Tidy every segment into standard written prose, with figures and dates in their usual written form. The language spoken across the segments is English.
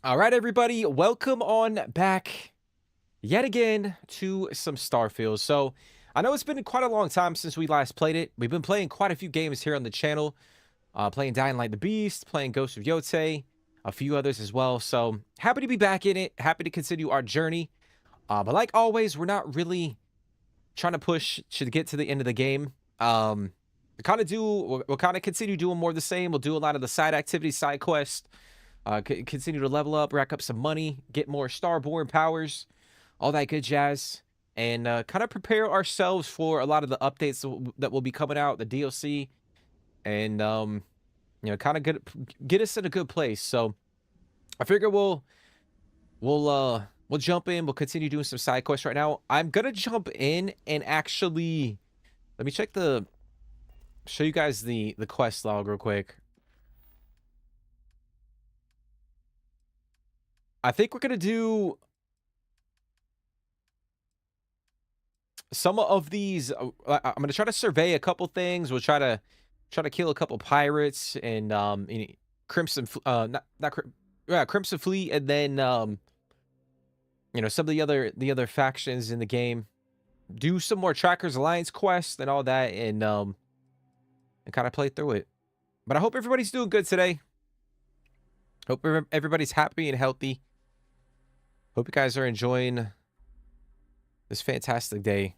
All right, everybody, welcome on back yet again to some Starfield. So I know it's been quite a long time since we last played it. We've been playing quite a few games here on the channel, playing Dying Light the Beast, playing Ghost of Yotei, a few others as well. So happy to be back in it, happy to continue our journey. But like always, we're not really trying to push to get to the end of the game. We'll kind of continue doing more of the same. We'll do a lot of the side activities, side quests. Continue to level up, rack up some money, get more Starborn powers, all that good jazz, and kind of prepare ourselves for a lot of the updates that will be coming out, the DLC, and kind of get us in a good place. So I figure we'll jump in. We'll continue doing some side quests right now. I'm gonna jump in and actually let me show you guys the quest log real quick. I think we're going to do some of these. I'm going to try to survey a couple things. We'll try to kill a couple pirates and Crimson Crimson Fleet, and then some of the other factions in the game. Do some more Trackers Alliance quests and all that, and kind of play through it. But I hope everybody's doing good today. Hope everybody's happy and healthy. Hope you guys are enjoying this fantastic day.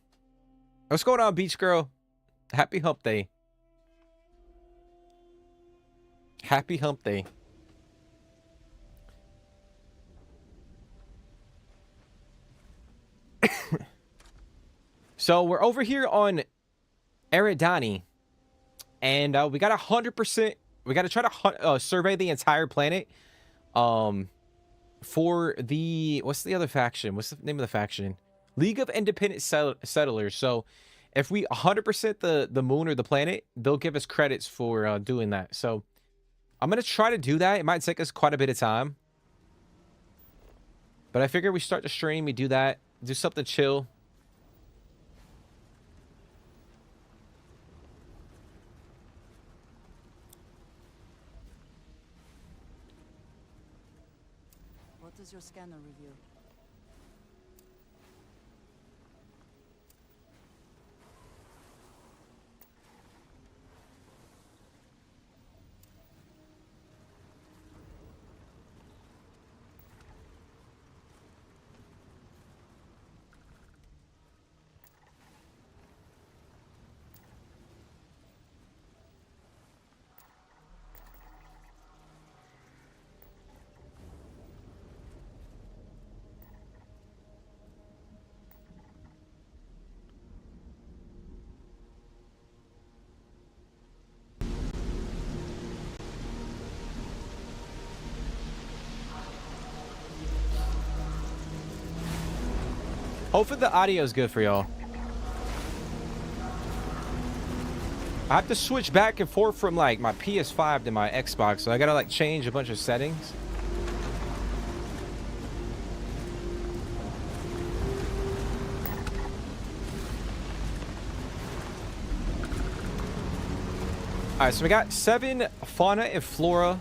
What's going on, Beach Girl? Happy Hump Day. Happy Hump Day. So we're over here on Eridani, and we got 100%. We got to try to survey the entire planet. For the, what's the other faction? What's the name of the faction? League of Independent Settlers. So if we 100% the moon or the planet, they'll give us credits for doing that. So I'm going to try to do that. It might take us quite a bit of time. But I figure we start the stream, we do that. Do something chill. What does your scanner reveal? Hopefully the audio is good for y'all. I have to switch back and forth from like my PS5 to my Xbox, so I gotta like change a bunch of settings. All right, so we got 7 fauna and flora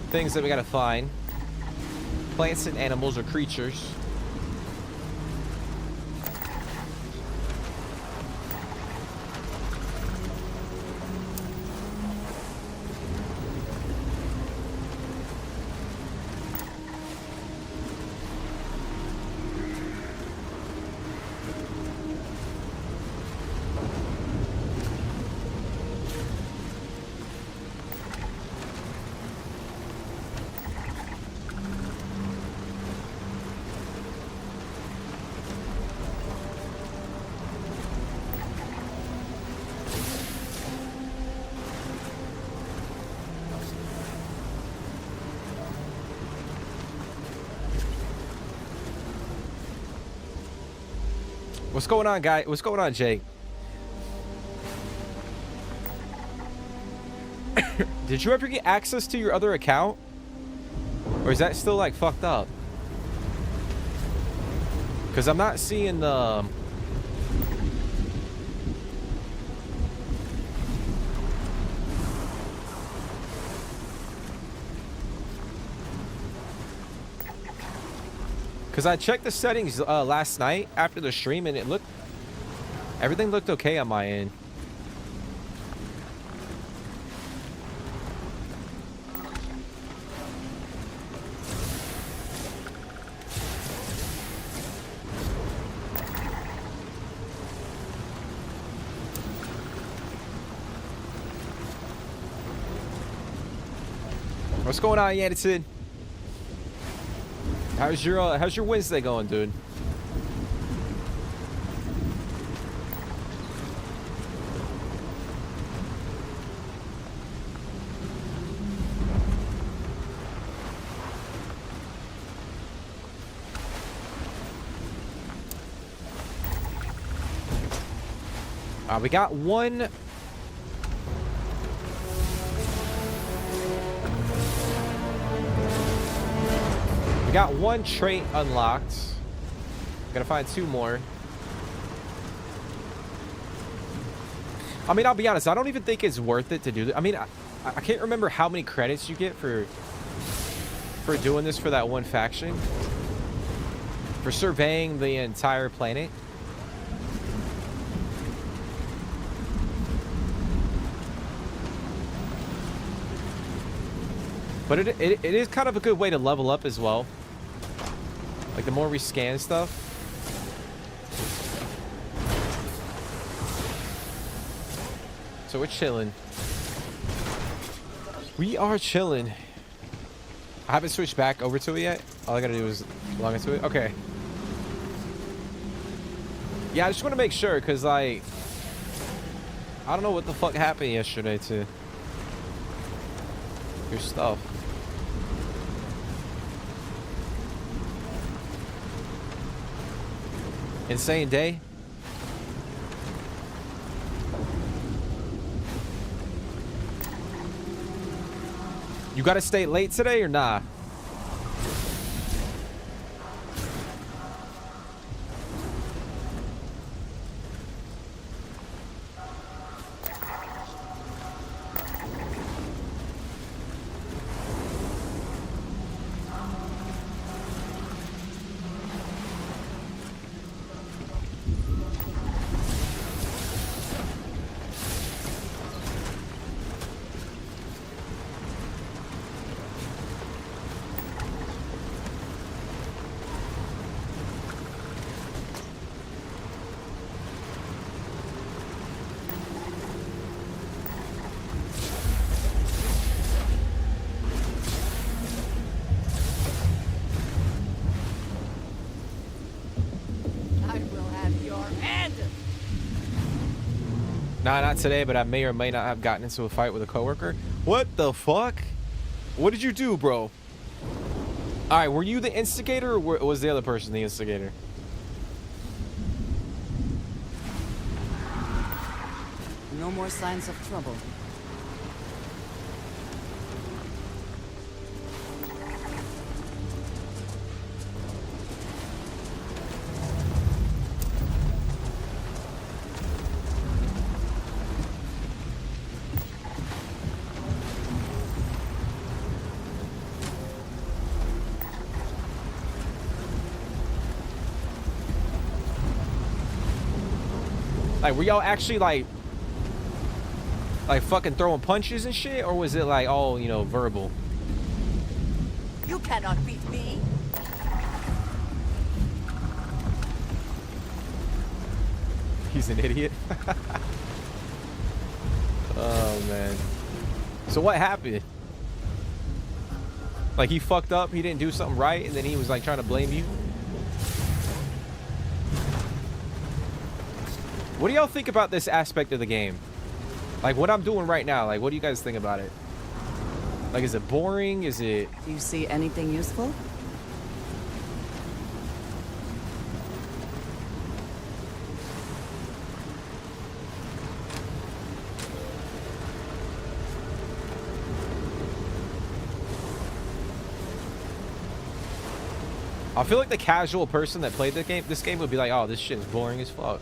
things that we gotta find. Plants and animals or creatures. What's going on, guy? What's going on, Jake? Did you ever get access to your other account? Or is that still like fucked up? Because I'm not seeing the... Because I checked the settings last night after the stream, and everything looked okay on my end. What's going on, Yanison? How's your Wednesday going, dude? We got one. We got one trait unlocked. Gotta find two more. I mean, I'll be honest, I don't even think it's worth it to do this. I mean, I can't remember how many credits you get for doing this for that one faction. For surveying the entire planet. But it is kind of a good way to level up as well. Like, the more we scan stuff. So we're chilling. We are chilling. I haven't switched back over to it yet. All I gotta do is log into it. Okay. Yeah, I just want to make sure, because, like, I don't know what the fuck happened yesterday to your stuff. Insane day. You gotta stay late today or nah? Nah, not today, but I may or may not have gotten into a fight with a coworker. What the fuck? What did you do, bro? All right, were you the instigator, or was the other person the instigator? No more signs of trouble. Like, were y'all actually like fucking throwing punches and shit, or was it like all, you know, verbal? You cannot beat me. He's an idiot. Oh man. So what happened? Like, he fucked up, he didn't do something right, and then he was like trying to blame you? What do y'all think about this aspect of the game? Like, what I'm doing right now, like, what do you guys think about it? Like, is it boring? Is it... Do you see anything useful? I feel like the casual person that played this game would be like, oh, this shit is boring as fuck.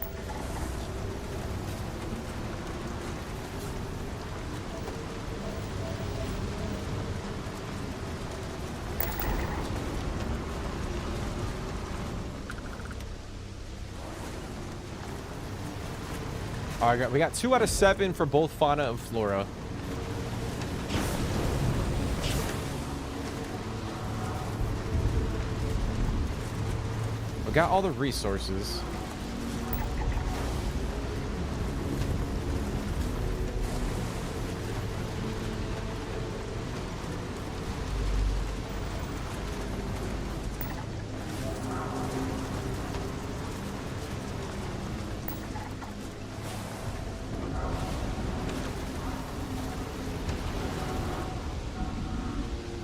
All right, we got 2 out of 7 for both fauna and flora. We got all the resources.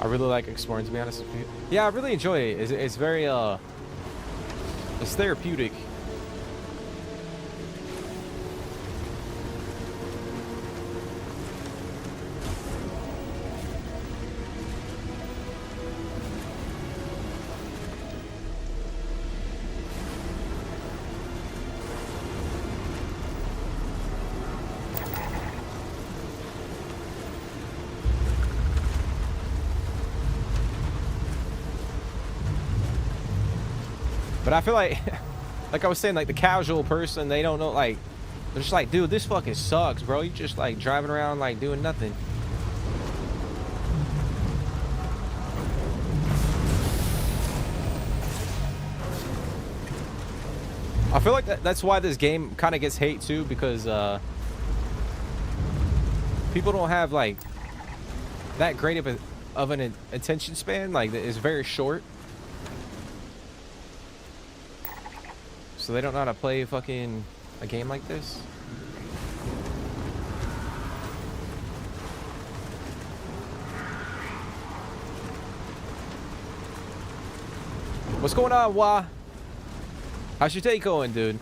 I really like exploring, to be honest with you. Yeah, I really enjoy it. It's very it's therapeutic. But I feel like, like I was saying, like the casual person, they don't know, like, they're just like, dude, this fucking sucks, bro. You just like driving around, like doing nothing. I feel like that's why this game kind of gets hate too, because people don't have like that great of an attention span. Like, it's very short. So they don't know how to play fucking a game like this. What's going on, Wah? How's your day going, dude?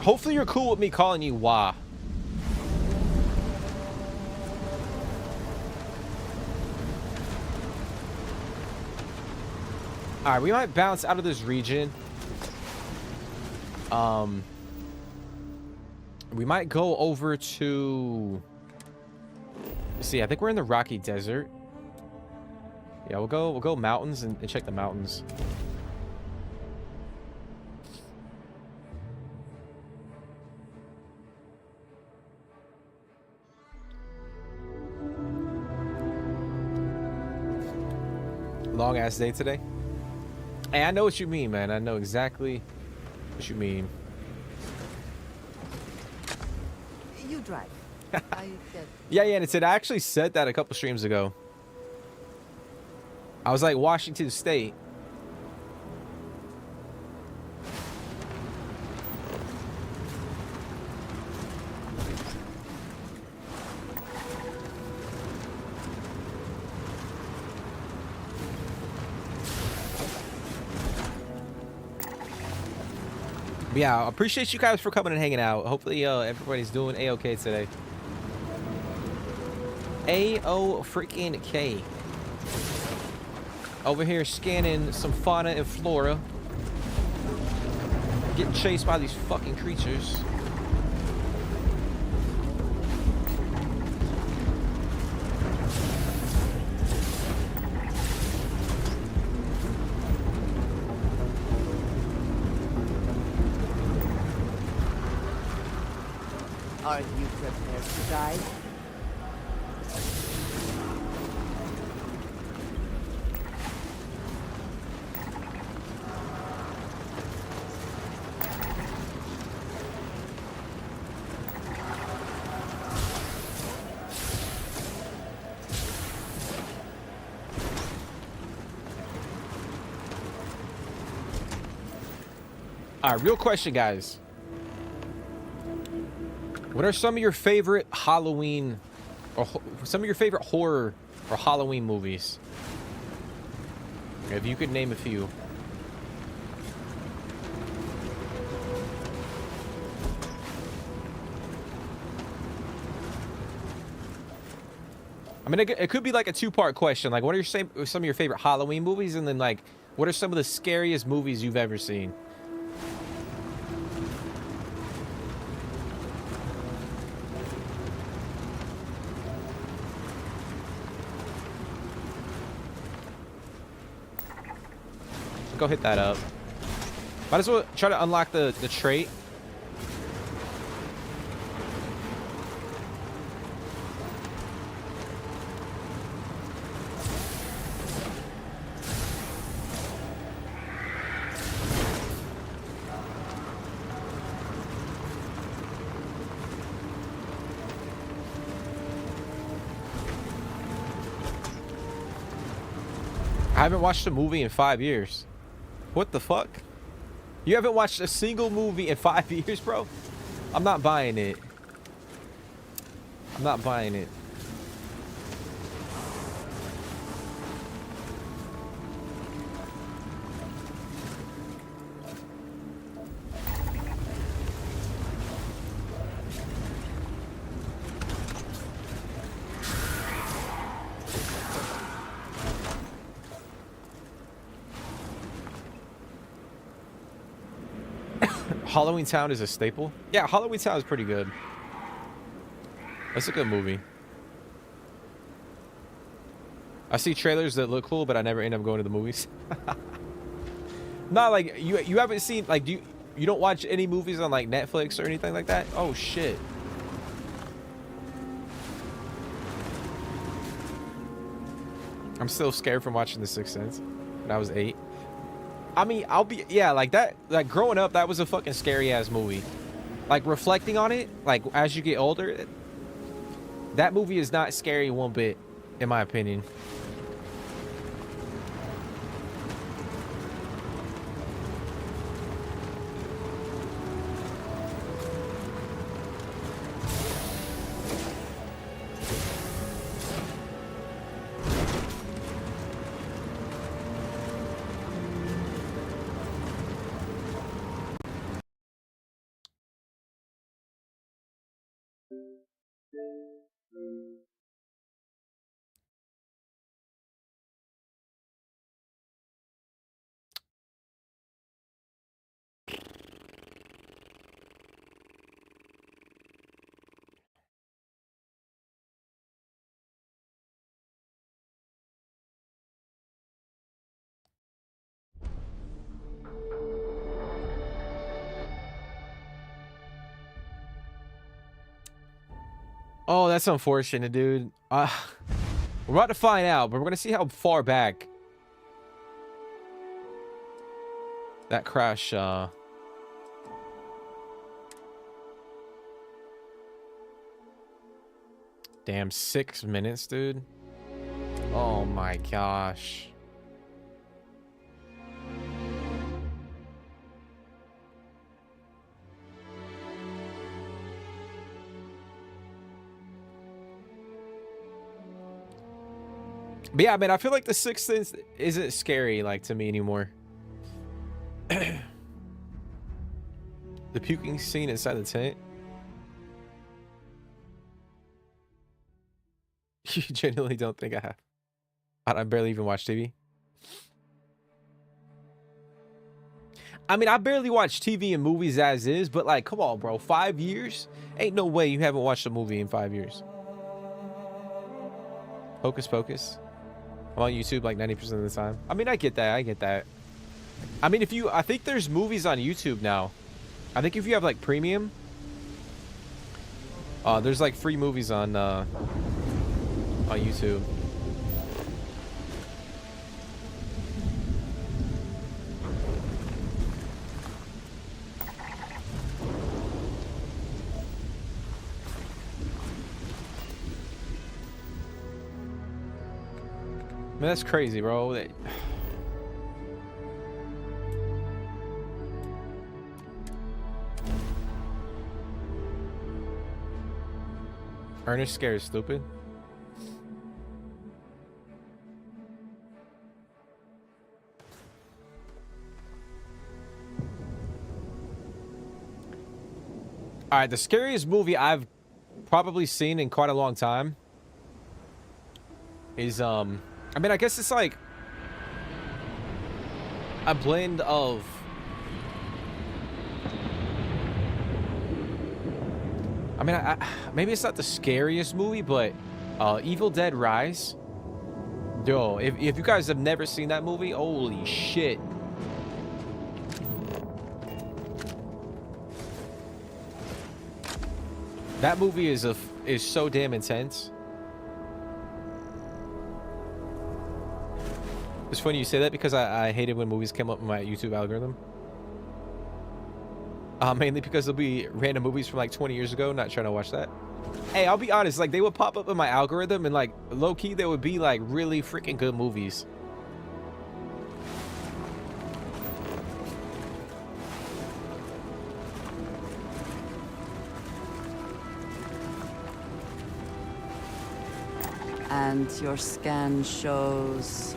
Hopefully you're cool with me calling you Wah. Alright, we might bounce out of this region. We might go over to... Let's see, I think we're in the Rocky Desert. Yeah, we'll go mountains and check the mountains. Long ass day today. Hey, I know what you mean, man. I know exactly what you mean. You drive. Yeah, and it said, I actually said that a couple streams ago. I was like, Washington State. Yeah, I appreciate you guys for coming and hanging out. Hopefully everybody's doing A-okay today. A-O-freaking-K. Over here scanning some fauna and flora. Getting chased by these fucking creatures. Are you prepared to die? All right, real question, guys. What are some of your favorite Halloween, or some of your favorite horror or Halloween movies? If you could name a few. I mean, it could be like a two-part question. Like, what are some of your favorite Halloween movies? And then, like, what are some of the scariest movies you've ever seen? go hit that up. Might as well try to unlock the trait. I haven't watched a movie in 5 years. What the fuck? You haven't watched a single movie in 5 years, bro? I'm not buying it. I'm not buying it. Halloween Town is a staple. Yeah, Halloween Town is pretty good. That's a good movie. I see trailers that look cool, but I never end up going to the movies. Not like you haven't seen, like, you don't watch any movies on like Netflix or anything like that? Oh shit. I'm still scared from watching The Sixth Sense when I was 8. I mean, yeah, like that, like growing up, that was a fucking scary ass movie. Like reflecting on it, like as you get older, that movie is not scary one bit, in my opinion. Oh, that's unfortunate, dude. We're about to find out, but we're gonna see how far back that crash. Damn, 6 minutes, dude. Oh my gosh. But yeah, man, I feel like The Sixth Sense isn't scary, like, to me anymore. The puking scene inside the tent. You genuinely don't think I have? I barely even watch TV. I mean, I barely watch TV and movies as is, but like, come on, bro. 5 years? Ain't no way you haven't watched a movie in 5 years. Hocus Pocus. I'm on YouTube like 90% of the time. I mean, I get that. I get that. I mean, I think there's movies on YouTube now. I think if you have like premium, there's like free movies on YouTube. Man, that's crazy, bro. Ernest Scare is stupid. All right, the scariest movie I've probably seen in quite a long time is I mean, I guess it's like a blend of I mean, maybe it's not the scariest movie, but Evil Dead Rise. Yo, if you guys have never seen that movie, holy shit. That movie is so damn intense. It's funny you say that because I hated when movies came up in my YouTube algorithm. Mainly because there'll be random movies from like 20 years ago. Not trying to watch that. Hey, I'll be honest. Like, they would pop up in my algorithm, and like low key, they would be like really freaking good movies. And your scan shows...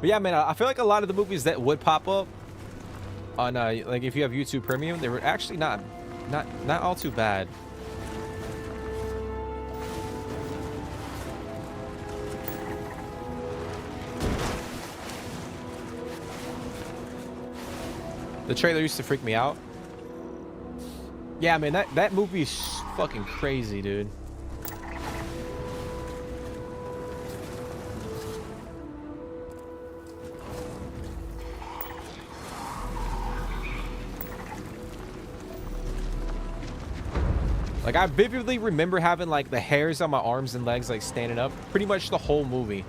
But yeah, man, I feel like a lot of the movies that would pop up on like if you have YouTube Premium, they were actually not all too bad. The trailer used to freak me out. Yeah, man, that movie's fucking crazy, dude. Like, I vividly remember having like the hairs on my arms and legs like standing up pretty much the whole movie.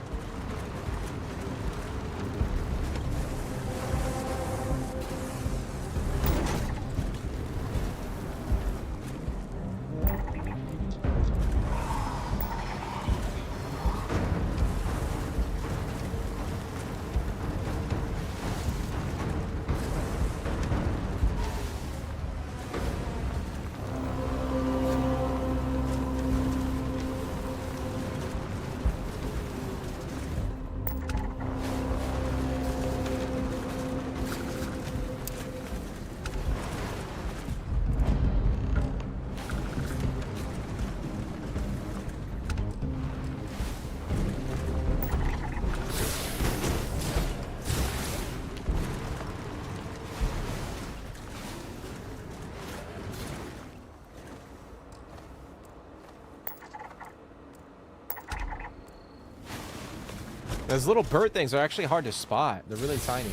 Those little bird things are actually hard to spot. They're really tiny.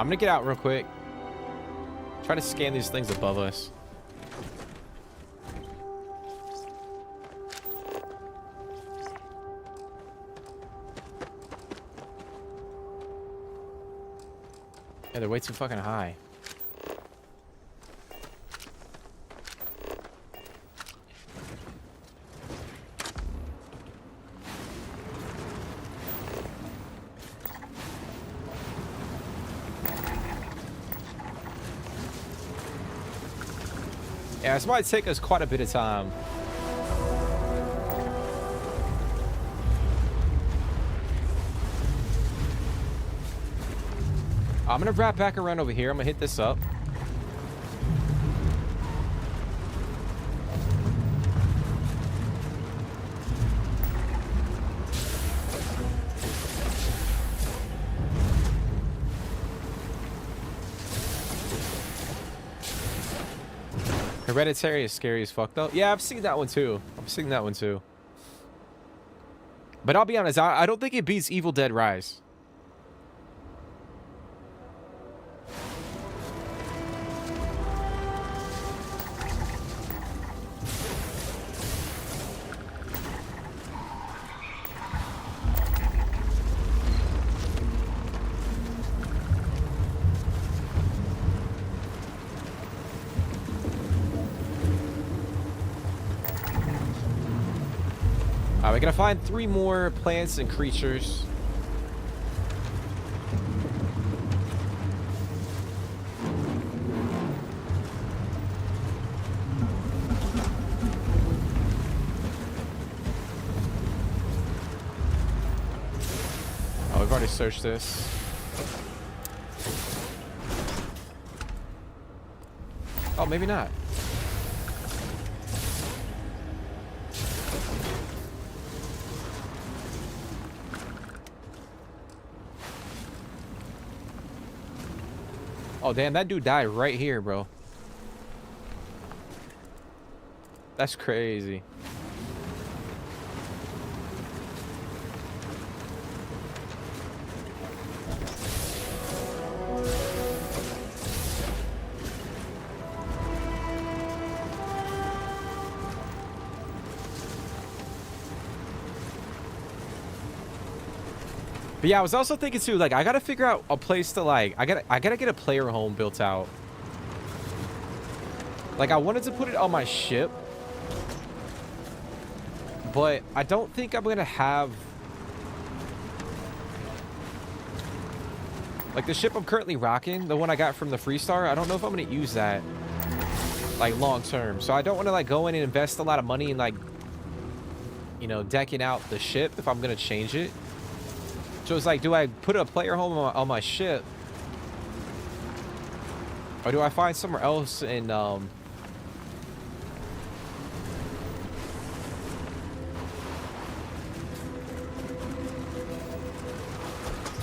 I'm gonna get out real quick. Try to scan these things above us. Yeah, they're way too fucking high. Yeah, this might take us quite a bit of time. I'm gonna wrap back around over here. I'm gonna hit this up. Hereditary is scary as fuck, though. Yeah, I've seen that one, too. But I'll be honest, I don't think it beats Evil Dead Rise. All right, we're gonna find 3 more plants and creatures. Oh, we've already searched this. Oh, maybe not. Oh, damn, that dude died right here, bro. That's crazy. But yeah, I was also thinking too, like, I gotta figure out a place to, like, I gotta get a player home built out. Like, I wanted to put it on my ship, but I don't think I'm gonna have, like, the ship I'm currently rocking, the one I got from the Freestar, I don't know if I'm gonna use that, like, long term. So I don't want to, like, go in and invest a lot of money in, like, you know, decking out the ship if I'm gonna change it. So it's like, do I put a player home on my ship, or do I find somewhere else in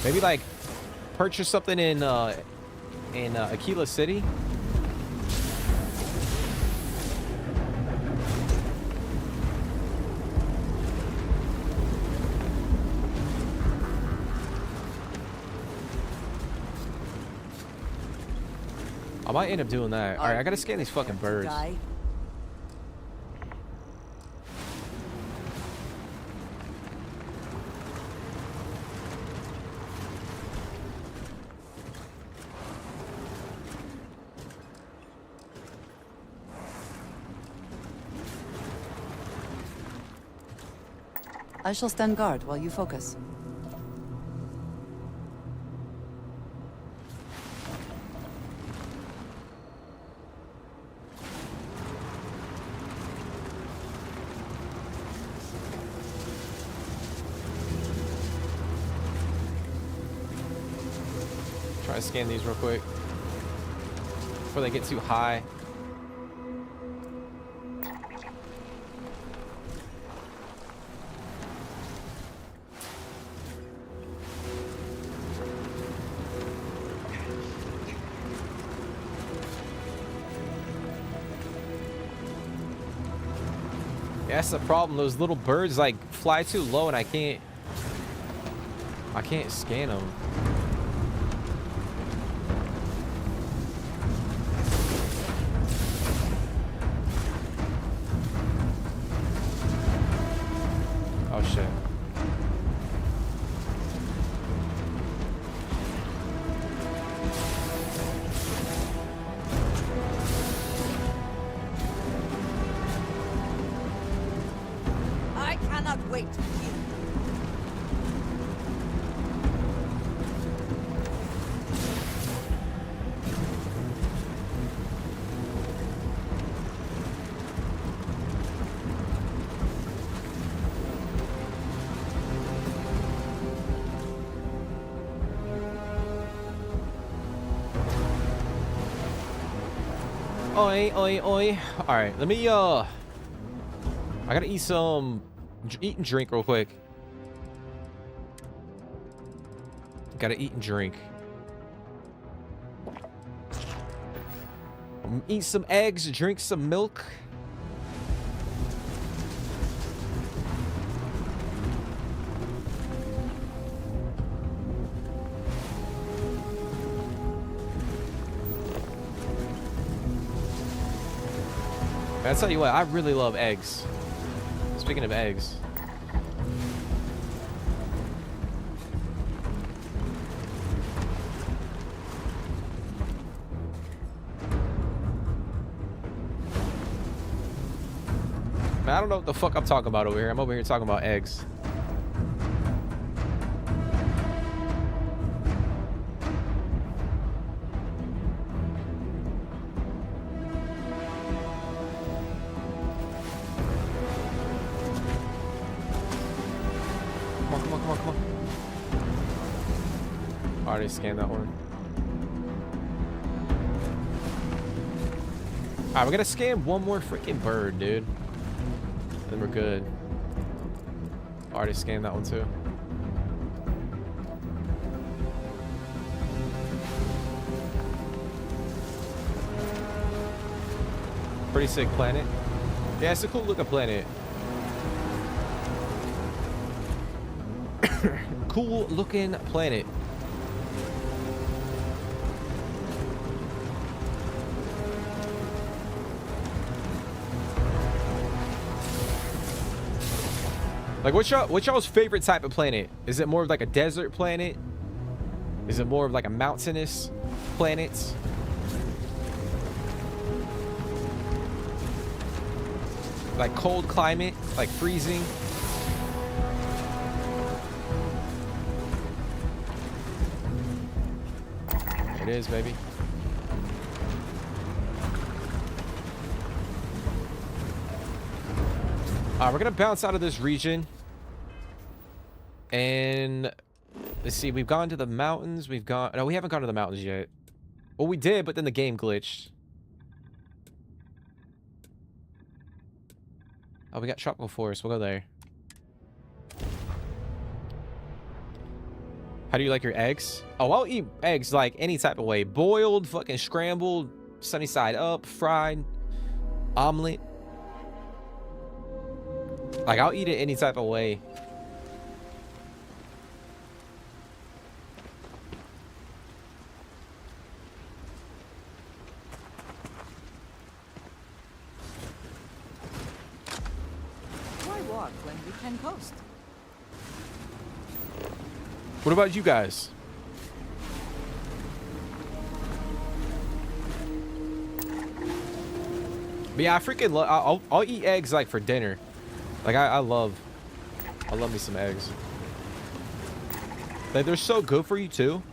maybe, like, purchase something in Aquila City? I might end up doing that. All right, I gotta scan these fucking birds. I shall stand guard while you focus. Try to scan these real quick before they get too high. Yeah, that's the problem. Those little birds, like, fly too low, and I can't scan them. Oh shit. I cannot wait. Oi, oi, oi. All right, let me, I gotta eat some, eat and drink real quick. Gotta eat and drink. Eat some eggs, drink some milk. I tell you what, I really love eggs. Speaking of eggs. Man, I don't know what the fuck I'm talking about over here. I'm over here talking about eggs. Come on, come on, come on, come on. I already scanned that one. Alright, we're gonna scan one more freaking bird, dude. Then we're good. Already scanned that one too. Pretty sick planet. Yeah, it's a cool looking planet. Cool looking planet. Like, what's y'all's favorite type of planet? Is it more of like a desert planet? Is it more of like a mountainous planet? Like cold climate, like freezing? It is, baby. Alright, we're gonna bounce out of this region. And let's see, we've gone to the mountains. No, we haven't gone to the mountains yet. Well, we did, but then the game glitched. Oh, we got tropical forest. We'll go there. How do you like your eggs? Oh, I'll eat eggs like any type of way. Boiled, fucking scrambled, sunny side up, fried, omelet. Like, I'll eat it any type of way. Why walk when we can coast? What about you guys? But yeah, I freaking love. I'll eat eggs like for dinner. Like I love me some eggs. Like they're so good for you too.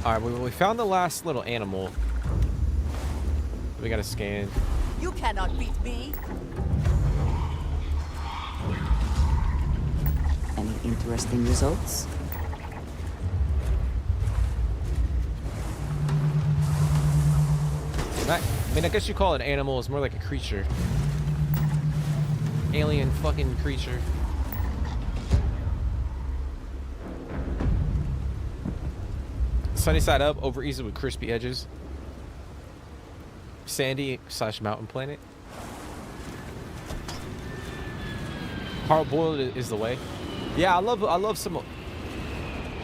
All right, we found the last little animal. We gotta scan. You cannot beat me. Any interesting results? I mean, I guess you call it an animal. It's more like a creature. Alien fucking creature. Sunny side up, over easy with crispy edges. Sandy / mountain planet. Hard boiled is the way. Yeah, I love some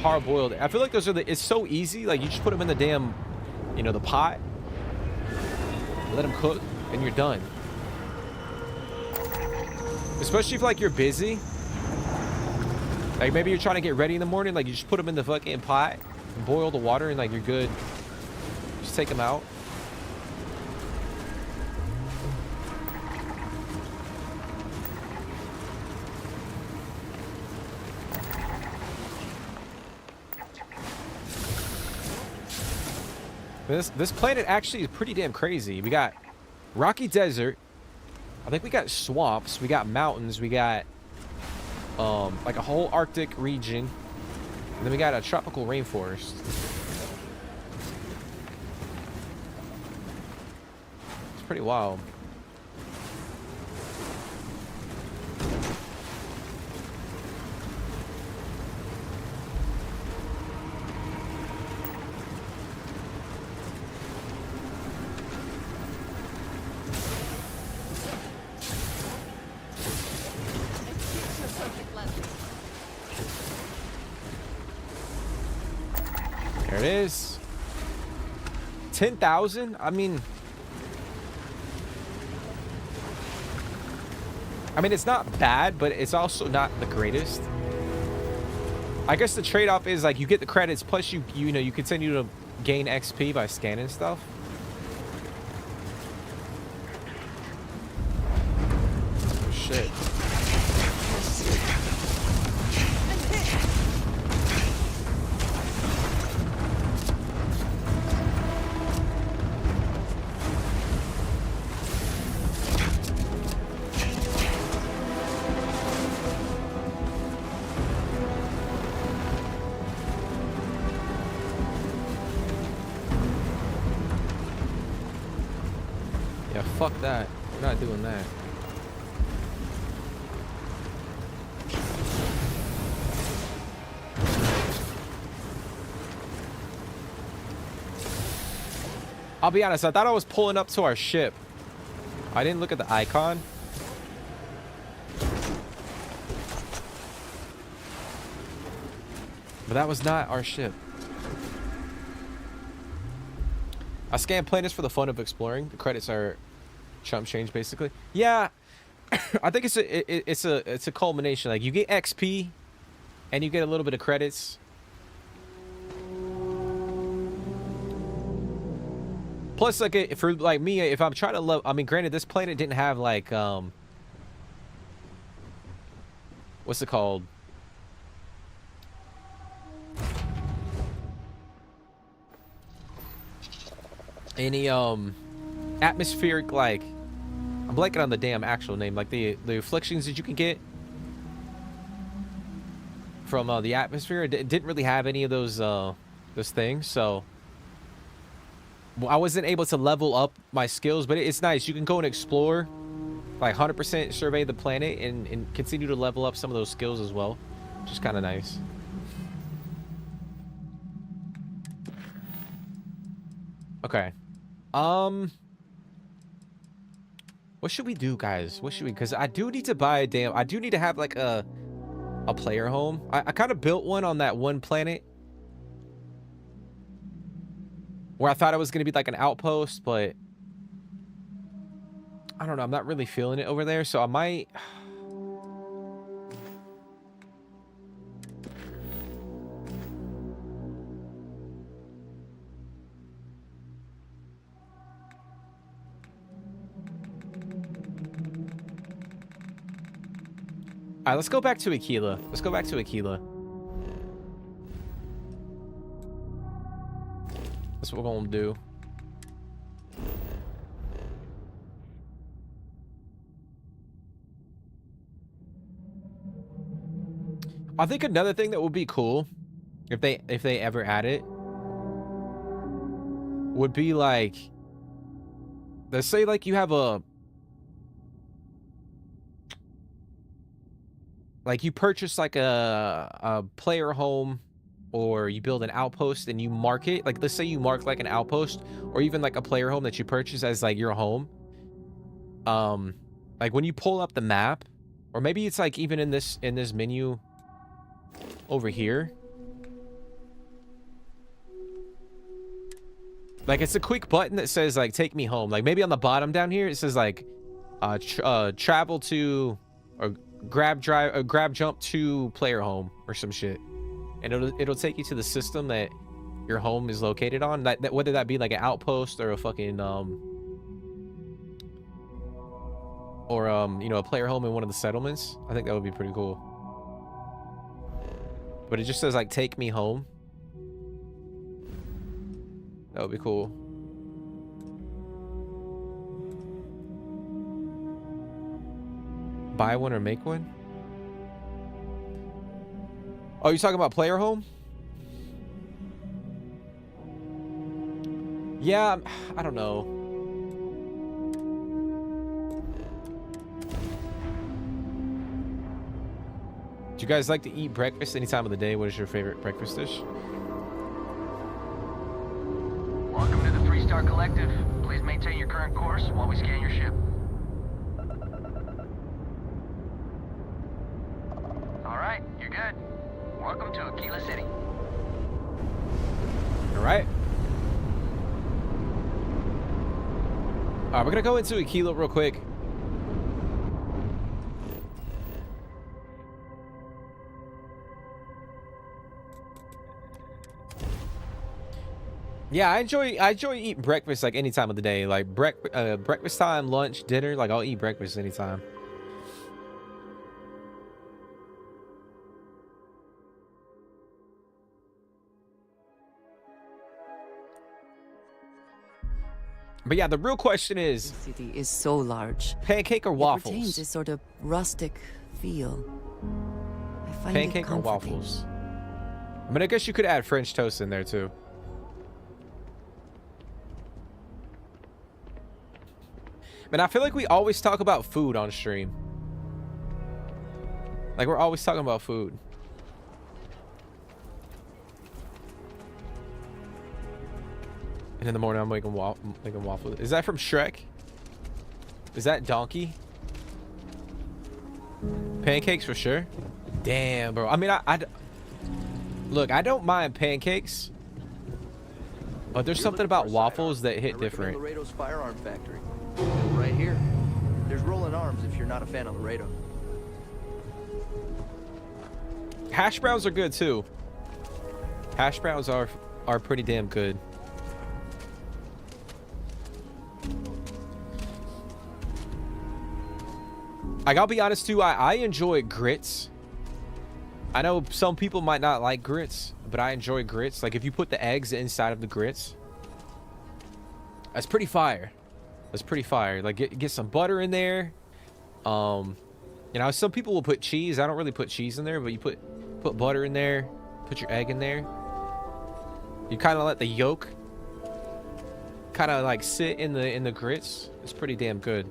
hard boiled. I feel like those are it's so easy. Like you just put them in the damn, the pot. Let them cook, and you're done. Especially if like you're busy. Like maybe you're trying to get ready in the morning. Like you just put them in the fucking pot. Boil the water and like you're good. Just take them out. This planet actually is pretty damn crazy. We got rocky desert. I think we got swamps. We got mountains. We got like a whole Arctic region. And then we got a tropical rainforest. It's pretty wild. There it is. 10,000? I mean, it's not bad, but it's also not the greatest. I guess the trade-off is like you get the credits plus you continue to gain XP by scanning stuff. Oh shit. Yeah, fuck that. We're not doing that. I'll be honest, I thought I was pulling up to our ship. I didn't look at the icon. But that was not our ship. I scan planets for the fun of exploring. The credits are chump change, basically. Yeah, I think it's a culmination. Like you get XP, and you get a little bit of credits. Plus, like for like me, if I'm trying to love, I mean, granted, this planet didn't have like what's it called? Any atmospheric, like, I'm blanking on the damn actual name, like the afflictions that you can get from the atmosphere. It didn't really have any of those things, so I wasn't able to level up my skills. But it's nice. You can go and explore, like 100% survey the planet and continue to level up some of those skills as well, which is kind of nice. Okay. What should we do, guys? What should we? Because I do need to buy a damn. I do need to have like a player home. I kind of built one on that one planet where I thought it was gonna be like an outpost, but I don't know. I'm not really feeling it over there, so I might. All right, let's go back to Aquila. Let's go back to Aquila. That's what we're gonna do. I think another thing that would be cool if they ever add it would be like, let's say like you have a, like you purchase like a player home, or you build an outpost and you mark it. Like let's say you mark like an outpost or even like a player home that you purchase as like your home. Like when you pull up the map, or maybe it's like even in this menu over here. Like it's a quick button that says like take me home. Like maybe on the bottom down here it says like travel to, or grab jump to player home or some shit, and it'll take you to the system that your home is located on, that whether that be like an outpost or a fucking you know, a player home in one of the settlements. I think that would be pretty cool. But it just says like take me home. That would be cool. Buy one or make one? Oh, you talking about player home? Yeah, I don't know. Do you guys like to eat breakfast any time of the day? What is your favorite breakfast dish? Welcome to the 3-Star Collective. Please maintain your current course while we scan your ship. All right, you're good. Welcome to Aquila City. All right. All right, we're gonna go into a kilo real quick. Yeah, I enjoy eating breakfast like any time of the day, like breakfast time, lunch, dinner. Like I'll eat breakfast anytime. But yeah, the real question is, The city is so large. pancake or It waffles? retains a sort of rustic feel. I find it Pancake or comforting. waffles? I mean, I guess you could add French toast in there too. Man, I feel like we always talk about food on stream. Like we're always talking about food. And in the morning, I'm making waffles. Is that from Shrek? Is that Donkey? Pancakes for sure. Damn, bro. I mean, look, I don't mind pancakes, but there's something about waffles that hit different. Laredo's firearm factory. Right here. There's rolling arms if you're not a fan of Laredo. Hash browns are good too. Hash browns are pretty damn good. Like, I'll be honest too, I enjoy grits. I know some people might not like grits, but I enjoy grits. Like, if you put the eggs inside of the grits, that's pretty fire. That's pretty fire. Like, get some butter in there. You know, some people will put cheese. I don't really put cheese in there, but you put butter in there, put your egg in there. You kind of let the yolk kind of like sit in the grits. It's pretty damn good.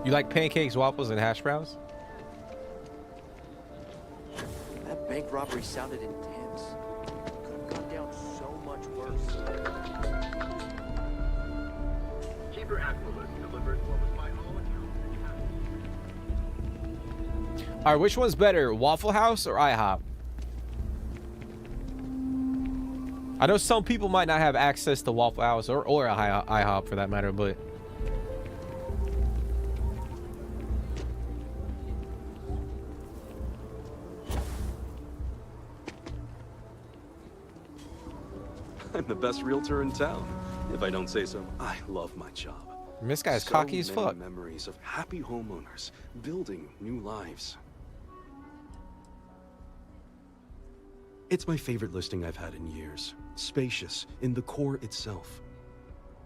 You like pancakes, waffles, and hash browns? That bank robbery sounded intense. Could have gone down so much worse. Cheaper Aqualus delivers what was by all accounts. All right, which one's better, Waffle House or IHOP? I know some people might not have access to Waffle House or IHOP for that matter, but I'm the best realtor in town. If I don't say so, I love my job. this guy's So cocky as many fuck. Memories of happy homeowners building new lives. It's my favorite listing I've had in years. Spacious in the core itself.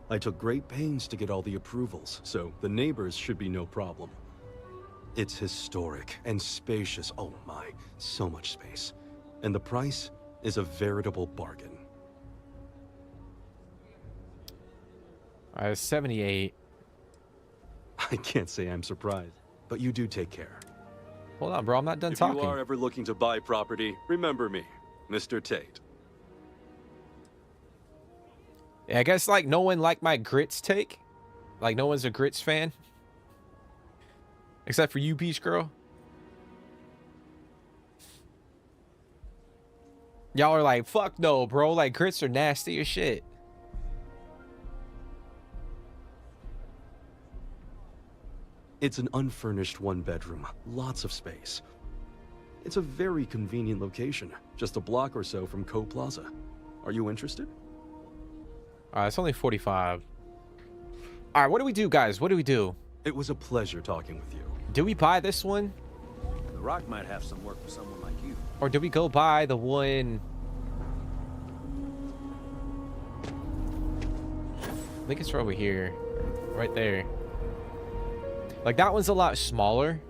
I took great pains to get all the approvals, so the neighbors should be no problem. It's historic and spacious. Oh my, so much space. And the price is a veritable bargain. 78. I can't say I'm surprised, but you do take care. Hold on, bro. I'm not done If talking. you are ever looking to buy property, remember me, Mr. Tate. Yeah, I guess like no one liked my grits take. Like no one's a grits fan. Except for you, Beach Girl. Y'all are like, fuck no, bro. Like grits are nasty as shit. It's an unfurnished one-bedroom, lots of space. It's a very convenient location, just a block or so from Co Plaza. Are you interested? It's only 45. All right, what do we do, guys? What do we do? It was a pleasure talking with you. Do we buy this one? The Rock might have some work for someone like you. Or do we go buy the one? I think it's over here. Right there. Like, that one's a lot smaller.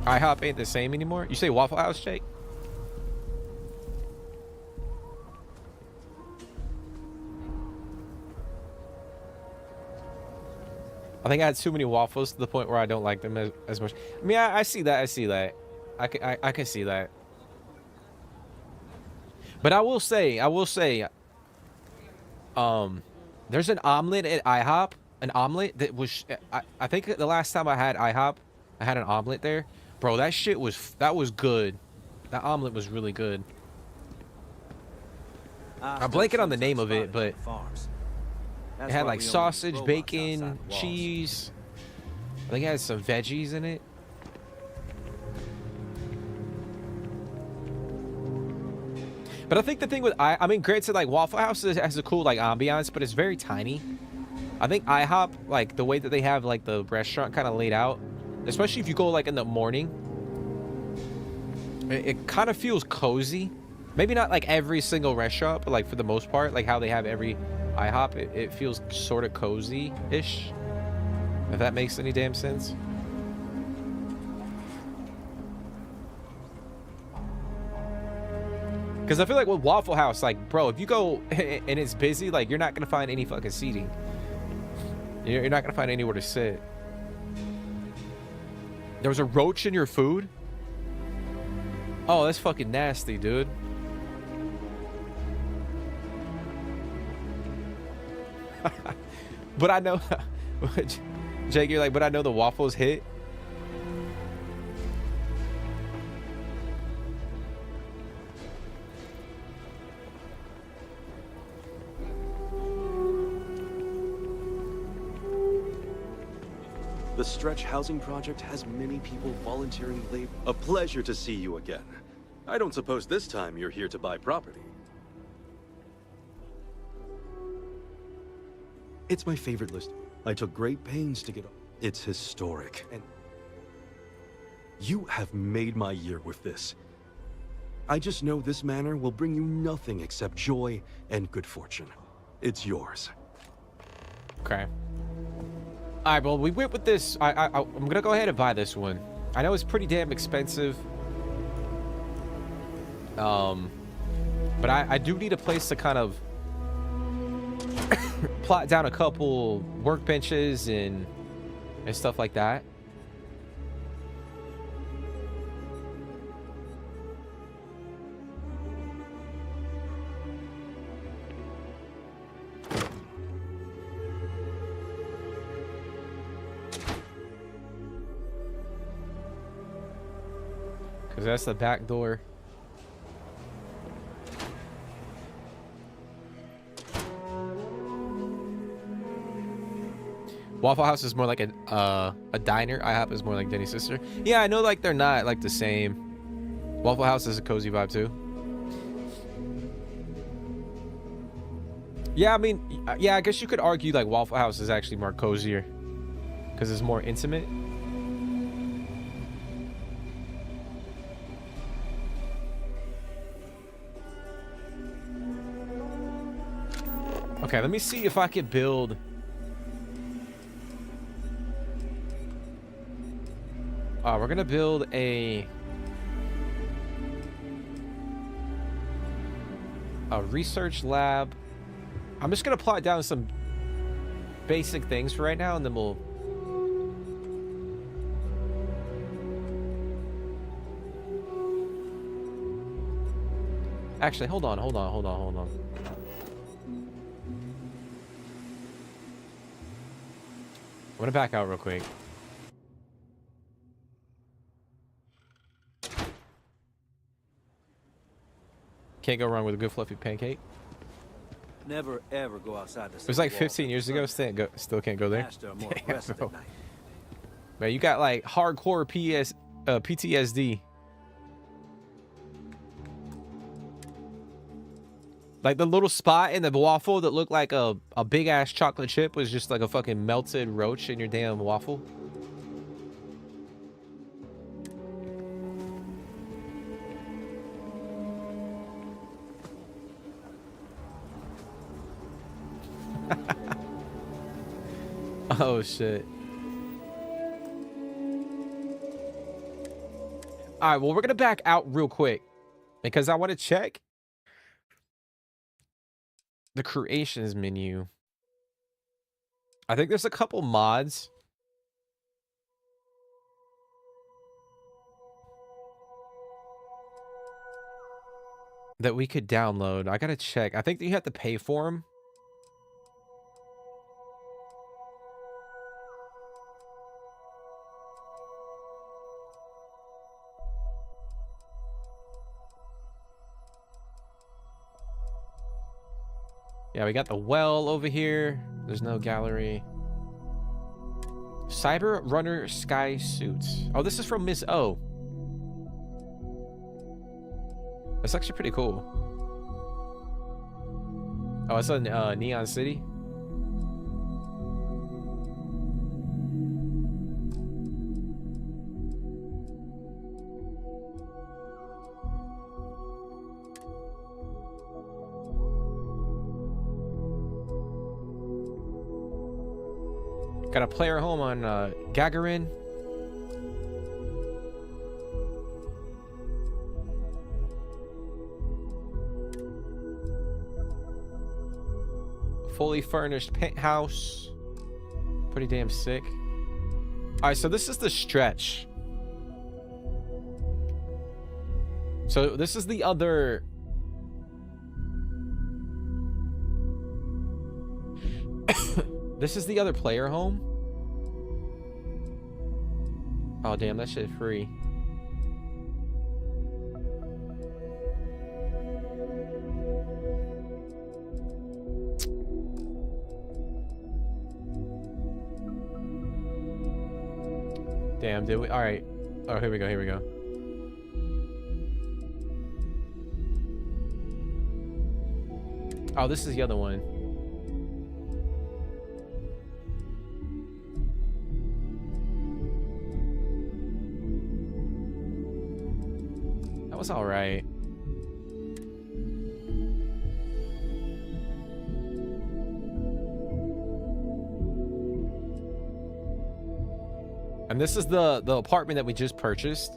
IHOP ain't the same anymore. You say Waffle House, Jake? I think I had too many waffles to the point where I don't like them as much. I mean, I see that. I see that. I can see that. But I will say, There's an omelet at IHOP. An omelet that was, I think the last time I had IHOP, I had an omelet there. Bro, that shit was, that was good. That omelet was really good. I'm blanking on the name of it, but it had like sausage, bacon, cheese. I think it had some veggies in it. But I think the thing with I mean, granted, like Waffle House has a cool like ambiance, but it's very tiny. I think IHOP, like the way that they have like the restaurant kind of laid out, especially if you go like in the morning, it kind of feels cozy. Maybe not like every single restaurant, but like for the most part, like how they have every IHOP, it feels sort of cozy-ish. If that makes any damn sense. Because I feel like with Waffle House, like, bro, if you go and it's busy, like, you're not going to find any fucking seating. You're not going to find anywhere to sit. There was a roach in your food? Oh, that's fucking nasty, dude. But I know... Jake, you're like, but I know the waffles hit. The Stretch Housing Project has many people volunteering labor. A pleasure to see you again. I don't suppose this time you're here to buy property. It's my favorite list. I took great pains to get it. It's historic, and you have made my year with this. I just know this manor will bring you nothing except joy and good fortune. It's yours. Okay. All right, well, we went with this. I'm gonna go ahead and buy this one. I know it's pretty damn expensive. But I do need a place to kind of plot down a couple workbenches and stuff like that. Because that's the back door. Waffle House is more like a diner. IHOP is more like Denny's sister. Yeah, I know, like, they're not like the same. Waffle House is a cozy vibe too. Yeah, I mean, yeah, I guess you could argue like Waffle House is actually more cozier because it's more intimate. Okay, let me see if I could build. We're gonna build a research lab. I'm just gonna plot down some basic things for right now, and then we'll. Actually, hold on. I'm gonna back out real quick. Can't go wrong with a good fluffy pancake. Never ever go outside the It was like 15 years ago. Still can't go there. Damn, bro. Man, you got like hardcore PTSD. Like the little spot in the waffle that looked like a big ass chocolate chip was just like a fucking melted roach in your damn waffle. Oh shit. All right, well, we're gonna back out real quick because I want to check the creations menu. I think there's a couple mods that we could download. I gotta check. I think that you have to pay for them. Yeah, we got the well over here. There's no gallery. Cyber Runner Sky Suits. Oh, this is from Miss O. That's actually pretty cool. Oh, it's a Neon City. Got a player home on Gagarin. Fully furnished penthouse. Pretty damn sick. All right, so this is the stretch. So this is the other. This is the other player home. Oh damn, that shit free. Damn, did we? All right. Oh, here we go. Here we go. Oh, this is the other one. That was all right. And this is the apartment that we just purchased.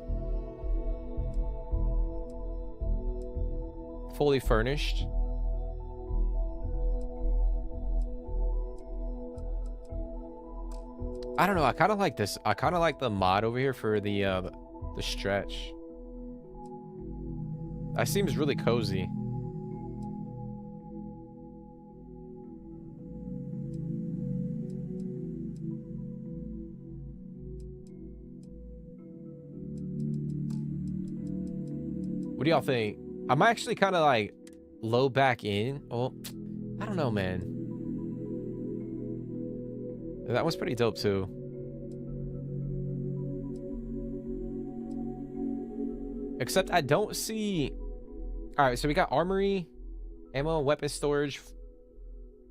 Fully furnished. I don't know. I kind of like this. I kind of like the mod over here for the stretch. That seems really cozy. What do y'all think? I'm actually kind of like low back in. Oh, I don't know, man. That one's pretty dope too. Except I don't see. All right, so we got armory, ammo, weapon storage,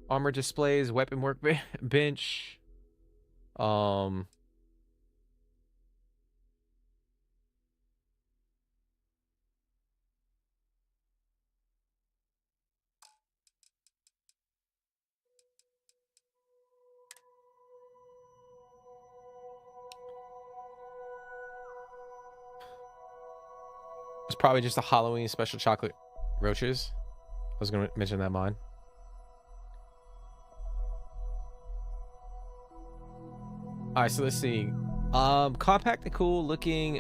armor displays, weapon workbench. It's probably just a Halloween special chocolate roaches. I was gonna mention that mod. All right, so let's see. Compact and cool looking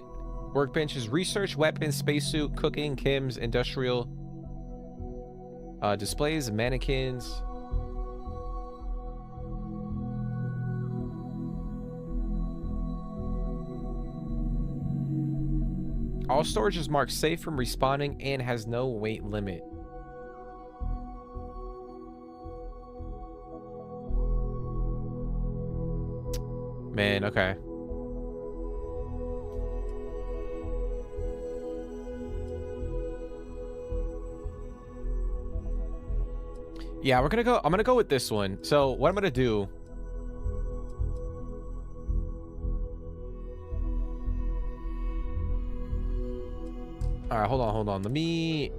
workbenches, research, weapons, spacesuit, cooking, chems, industrial, displays, mannequins. All storage is marked safe from respawning and has no weight limit. Man, okay. Yeah, I'm gonna go with this one. So what I'm gonna do. All right, hold on. Let me.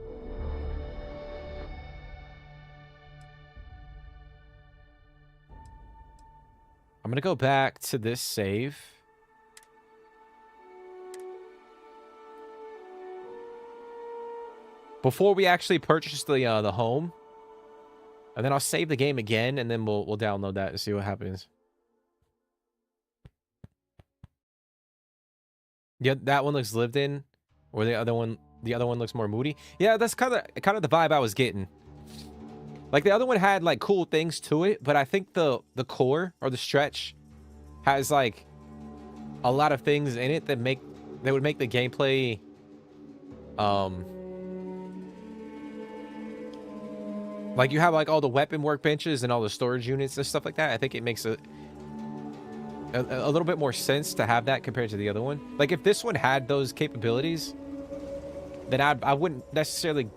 I'm gonna go back to this save. Before we actually purchase the home. And then I'll save the game again, and then we'll download that and see what happens. Yeah, that one looks lived in. Or the other one looks more moody. Yeah, that's kind of the vibe I was getting. Like the other one had like cool things to it, but I think the core or the stretch has like a lot of things in it that would make the gameplay Like you have like all the weapon workbenches and all the storage units and stuff like that. I think it makes a little bit more sense to have that compared to the other one. Like if this one had those capabilities, then I wouldn't necessarily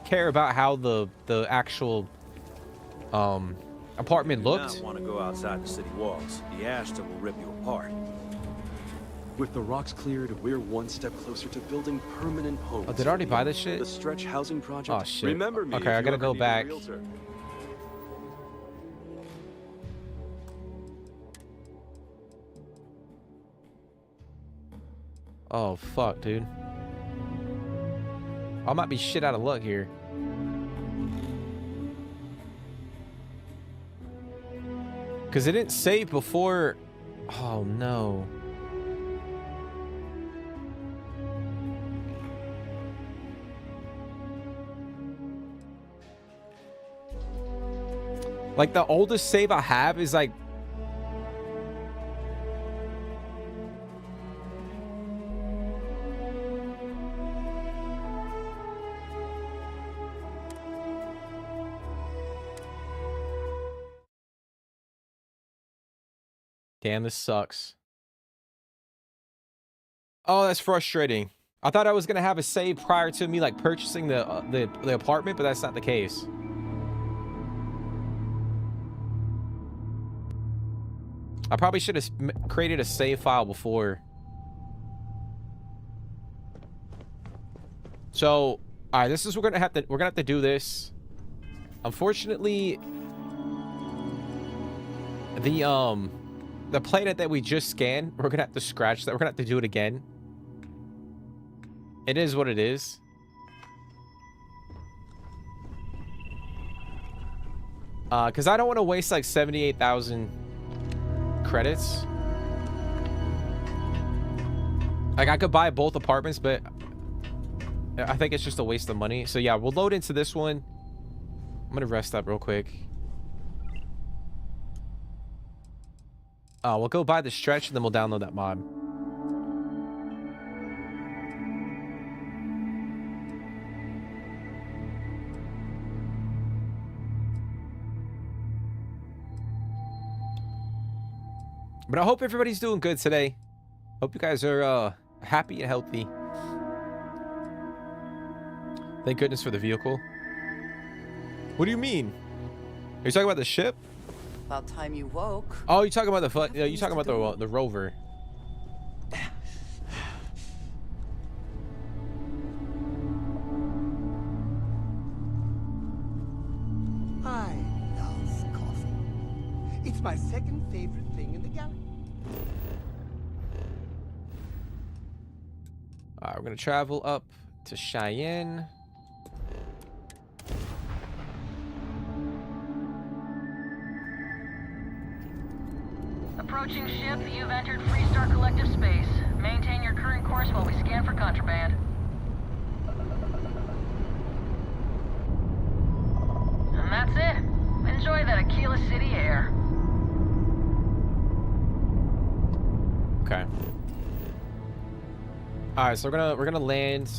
care about how the actual apartment You do looked. not want to go outside the city walls. The Ashta will rip you apart. With the rocks cleared, we're one step closer to building permanent homes. Oh, did I already buy this shit? The stretch housing project. Oh shit. Remember me. Okay, if I you gotta ever go need a back. realtor. Oh fuck, dude. I might be shit out of luck here. Because it didn't save before. Oh no. Like the oldest save I have is like damn, this sucks. Oh, that's frustrating. I thought I was gonna have a save prior to me like purchasing the apartment, but that's not the case. I probably should have created a save file before. So, all right, this is we're gonna have to do this. Unfortunately, the planet that we just scanned, we're gonna have to scratch that. We're gonna have to do it again. It is what it is. Because I don't want to waste like 78,000 credits. Like I could buy both apartments, but I think it's just a waste of money. So yeah, we'll load into this one. I'm gonna rest up real quick. We'll go buy the stretch and then we'll download that mod. But I hope everybody's doing good today. Hope you guys are happy and healthy. Thank goodness for the vehicle. What do you mean? Are you talking about the ship? About time you woke. Oh, you talking about the you talking about the rover? I love coffee. It's my second favorite thing in the galaxy. All right, we're gonna travel up to Cheyenne. Approaching ship, you've entered Freestar Collective space. Maintain your current course while we scan for contraband. And that's it. Enjoy that Aquila City air. Okay. All right, so we're gonna land.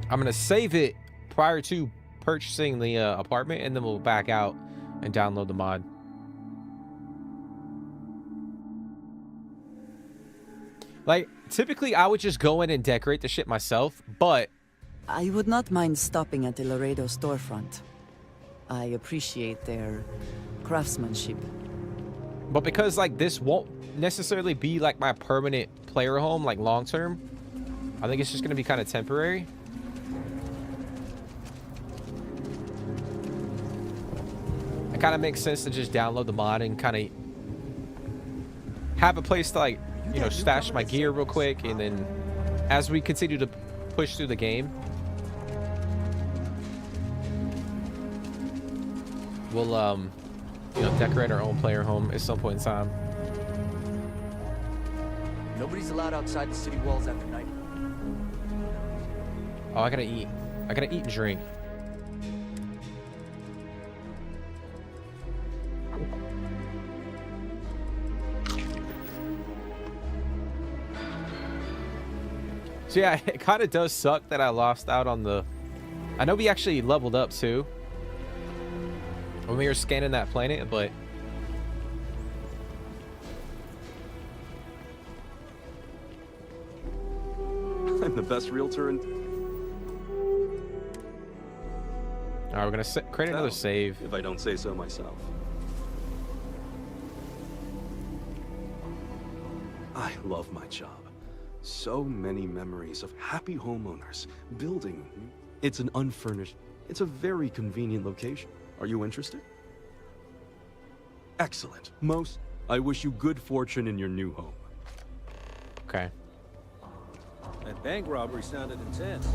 I'm gonna save it prior to purchasing the apartment, and then we'll back out and download the mod. Like typically, I would just go in and decorate the shit myself, but I would not mind stopping at the Laredo storefront. I appreciate their craftsmanship. But because like this won't necessarily be like my permanent player home, like long term, I think it's just gonna be kind of temporary. It kind of makes sense to just download the mod and kind of have a place to like, you know, stash my gear real quick, and then as we continue to push through the game, we'll you know, decorate our own player home at some point in time. Nobody's allowed outside the city walls after night. Oh, I gotta eat. I gotta eat and drink. So yeah, it kind of does suck that I lost out on the... I know we actually leveled up too when we were scanning that planet, but... I'm the best realtor in... Alright, we're gonna create another town, save. if I don't say so myself. I love my job. So many memories of happy homeowners building. It's an unfurnished. It's a very convenient location. Are you interested? Excellent. Most. I wish you good fortune in your new home. Okay. That bank robbery sounded intense.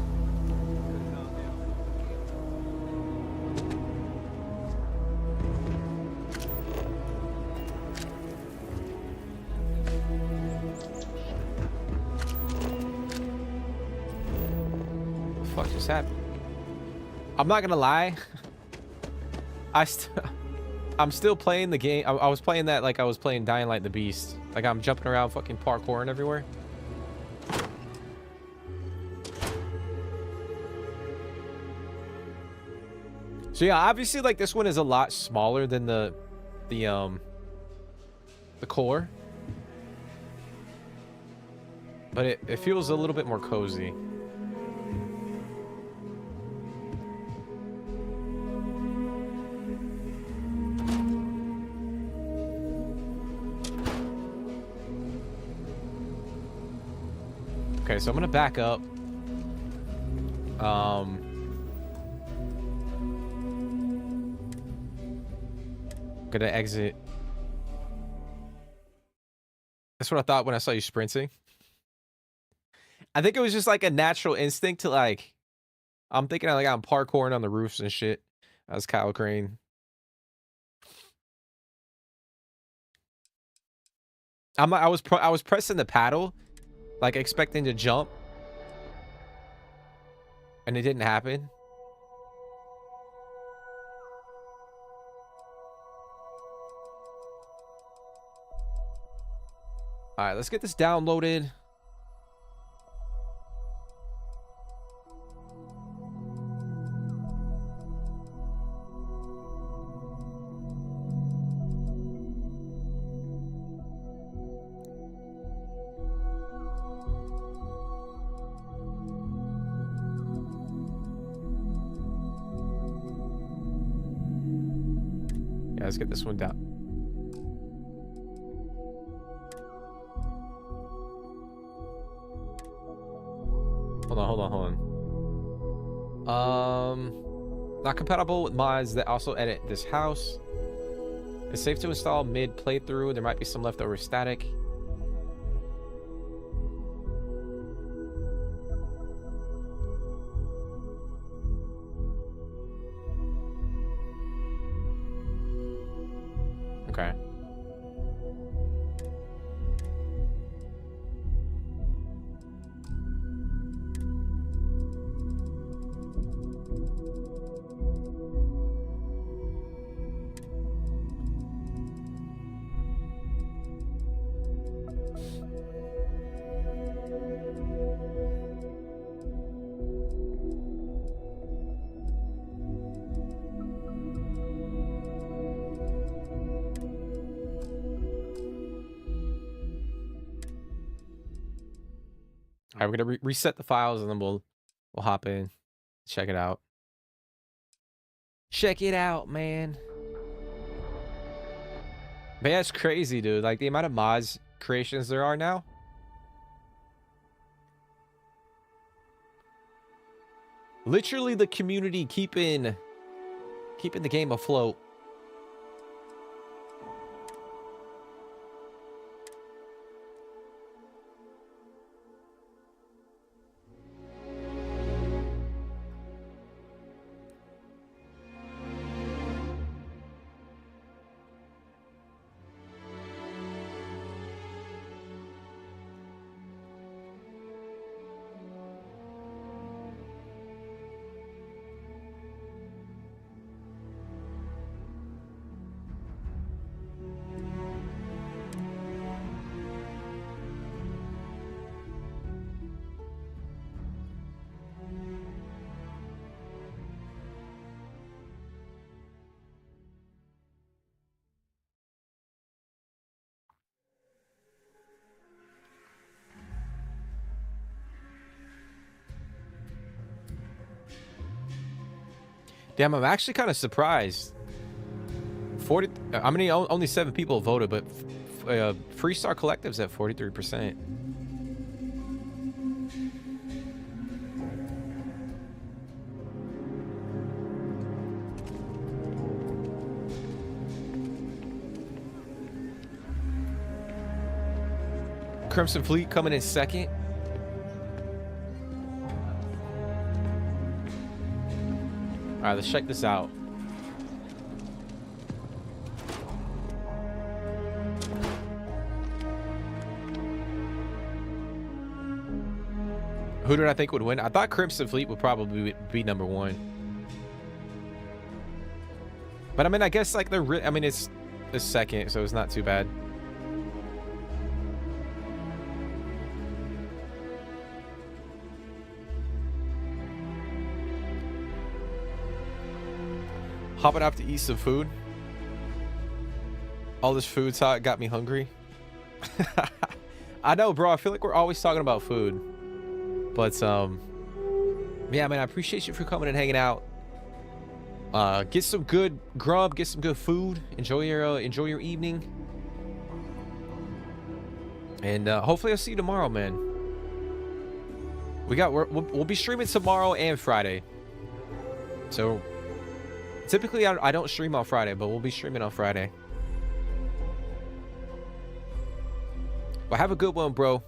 Fuck just happened? I'm not gonna lie. I'm still playing the game. I was playing that like I was playing Dying Light the Beast. Like I'm jumping around fucking parkouring everywhere. So yeah, obviously like this one is a lot smaller than the core. But it feels a little bit more cozy. Okay, so I'm gonna back up. Gonna exit. That's what I thought when I saw you sprinting. I think it was just like a natural instinct to like. I'm thinking like I'm parkouring on the roofs and shit. As Kyle Crane. I was pressing the paddle, like expecting to jump, and it didn't happen. All right, let's get this downloaded. Yeah, let's get this one down. Hold on. Not compatible with mods that also edit this house. It's safe to install mid playthrough. There might be some leftover static. Okay. All right, we're gonna reset the files and then we'll hop in, check it out. Check it out, man. But yeah, it's crazy, dude. Like the amount of mods creations there are now. Literally the community keeping the game afloat. Damn, I'm actually kind of surprised. 40. I mean, only 7 people voted, but Freestar Collective's at 43%. Crimson Fleet coming in second. All right, let's check this out. Who did I think would win? I thought Crimson Fleet would probably be number 1. But I mean, I guess like I mean, it's the second, so it's not too bad. Hopping up to eat some food. All this food talk got me hungry. I know, bro. I feel like we're always talking about food. But yeah, man, I appreciate you for coming and hanging out. Get some good grub, get some good food. Enjoy your evening. And hopefully I'll see you tomorrow, man. We'll be streaming tomorrow and Friday. So typically I don't stream on Friday, but we'll be streaming on Friday. Well, have a good one, bro.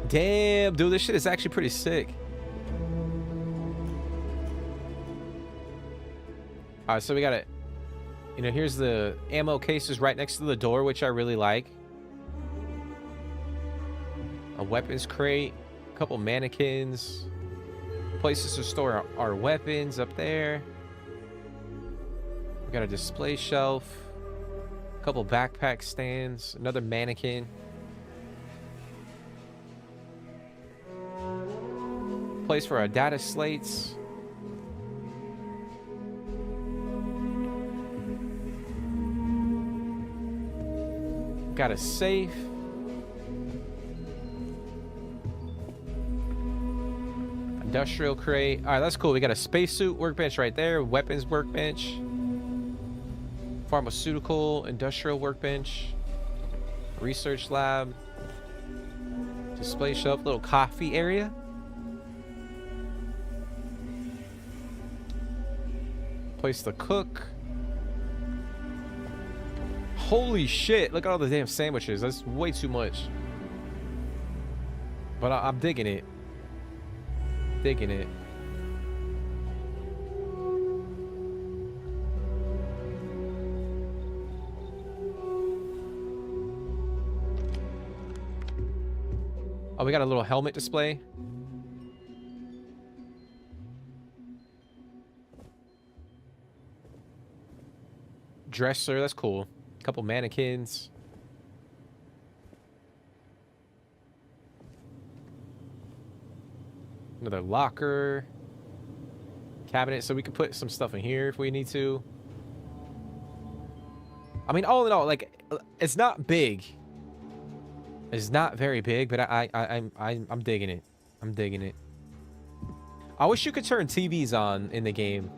Damn, dude, this shit is actually pretty sick. All right, so we got it. You know, here's the ammo cases right next to the door, which I really like. A weapons crate, a couple mannequins, places to store our weapons up there. We got a display shelf, a couple backpack stands, another mannequin. Place for our data slates. Got a safe. Industrial crate. All right, that's cool. We got a spacesuit workbench right there. Weapons workbench. Pharmaceutical, industrial workbench. Research lab. Display shelf, little coffee area. Place to cook. Holy shit, look at all the damn sandwiches. That's way too much. But I'm digging it. Digging it. Oh, we got a little helmet display. Dresser, that's cool. Couple mannequins. Another locker. Cabinet, so we can put some stuff in here if we need to. I mean, all in all, like, it's not big. It's not very big, but I'm digging it. I'm digging it. I wish you could turn TVs on in the game.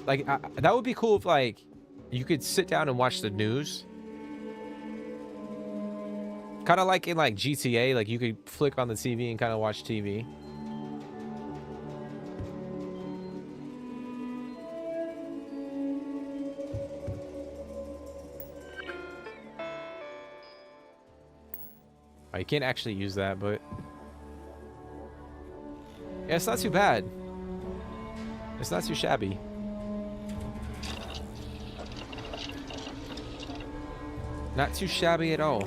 Like, that would be cool if, like, you could sit down and watch the news. Kind of like in like GTA, like you could flick on the TV and kind of watch TV. Oh, you can't actually use that, but yeah, it's not too bad. It's not too shabby. Not too shabby at all.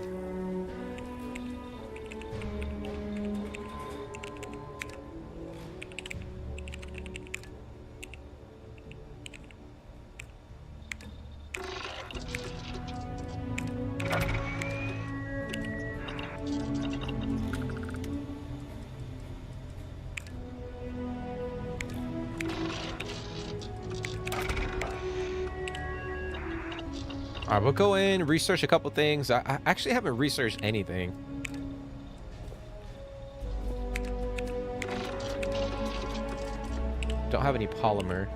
All right, we'll go in, research a couple things. I actually haven't researched anything. Don't have any polymer.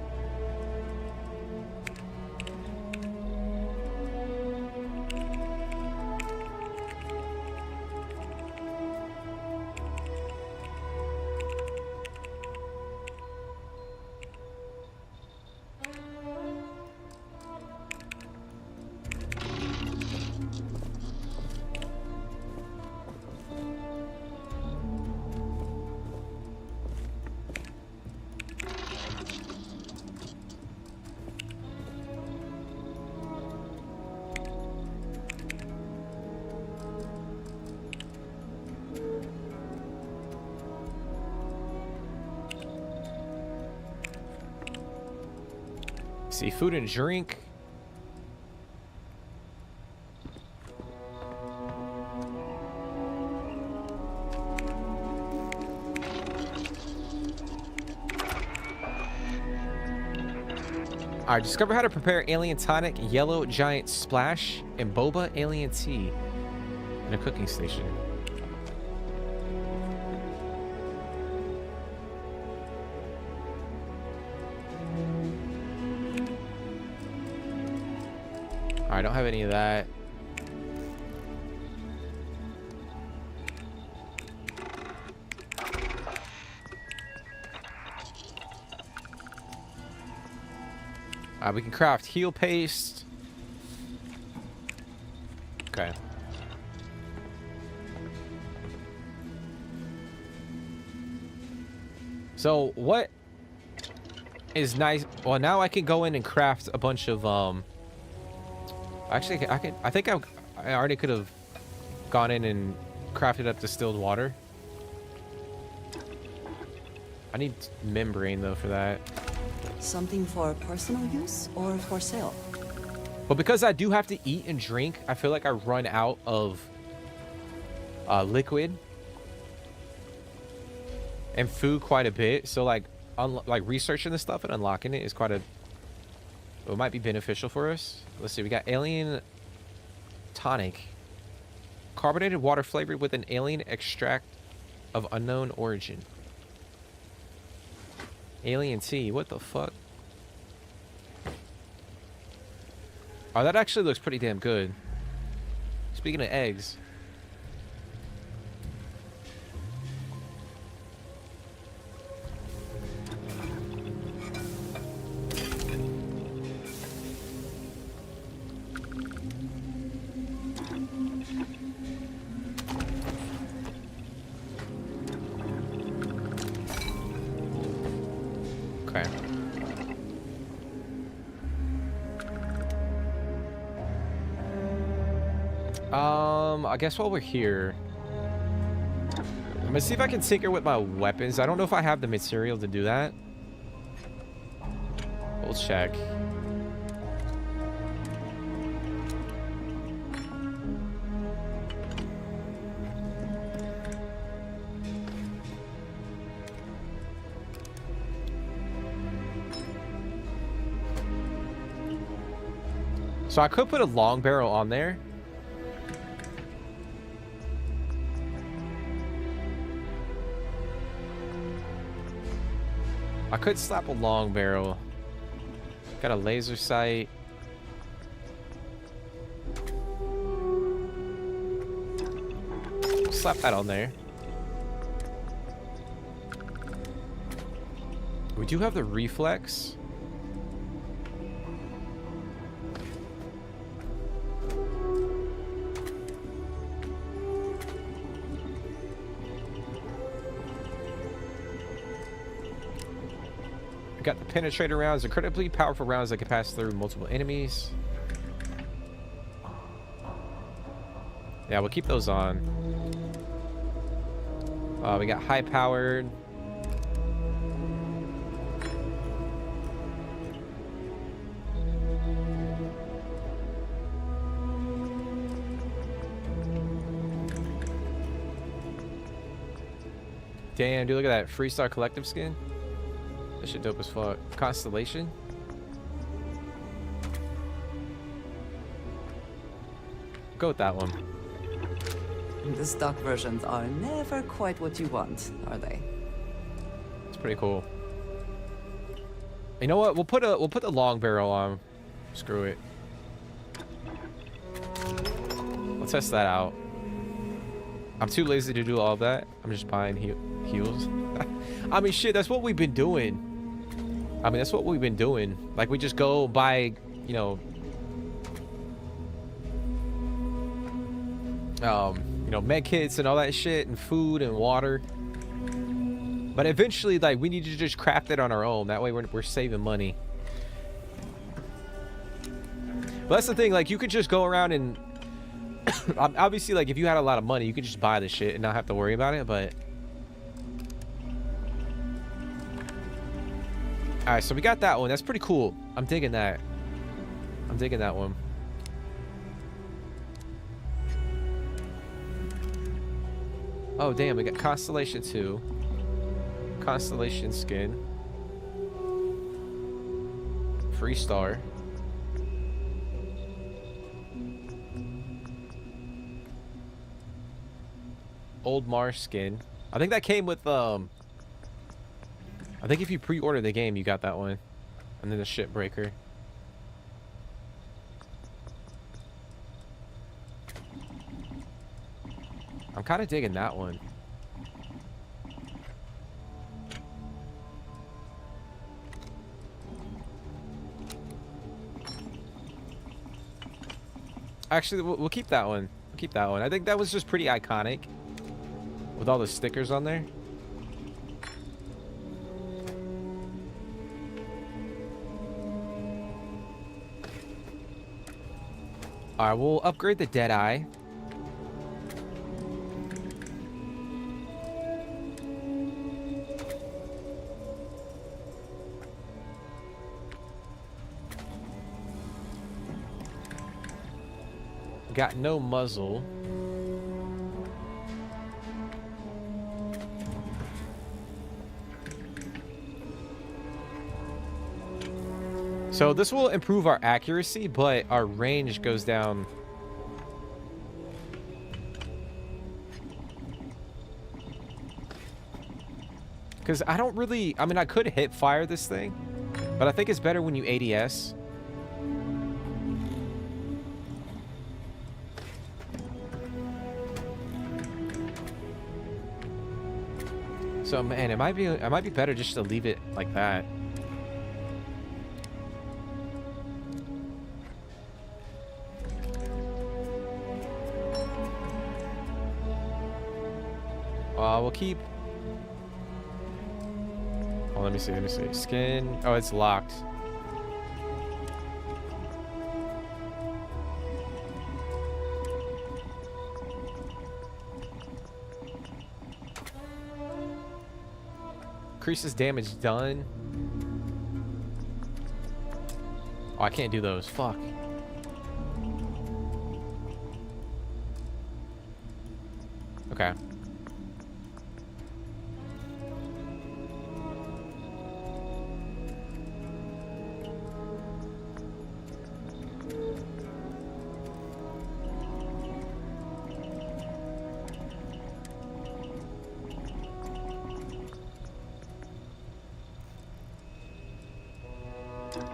See, food and drink. All right, discover how to prepare alien tonic, yellow giant splash, and boba alien tea in a cooking station. I don't have any of that. We can craft heal paste. Okay. So what is nice? Well, now I can go in and craft a bunch of Actually, I think I already could have gone in and crafted up distilled water. I need membrane though for that. Something for personal use or for sale? But because I do have to eat and drink, I feel like I run out of liquid and food quite a bit. So like researching this stuff and unlocking it is quite a... It might be beneficial for us. Let's see. We got alien tonic. Carbonated water flavored with an alien extract of unknown origin. Alien tea. What the fuck? Oh, that actually looks pretty damn good. Speaking of eggs. I guess while we're here, I'm gonna see if I can tinker with my weapons. I don't know if I have the material to do that. We'll check. So I could put a long barrel on there. I could slap a long barrel. Got a laser sight. Slap that on there. We do have the reflex. Got the penetrator rounds, incredibly powerful rounds that can pass through multiple enemies. Yeah, we'll keep those on. We got high powered. Damn, dude, look at that Freestar Collective skin. That shit dope as fuck. Constellation. Go with that one. The stock versions are never quite what you want, are they? It's pretty cool. You know what? We'll put the long barrel on. Screw it. Let's test that out. I'm too lazy to do all of that. I'm just buying heals. I mean, shit, that's what we've been doing. I mean, that's what we've been doing. Like, we just go buy, you know, med kits and all that shit, and food and water. But eventually, like, we need to just craft it on our own. That way, we're saving money. But that's the thing. Like, you could just go around and obviously, like, if you had a lot of money, you could just buy the shit and not have to worry about it. But all right, so we got that one. That's pretty cool. I'm digging that. I'm digging that one. Oh, damn. We got Constellation 2. Constellation skin. Free star. Old Mars skin. I think that came with, I think if you pre-order the game, you got that one. And then the ship breaker. I'm kind of digging that one. Actually, we'll keep that one. We'll keep that one. I think that was just pretty iconic. With all the stickers on there. Alright, we'll upgrade the Deadeye. Got no muzzle. So this will improve our accuracy, but our range goes down. Because I don't really... I mean, I could hip fire this thing, but I think it's better when you ADS. So, man, it might be better just to leave it like that. We'll keep... Oh, let me see. Skin. Oh, it's locked. Increases damage done. Oh, I can't do those. Fuck. Okay.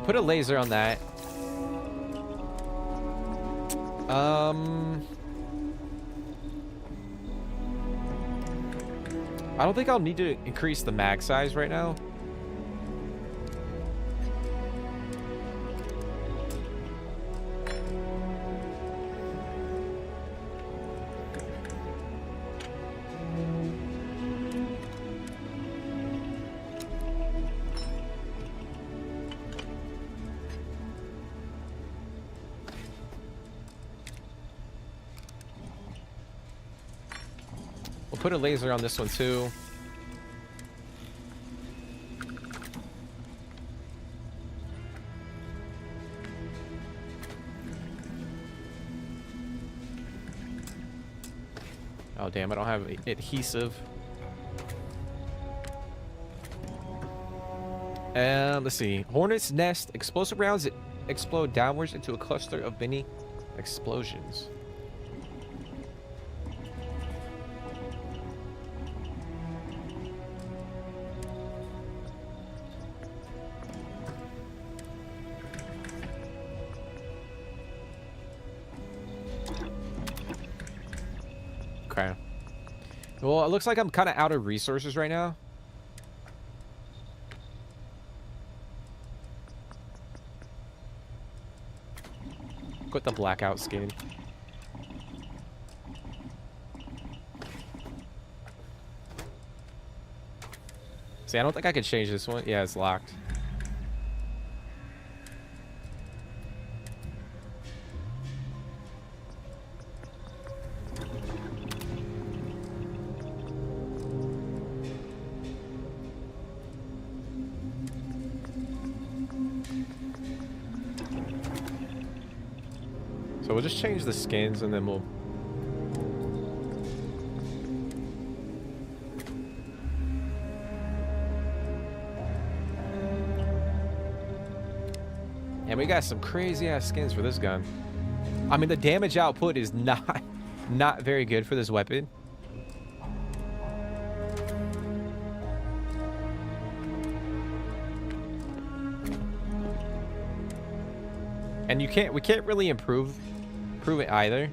Put a laser on that. I don't think I'll need to increase the mag size right now. Put a laser on this one too. Oh damn, I don't have adhesive. And let's see. Hornet's nest. Explosive rounds that explode downwards into a cluster of mini explosions. Well, it looks like I'm kind of out of resources right now. Put the blackout skin. See, I don't think I could change this one. Yeah, it's locked. So we'll just change the skins and then we'll... And we got some crazy ass skins for this gun. I mean, the damage output is not very good for this weapon. And we can't really improve it either.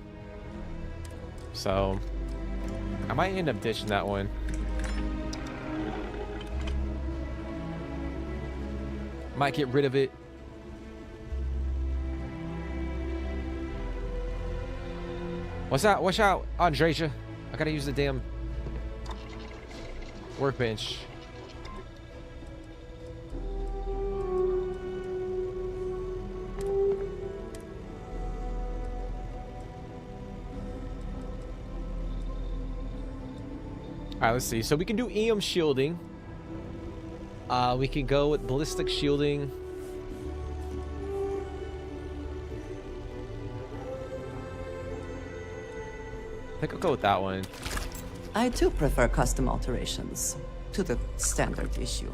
So I might end up ditching that one. Might get rid of it. What's that? Watch out, Andreja. I gotta use the damn workbench. Alright, let's see. So we can do EM shielding. We can go with ballistic shielding. I think I'll go with that one. I too prefer custom alterations to the standard issue.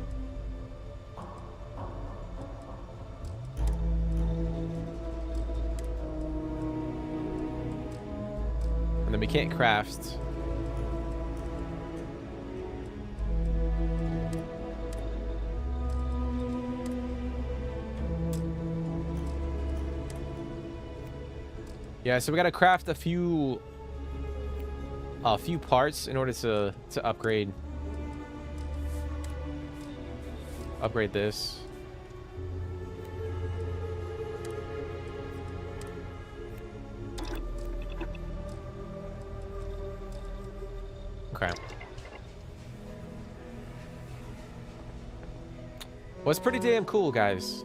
And then we can't craft. Yeah, so we gotta craft a few parts in order to upgrade this. Okay. Well, it's pretty damn cool, guys.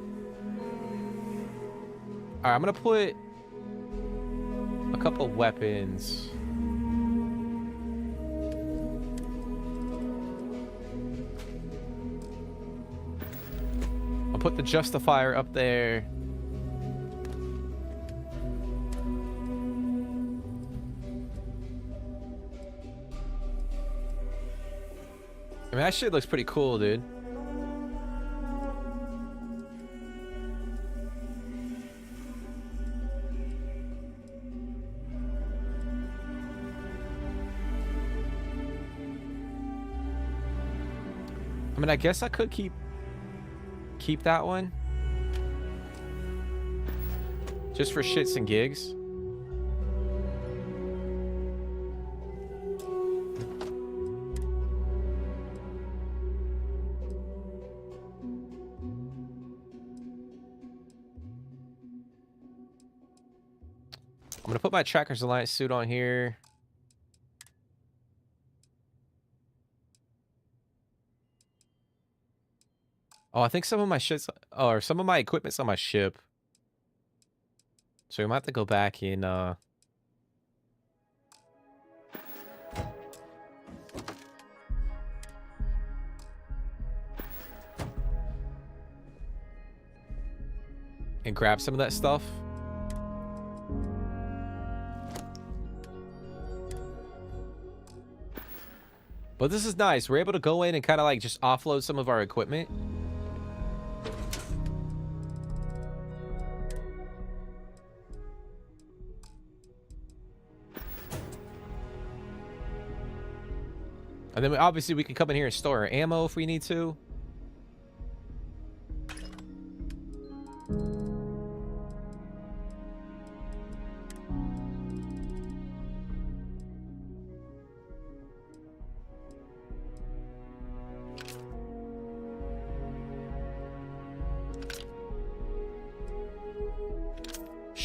All right, I'm gonna put a couple weapons. I'll put the Justifier up there. I mean, that shit looks pretty cool, dude. I mean, I guess I could keep that one. Just for shits and gigs. I'm gonna put my Trackers Alliance suit on here. Oh, I think some of my shit's, or some of my equipment's on my ship. So we might have to go back in, and grab some of that stuff. But this is nice. We're able to go in and kind of like just offload some of our equipment. And then obviously we can come in here and store our ammo if we need to.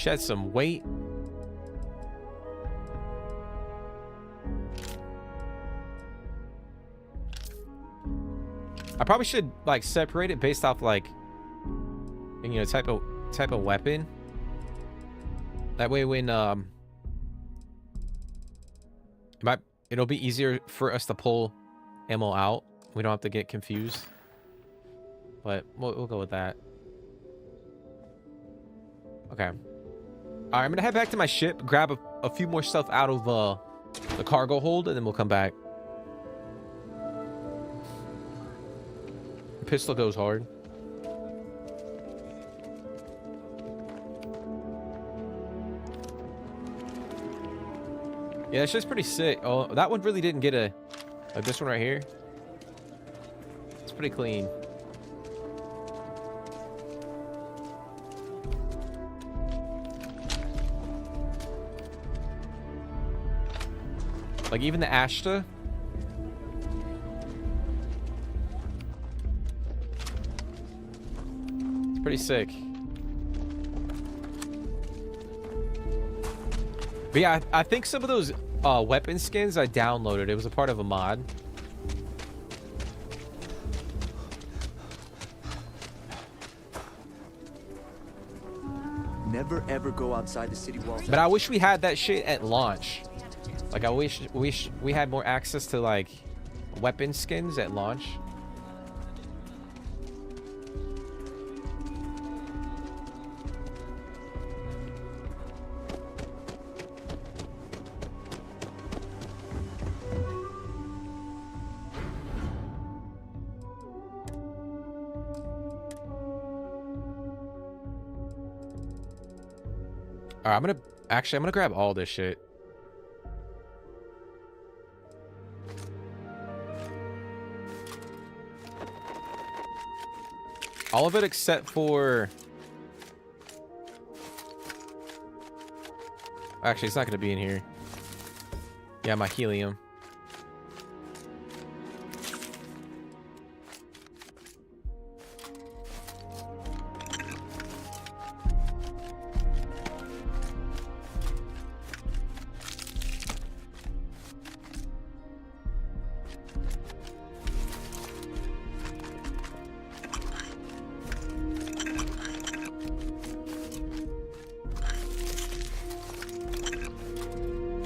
shed some weight. I probably should like separate it based off like, you know, type of weapon. That way when it'll be easier for us to pull ammo out. We don't have to get confused. But we'll go with that. Okay. All right, I'm gonna head back to my ship, grab a few more stuff out of the cargo hold, and then we'll come back. The pistol goes hard. Yeah, it's just pretty sick. Oh, that one really didn't get a... Like this one right here. It's pretty clean. Like even the Ashta. It's pretty sick. But yeah, I think some of those weapon skins I downloaded. It was a part of a mod. Never ever go outside the city walls. But I wish we had that shit at launch. Like I wish we had more access to like weapon skins at launch. All right, I'm gonna grab all this shit. All of it except for... Actually, it's not gonna be in here. Yeah, my helium.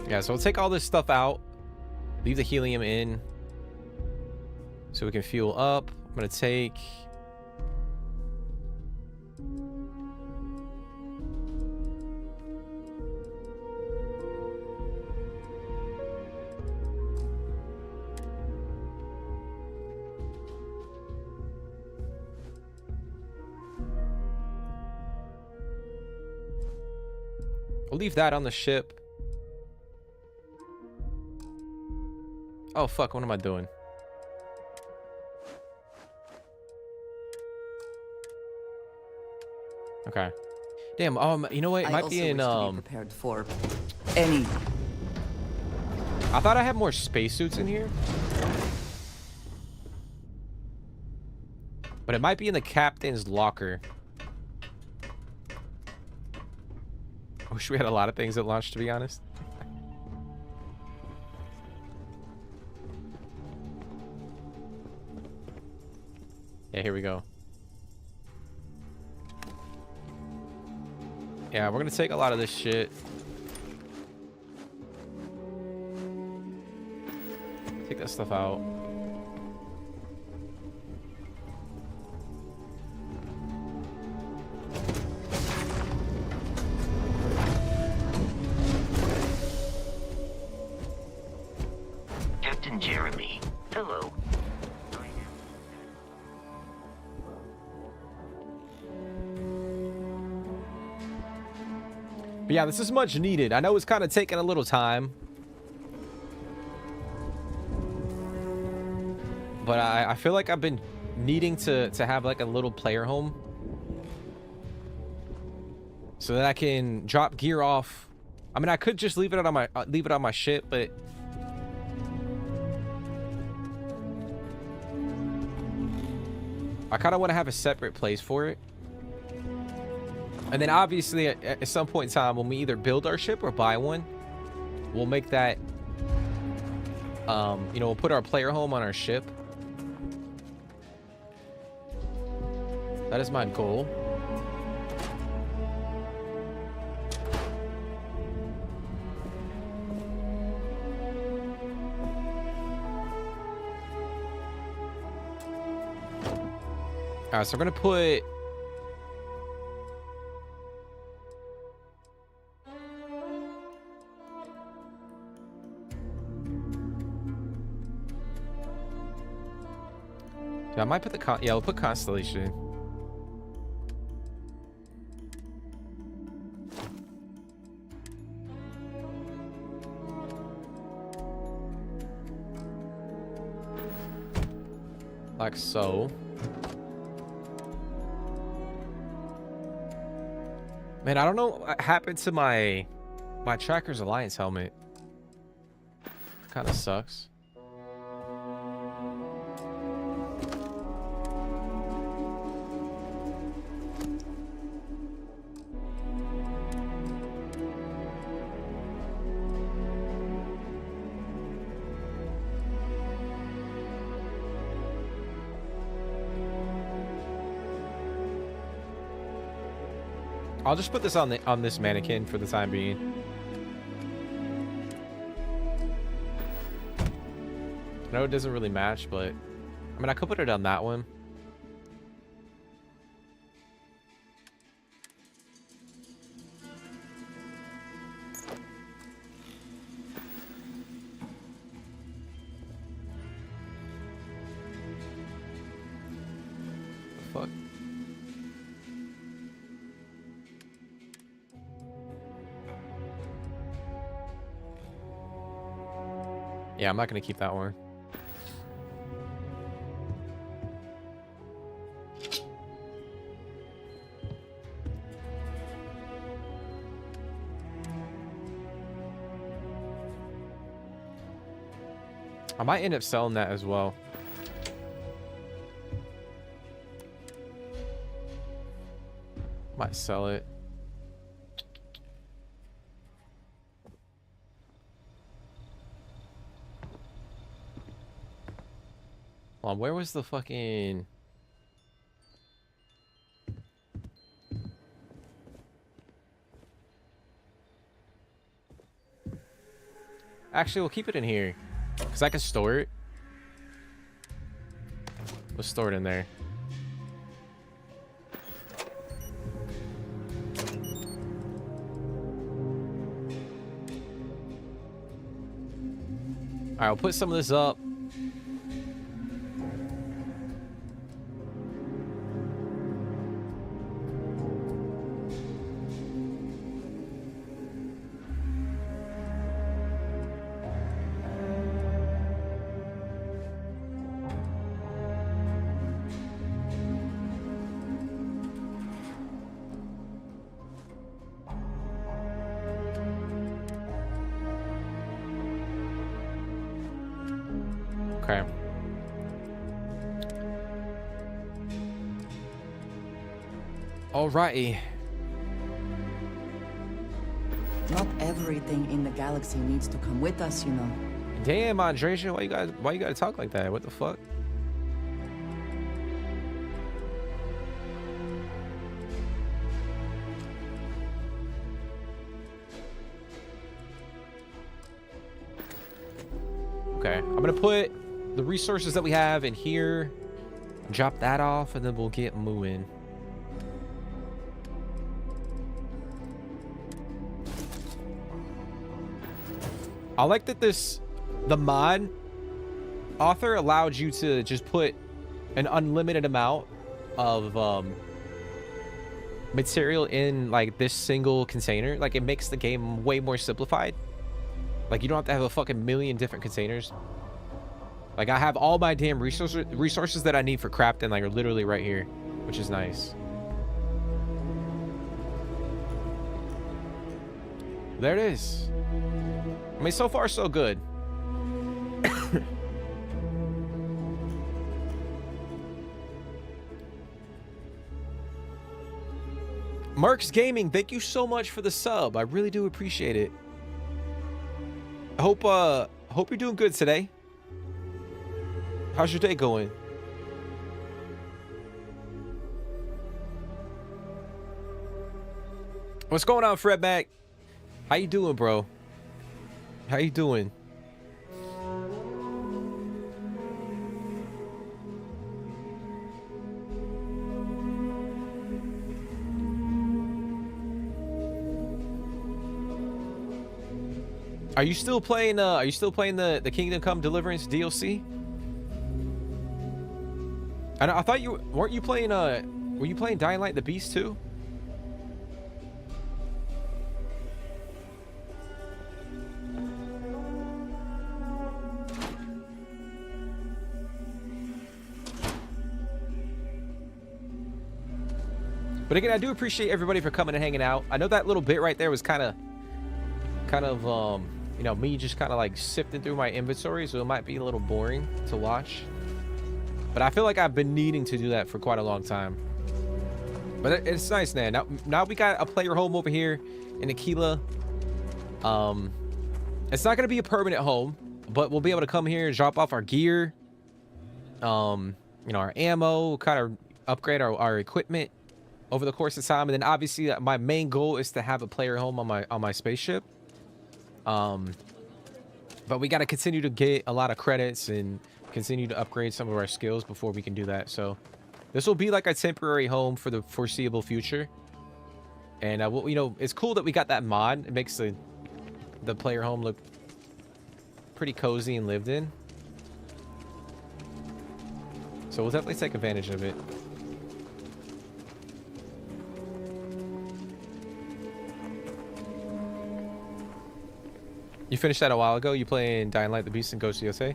Yeah, so we'll take all this stuff out, leave the helium in so we can fuel up. I'm gonna take... We'll leave that on the ship. Oh, fuck. What am I doing? Okay. Damn. You know what? It might be in, prepared for any. I thought I had more spacesuits in here. But it might be in the captain's locker. I wish we had a lot of things at launch, to be honest. Yeah, here we go. Yeah, we're gonna take a lot of this shit. Take that stuff out. Captain Jeremy, hello. But yeah, this is much needed. I know it's kind of taking a little time. But I feel like I've been needing to have like a little player home. So that I can drop gear off. I mean, I could just leave it on my ship, but I kind of want to have a separate place for it. And then obviously at some point in time, when we either build our ship or buy one, we'll make that, you know, we'll put our player home on our ship. That is my goal. All right, so we're gonna put I might put the yeah, we'll put Constellation. Like so. Man, I don't know what happened to my Tracker's Alliance helmet. Kind of sucks. I'll just put this on this mannequin for the time being. I know it doesn't really match, but I mean I could put it on that one. The fuck? Yeah, I'm not gonna keep that one. I might end up selling that as well. Might sell it. Hold on, where was the fucking... Actually, we'll keep it in here. Because I can store it. Let's store it in there. Alright, I'll put some of this up. Okay. Alrighty. Not everything in the galaxy needs to come with us, you know. Damn, Andreja, why you gotta talk like that? What the fuck? Okay, I'm gonna put the resources that we have in here, drop that off, and then we'll get moving. I like that the mod author allowed you to just put an unlimited amount of material in like this single container. Like it makes the game way more simplified. Like you don't have to have a fucking million different containers. Like I have all my damn resources that I need for crafting like are literally right here, which is nice. There it is. I mean, so far so good. Mark's Gaming, thank you so much for the sub. I really do appreciate it. I hope you're doing good today. How's your day going? What's going on, Fred Mac? How you doing, bro? How you doing? Are you still playing the Kingdom Come Deliverance DLC? I thought you weren't you playing were you playing Dying Light the Beast too? But again, I do appreciate everybody for coming and hanging out. I know that little bit right there was kind of you know, me just kind of like sifting through my inventory, so it might be a little boring to watch. But I feel like I've been needing to do that for quite a long time. But it's nice, man. Now we got a player home over here in Aquila. It's not going to be a permanent home, but we'll be able to come here and drop off our gear. You know, our ammo, kind of upgrade our equipment over the course of time. And then obviously my main goal is to have a player home on my spaceship. But we got to continue to get a lot of credits and continue to upgrade some of our skills before we can do that. So this will be like a temporary home for the foreseeable future. And you know, it's cool that we got that mod. It makes the player home look pretty cozy and lived in. So we'll definitely take advantage of it. You finished that a while ago? You playing Dying Light the Beast and Ghost USA?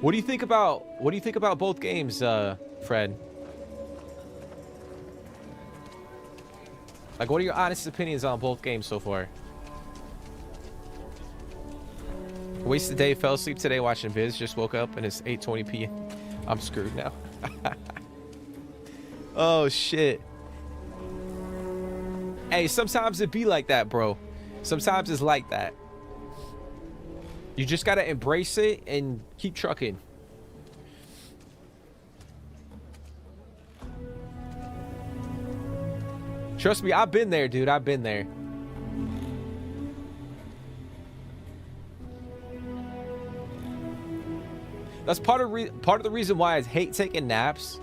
What do you think about both games, Fred? Like, what are your honest opinions on both games so far? Wasted day, fell asleep today watching Viz, just woke up and it's 8:20 p.m. I'm screwed now. Oh shit. Hey, sometimes it be like that, bro. Sometimes it's like that. You just gotta embrace it and keep trucking. Trust me, I've been there, dude. I've been there. That's part of the reason why I hate taking naps.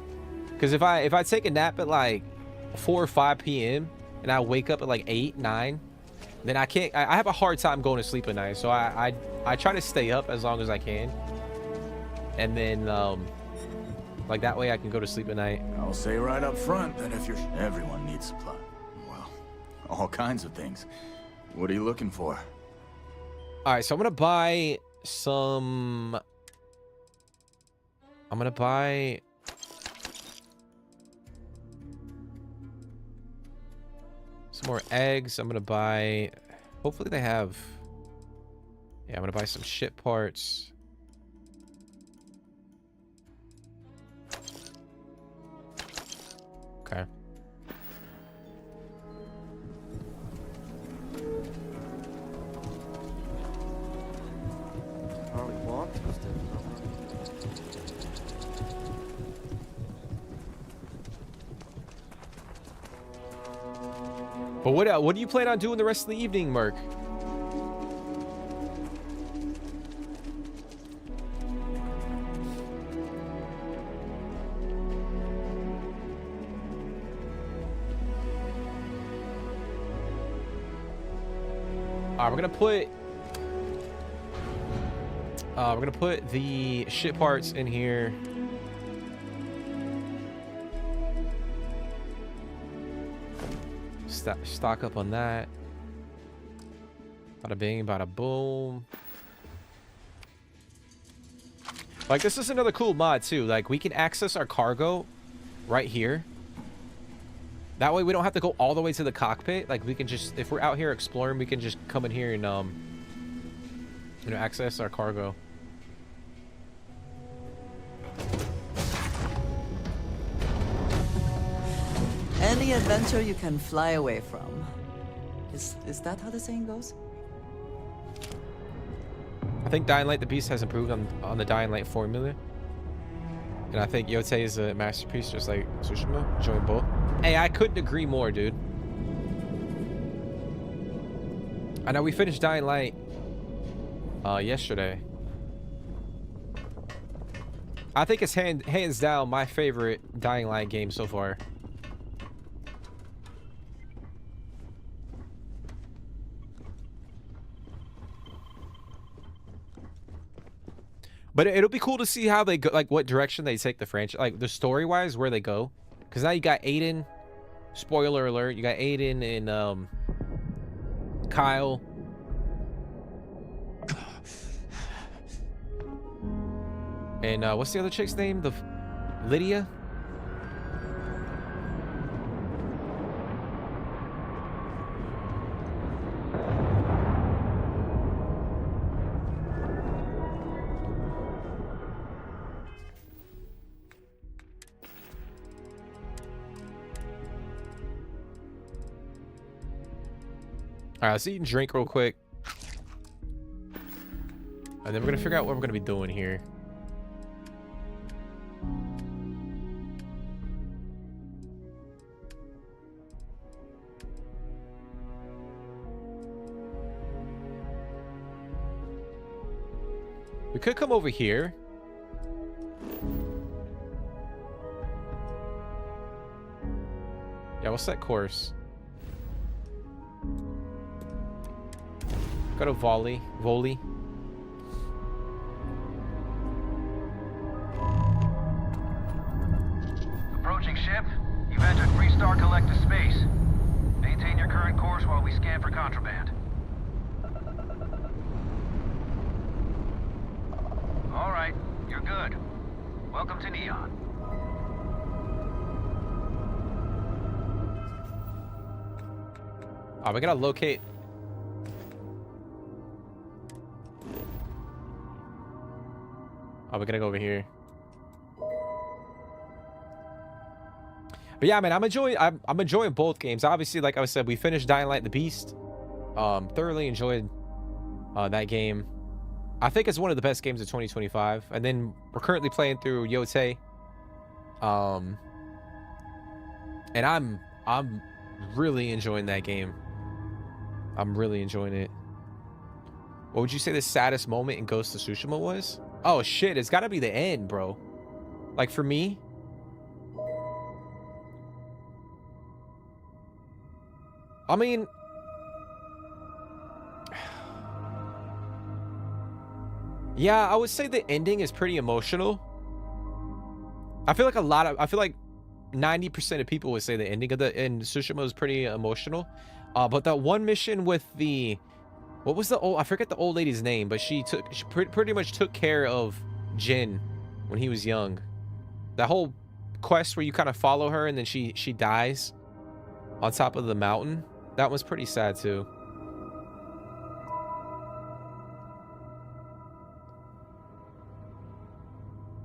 Because if I take a nap at like 4 or 5 p.m. and I wake up at like 8, 9, then I have a hard time going to sleep at night. So I try to stay up as long as I can. And then like that way I can go to sleep at night. I'll say right up front that if everyone needs supply. Well, all kinds of things. What are you looking for? All right, so I'm going to buy some... I'm going to buy... some more eggs. I'm going to buy... hopefully they have... yeah, I'm going to buy some ship parts. Okay. Probably walked instead of But what do you plan on doing the rest of the evening, Merc? All right, we're gonna put the ship parts in here. Stock up on that. Bada bing, bada boom. Like, this is another cool mod too. Like, we can access our cargo right here. That way we don't have to go all the way to the cockpit. Like, we can just, if we're out here exploring, we can just come in here and you know, access our cargo. only adventure you can fly away from. Is that how the saying goes? I think Dying Light the Beast has improved on the Dying Light formula. And I think Yotei is a masterpiece, just like Tsushima. Enjoying both. Hey, I couldn't agree more, dude. I know we finished Dying Light yesterday. I think it's hands down my favorite Dying Light game so far. But it'll be cool to see how they go, like what direction they take the franchise, like the story-wise, where they go. Because now you got Aiden. Spoiler alert: you got Aiden and Kyle. And what's the other chick's name? Lydia. All right, let's eat and drink real quick. And then we're going to figure out what we're going to be doing here. We could come over here. Yeah, we'll set course. Go to volley. Approaching ship. You've entered Freestar Collective space. Maintain your current course while we scan for contraband. All right, you're good. Welcome to Neon. Oh, we gotta locate. Oh, we're gonna go over here. But yeah, man, I'm enjoying both games. Obviously, like I said, we finished Dying Light the Beast. Thoroughly enjoyed that game. I think it's one of the best games of 2025. And then we're currently playing through Yotei. And I'm really enjoying that game. I'm really enjoying it. What would you say the saddest moment in Ghost of Tsushima was? Oh shit, it's gotta be the end, bro. Like for me. I mean, yeah, I would say the ending is pretty emotional. I feel like 90% of people would say the ending of Tsushima was pretty emotional. But that one mission with the, what was the old, I forget the old lady's name, but she pretty much took care of Jin when he was young. That whole quest where you kind of follow her and then she dies on top of the mountain. That was pretty sad too.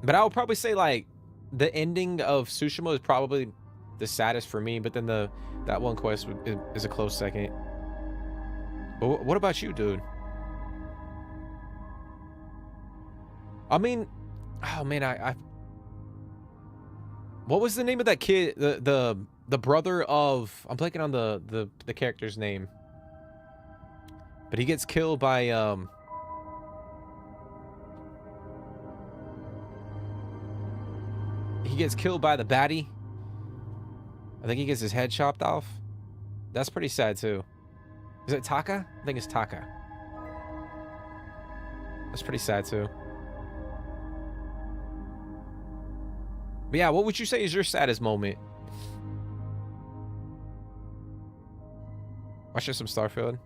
But I would probably say like the ending of Tsushima is probably the saddest for me, but then that one quest is a close second. But what about you, dude? I mean, oh man, I what was the name of that kid? The brother of, I'm blanking on the character's name. But he gets killed by he gets killed by the baddie. I think he gets his head chopped off. That's pretty sad too. Is it Taka? I think it's Taka. That's pretty sad too. But yeah, what would you say is your saddest moment? Watching some Starfield.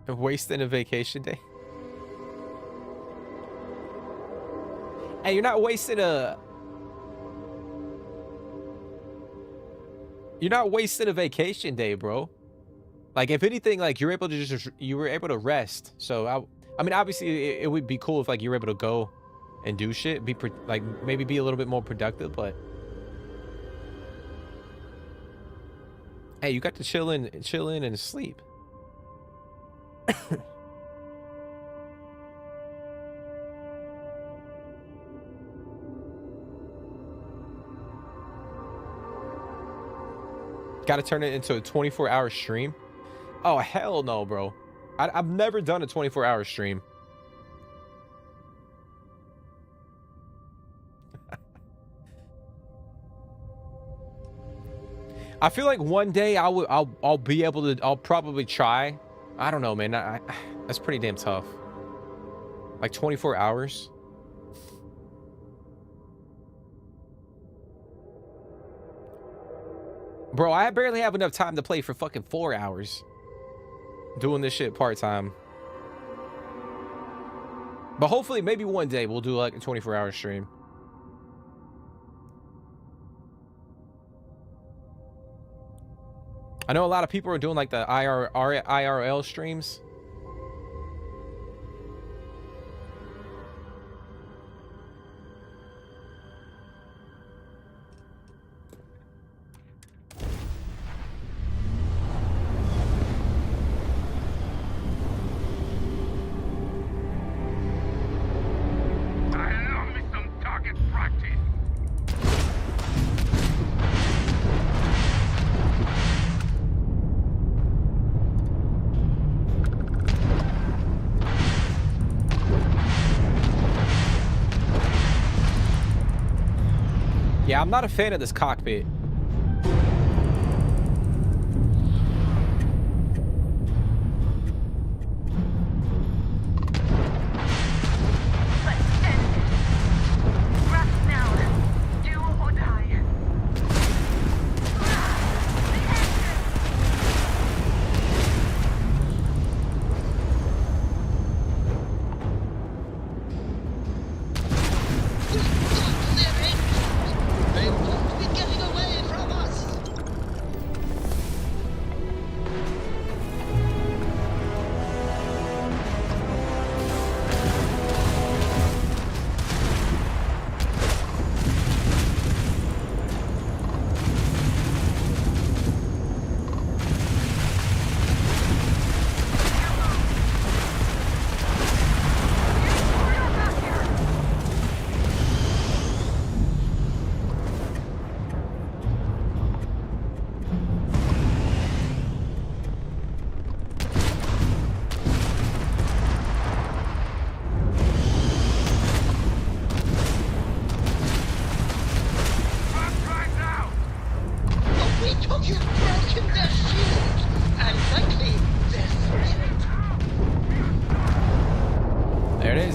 Wasting a vacation day. Hey, you're not wasting a vacation day, bro. Like if anything, like you were able to rest. So I mean, obviously it would be cool if like you were able to go and do shit, like maybe be a little bit more productive, but Hey, you got to chill in and sleep. Got to turn it into a 24-hour stream. Oh, hell no, bro. I've never done a 24-hour stream. I feel like one day I'll be able to. I'll probably try. I don't know, man. That's pretty damn tough. Like 24 hours. Bro, I barely have enough time to play for fucking 4 hours. Doing this shit part-time. But hopefully, maybe one day we'll do like a 24-hour stream. I know a lot of people are doing like the IRL streams. Yeah, I'm not a fan of this cockpit.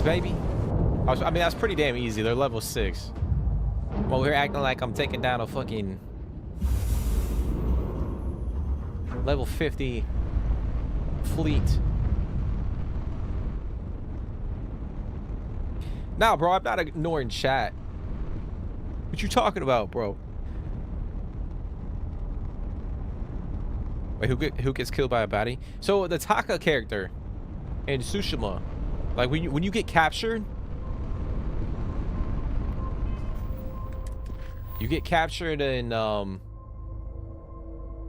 Baby. I mean, that's pretty damn easy. They're level 6. Well, we're acting like I'm taking down a fucking level 50 fleet. Nah, bro, I'm not ignoring chat. What you talking about, bro? Wait, who gets killed by a baddie? So the Taka character in Tsushima, like when you get captured, you get captured and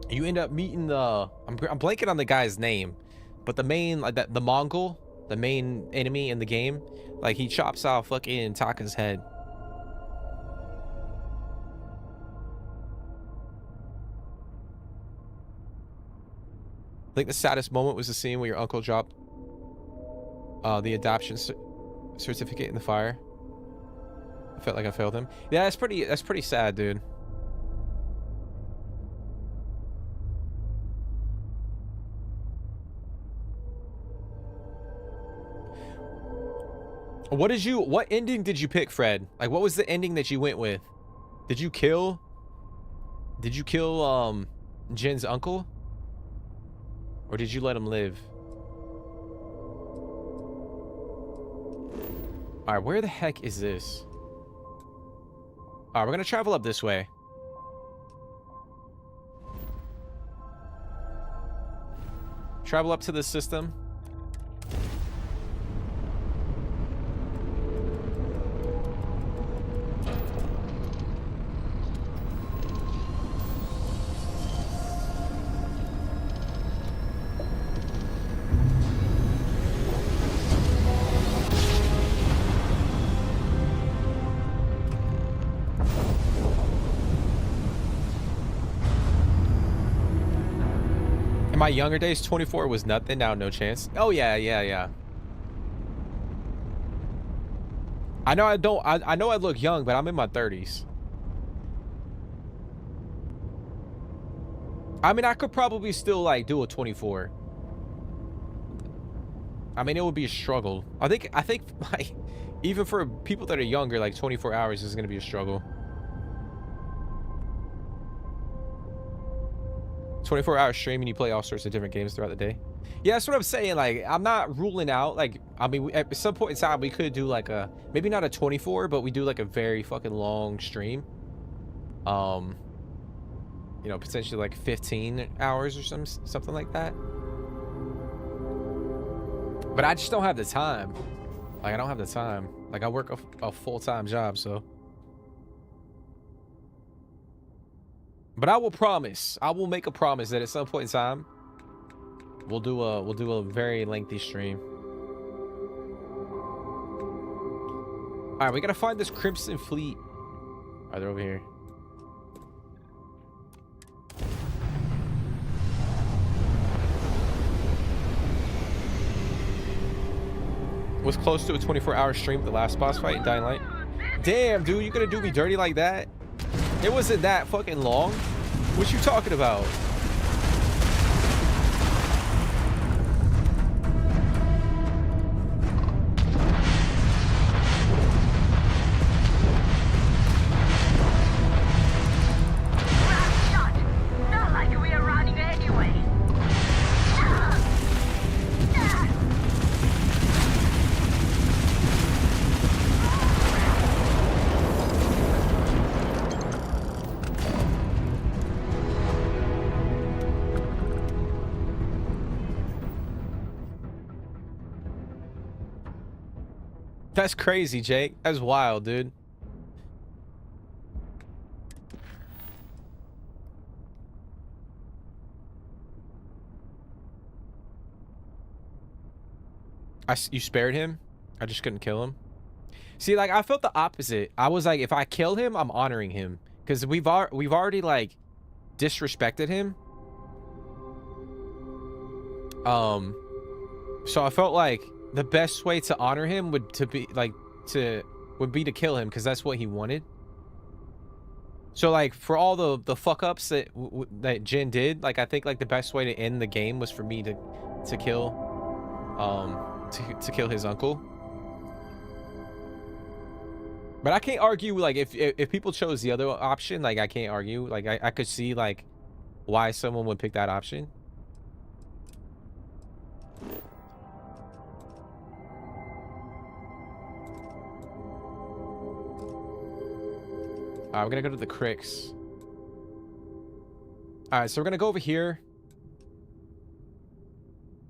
you end up meeting the I'm blanking on the guy's name, but the main, like the Mongol, the main enemy in the game, like he chops off fucking Taka's head. I think the saddest moment was the scene where your uncle dropped the adoption certificate in the fire. I felt like I failed him. Yeah, that's pretty sad, dude. What ending did you pick, Fred? Like, what was the ending that you went with? Did you kill Jin's uncle? Or did you let him live? All right, where the heck is this? All right, we're gonna travel up this way. Travel up to this system. my younger days, 24 was nothing. Now no chance. Oh yeah, yeah, yeah. I know I know I look young, but I'm in my 30s. I mean, I could probably still like do a 24. I mean, it would be a struggle. I think like even for people that are younger, like 24 hours is gonna be a struggle. 24-hour stream and you play all sorts of different games throughout the day. Yeah, that's what I'm saying. Like, I'm not ruling out, like, I mean, at some point in time we could do like a, maybe not a 24, but we do like a very fucking long stream. You know, potentially like 15 hours or something like that. But I just don't have the time. Like, I don't have the time. Like, I work a full-time job, so. But I will promise. I will make a promise that at some point in time, we'll do a very lengthy stream. All right, we gotta find this Crimson Fleet. All right, they're over here. Was close to a 24-hour stream with the last boss fight in Dying Light. Damn, dude, you gonna do me dirty like that? It wasn't that fucking long. What you talking about? That's crazy, Jake. That's wild, dude. You spared him? I just couldn't kill him. See, like, I felt the opposite. I was like, if I kill him, I'm honoring him. Because we've already, like, disrespected him. So I felt like the best way to honor him would be to kill him, because that's what he wanted. So like for all the fuck ups that Jin did, like I think like the best way to end the game was for me to kill kill his uncle. But I can't argue, like if people chose the other option, like I can't argue. Like I could see like why someone would pick that option. We're gonna go to the cricks. All right, so we're gonna go over here.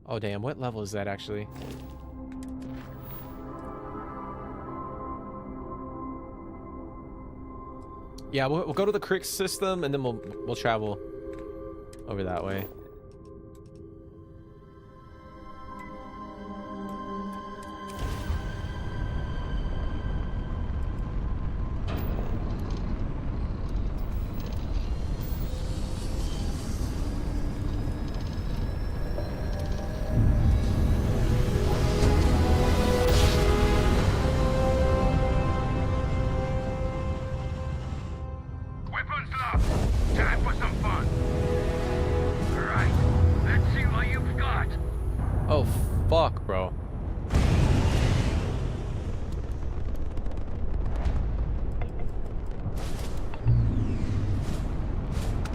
Oh damn, what level is that actually? Yeah, we'll go to the cricks system and then we'll travel over that way.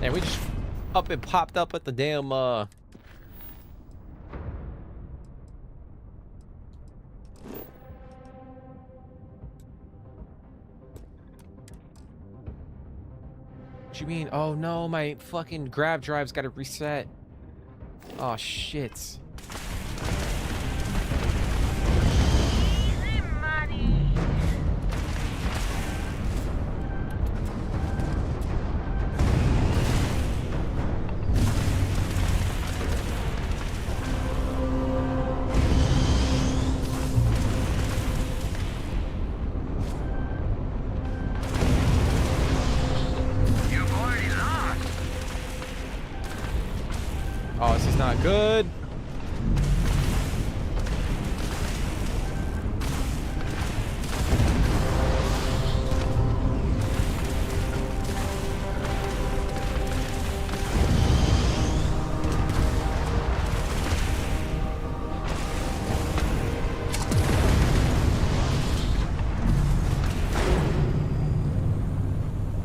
And we just up and popped up at the damn What you mean? Oh no, my fucking grab drive's gotta reset. Oh shit. good.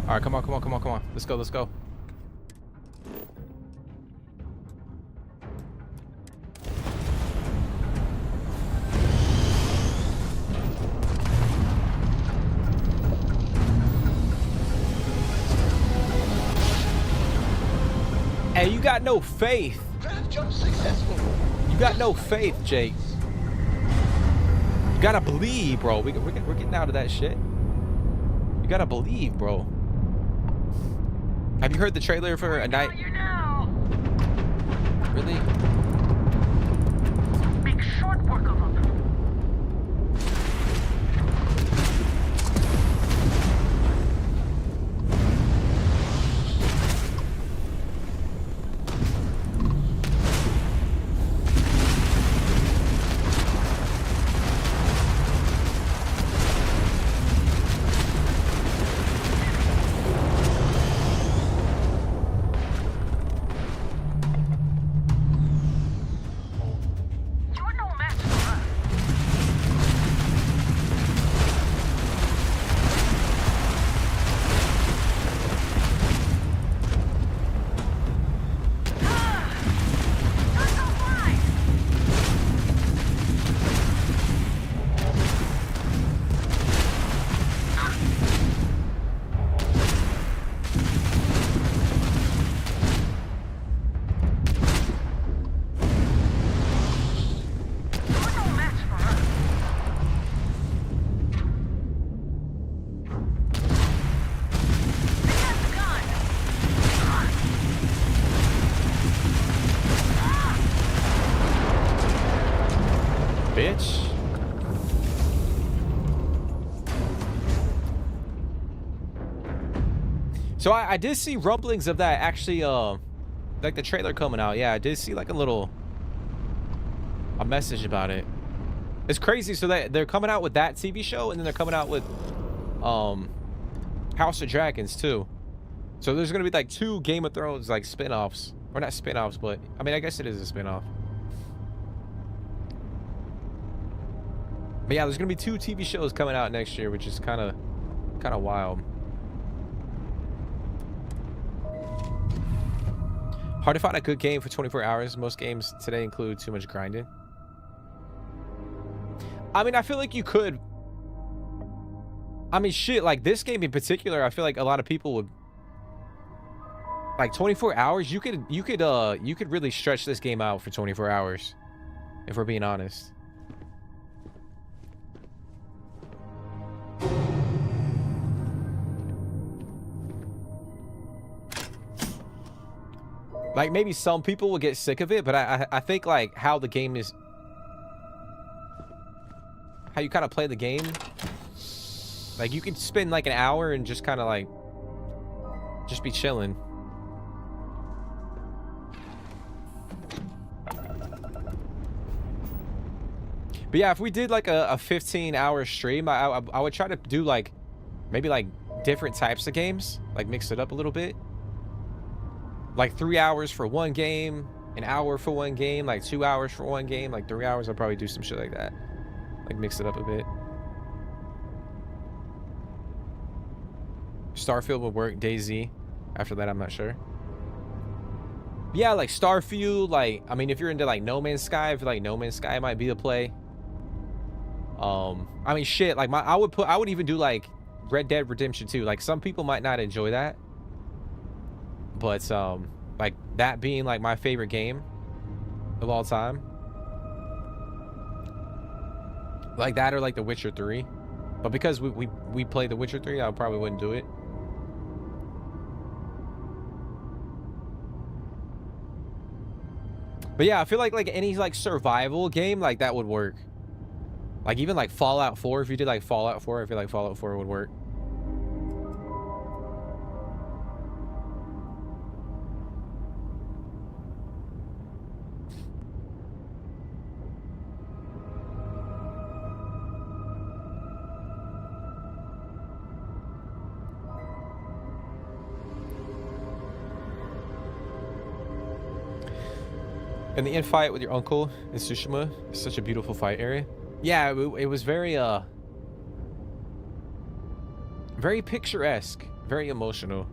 All right, come on, come on, come on, come on. Let's go, let's go. Hey, you got no faith. Draft jump successful. You got no faith, Jake. You gotta believe, bro. We're getting out of that shit. You gotta believe, bro. Have you heard the trailer for A Night? Really? Make short work of them. You're no match for us. You're so fine. You're no match for us. They got the gun. Bitch. So I did see rumblings of that actually, like the trailer coming out. Yeah, I did see like a message about it. It's crazy. So they're coming out with that TV show, and then they're coming out with House of Dragons too. So there's gonna be like 2 Game of Thrones like spin-offs. Or not spin-offs, but I mean I guess it is a spin-off. But yeah, there's gonna be 2 TV shows coming out next year, which is kind of wild. Hard to find a good game for 24 hours. Most games today include too much grinding. I mean, I feel like you could. I mean, shit, like this game in particular, I feel like a lot of people would. Like 24 hours, you could really stretch this game out for 24 hours, if we're being honest. Like maybe some people will get sick of it, but I think like how the game is, how you kind of play the game, like you could spend like an hour and just kind of like just be chilling. But yeah, if we did like a 15-hour stream, I would try to do like maybe like different types of games, like mix it up a little bit. Like 3 hours for one game, an hour for one game, like 2 hours for one game, like 3 hours. I'll probably do some shit like that. Like mix it up a bit. Starfield would work. DayZ. After that, I'm not sure. Yeah, like Starfield, like, I mean, if you're into like No Man's Sky, I feel like No Man's Sky might be the play. I mean, shit, like I would even do like Red Dead Redemption 2. Like some people might not enjoy that. But like that being like my favorite game of all time, like that or like The Witcher 3. But because we play The Witcher 3, I probably wouldn't do it. But yeah, I feel like any like survival game like that would work. Like even like Fallout 4, if you did like Fallout 4, I feel like Fallout 4 would work. And the end fight with your uncle in Tsushima is such a beautiful fight area. Yeah, it was very very picturesque, very emotional.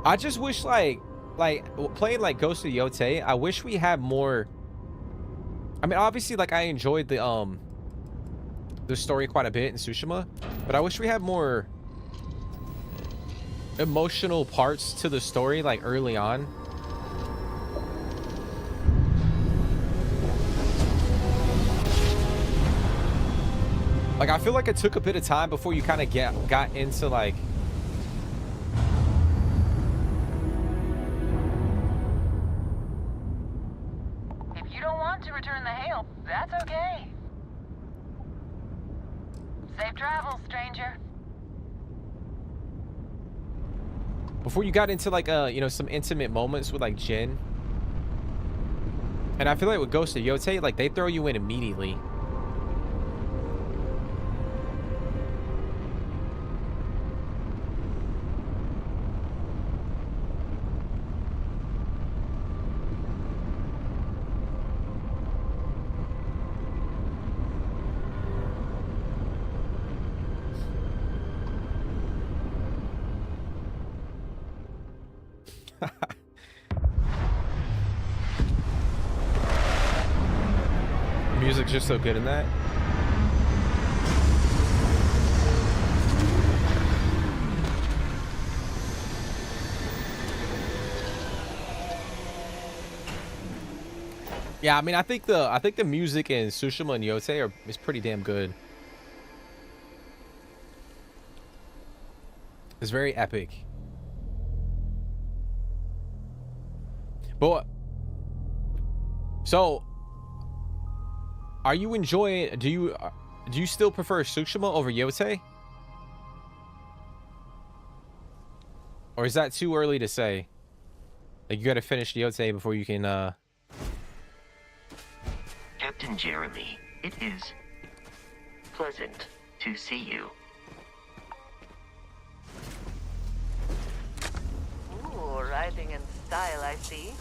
I just wish like playing like Ghost of Yotei, I wish we had more. I mean, obviously, like I enjoyed the story quite a bit in Tsushima, but I wish we had more emotional parts to the story like early on. Like I feel like it took a bit of time before you kind of got into like If you don't want to return the hail, that's okay. Safe travels, stranger. before you got into like you know, some intimate moments with like Jin. And I feel like with Ghost of Yotei, like they throw you in immediately. Music's just so good in that. Yeah, I mean, I think the music in Tsushima and Yotei is pretty damn good. It's very epic. But so, are you enjoying? Do you still prefer Tsushima over Yotei? Or is that too early to say? Like you gotta finish Yotei before you can Captain Jeremy, it is pleasant to see you. Ooh, riding in style, I see.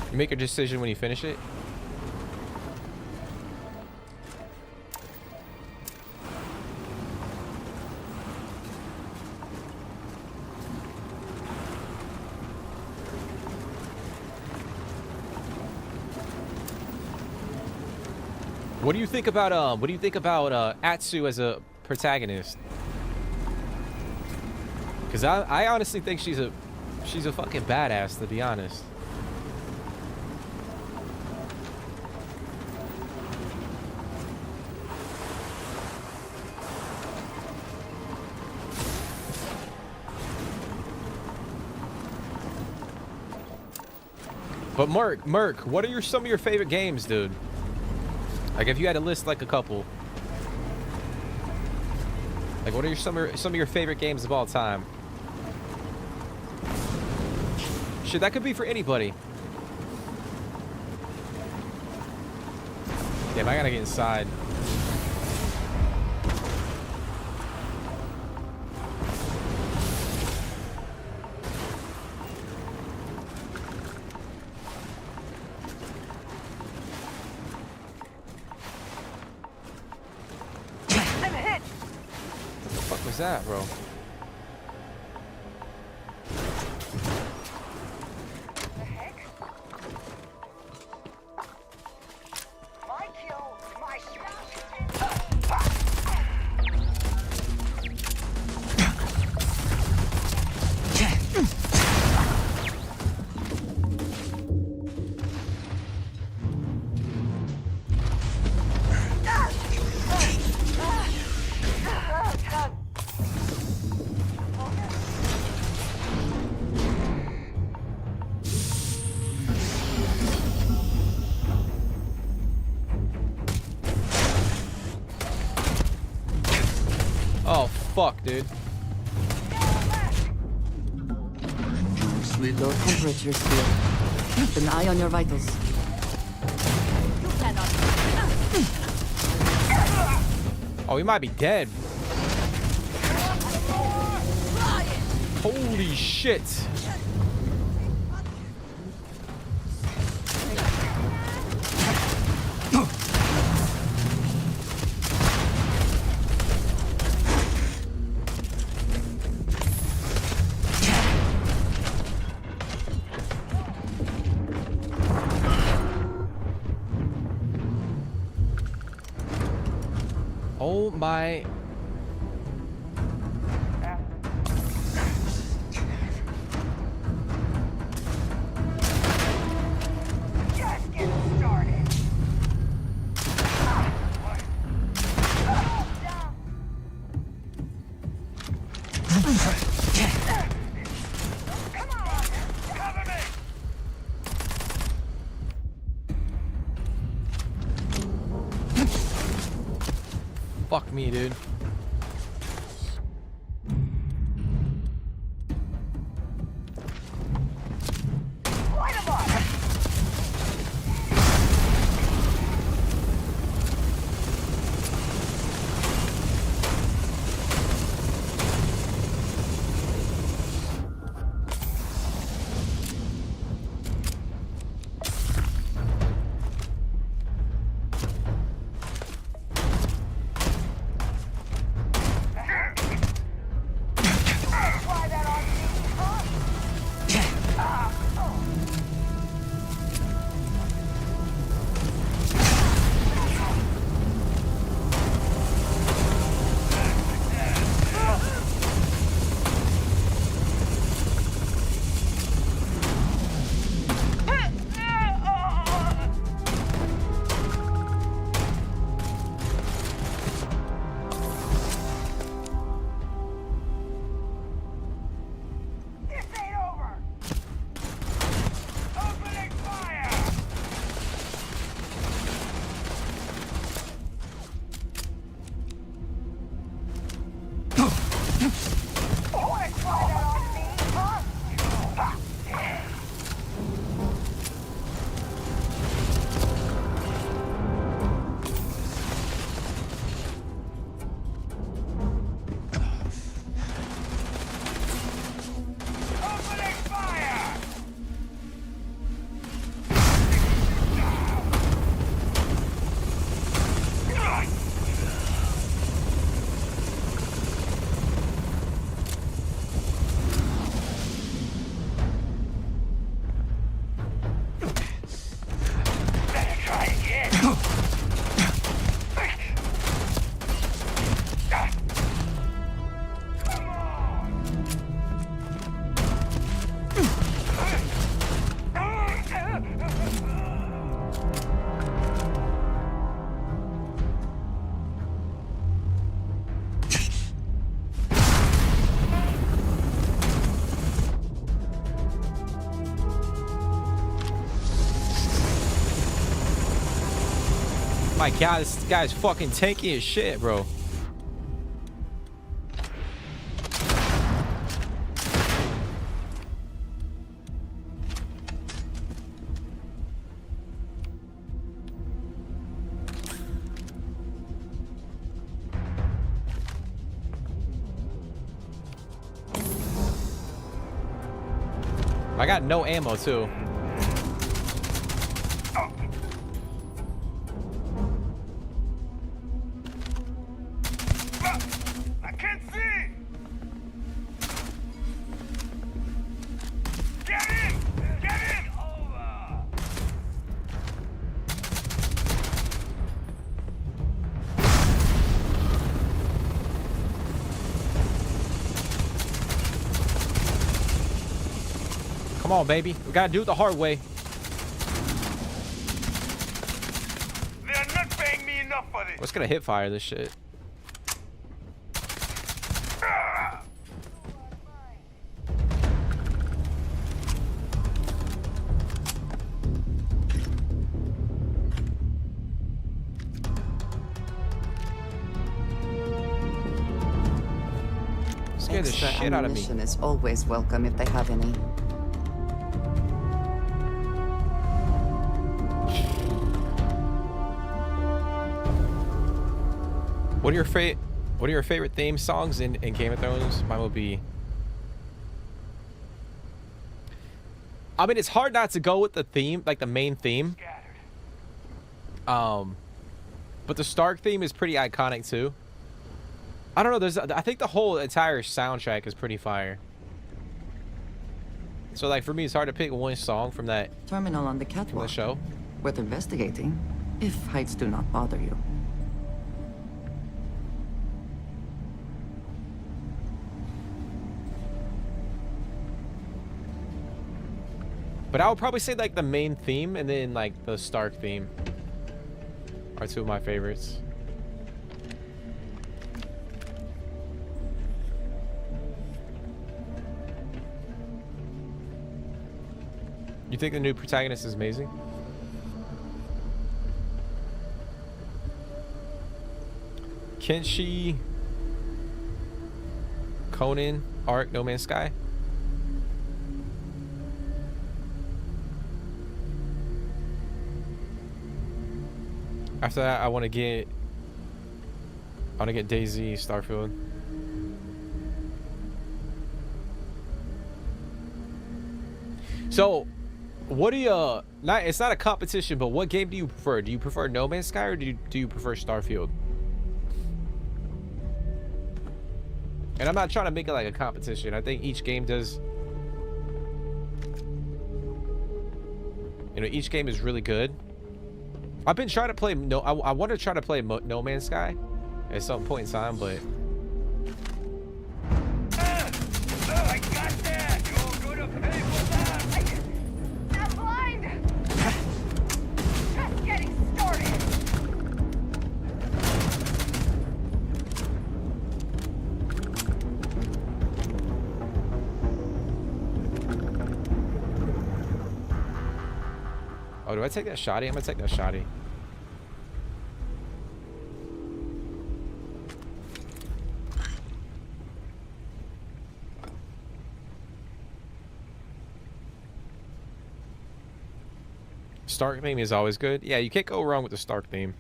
You make a decision when you finish it? What do you think about Atsu as a protagonist? Because I honestly think she's a fucking badass, to be honest. But Merc, what are some of your favorite games, dude? Like, if you had to list like a couple, like, what are some of your favorite games of all time? Shit, that could be for anybody. Damn, I gotta get inside. That, bro? The heck? My kill, my Oh, fuck, dude. Low temperatures here. Keep an eye on your vitals. You cannot. Oh, he might be dead. Holy shit. Oh my. Just get started. Come on, cover me. Fuck me, dude. Light 'em up. Try that on me, huh? This ain't over. Opening fire. Wanna try that on me, huh? Opening fire. Better try again. Come on. My god, this guy's fucking tanky as shit, bro. I got no ammo too. I can't see. Get in! Get in! Over! Come on, baby. We gotta do it the hard way. They're not paying me enough for this. Let's gonna hit fire this shit. Scared the Extra shit out of me. ammunition is always welcome if they have any. What are your favorite theme songs in Game of Thrones? Mine would be. I mean, it's hard not to go with the theme, like the main theme. But the Stark theme is pretty iconic too. I don't know. I think the whole entire soundtrack is pretty fire. So like for me, it's hard to pick one song from that Terminal on the from catwalk. the show. Worth investigating, if heights do not bother you. But I would probably say like the main theme and then like the Stark theme are two of my favorites. You think the new protagonist is amazing? Kenshi, Conan, Ark, No Man's Sky. After that, I want to get Daisy, Starfield. So, what do you? It's not a competition, but what game do you prefer? Do you prefer No Man's Sky or do you prefer Starfield? And I'm not trying to make it like a competition. I think each game does. You know, each game is really good. I've been trying to play I want to try to play No Man's Sky at some point in time, but I got that. You're gonna pay for that. I'm blind. Just getting started. oh, do I take that shoddy? I'm gonna take that shoddy. Stark theme is always good. Yeah, you can't go wrong with the Stark theme.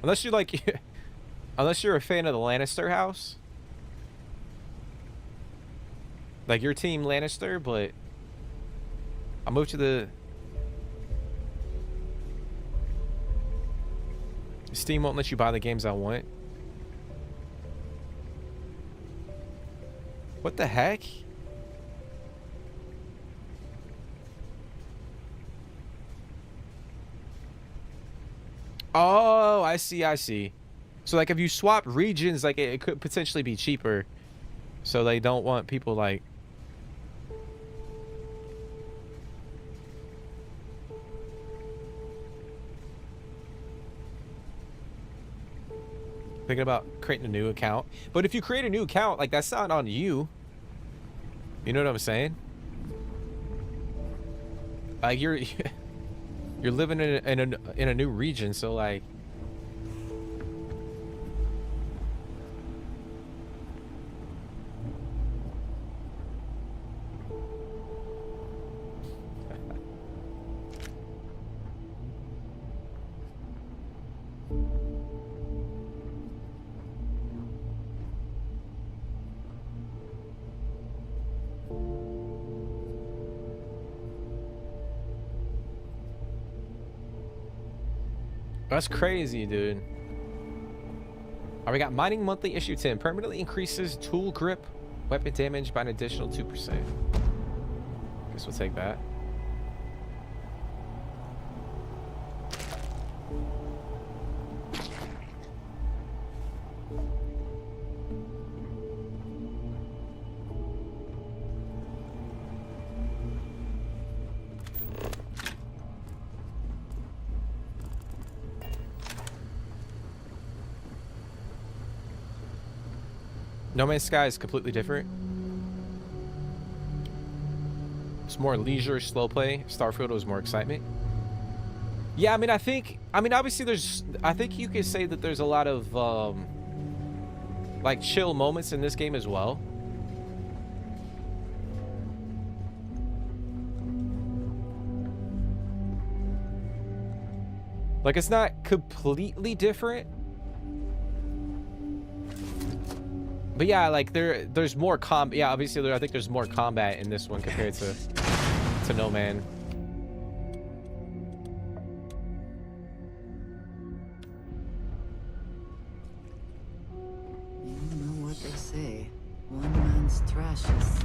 Unless you like unless you're a fan of the Lannister house. Like your team Lannister, but I moved to the Steam won't let you buy the games I want. What the heck? Oh, I see. So like if you swap regions, like it could potentially be cheaper. So they don't want people like thinking about creating a new account. But if you create a new account, like that's not on you. You know what I'm saying? Like you're living in a new region, so like that's crazy, dude. All right, we got mining monthly issue 10 permanently increases tool grip, weapon damage by an additional 2%. Guess we'll take that. No Man's Sky is completely different. It's more leisure, slow play. Starfield was more excitement. Yeah, I mean, obviously I think you could say that there's a lot of, like, chill moments in this game as well. Like, it's not completely different. But yeah, like there's more yeah, obviously I think there's more combat in this one compared to No Man. You know what they say. One man's trash is...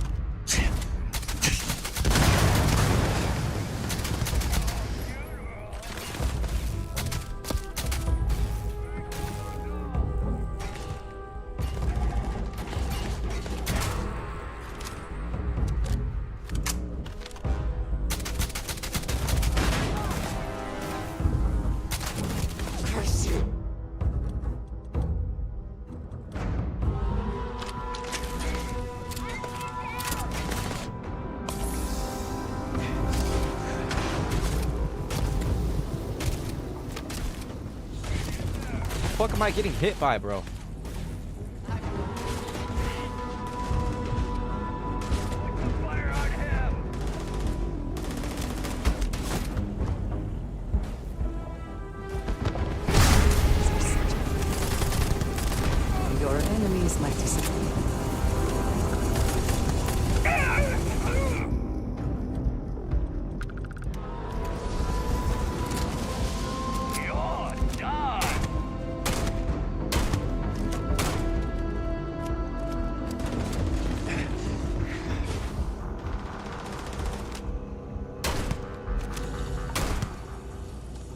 What am I getting hit by, bro? Your enemies might disappoint.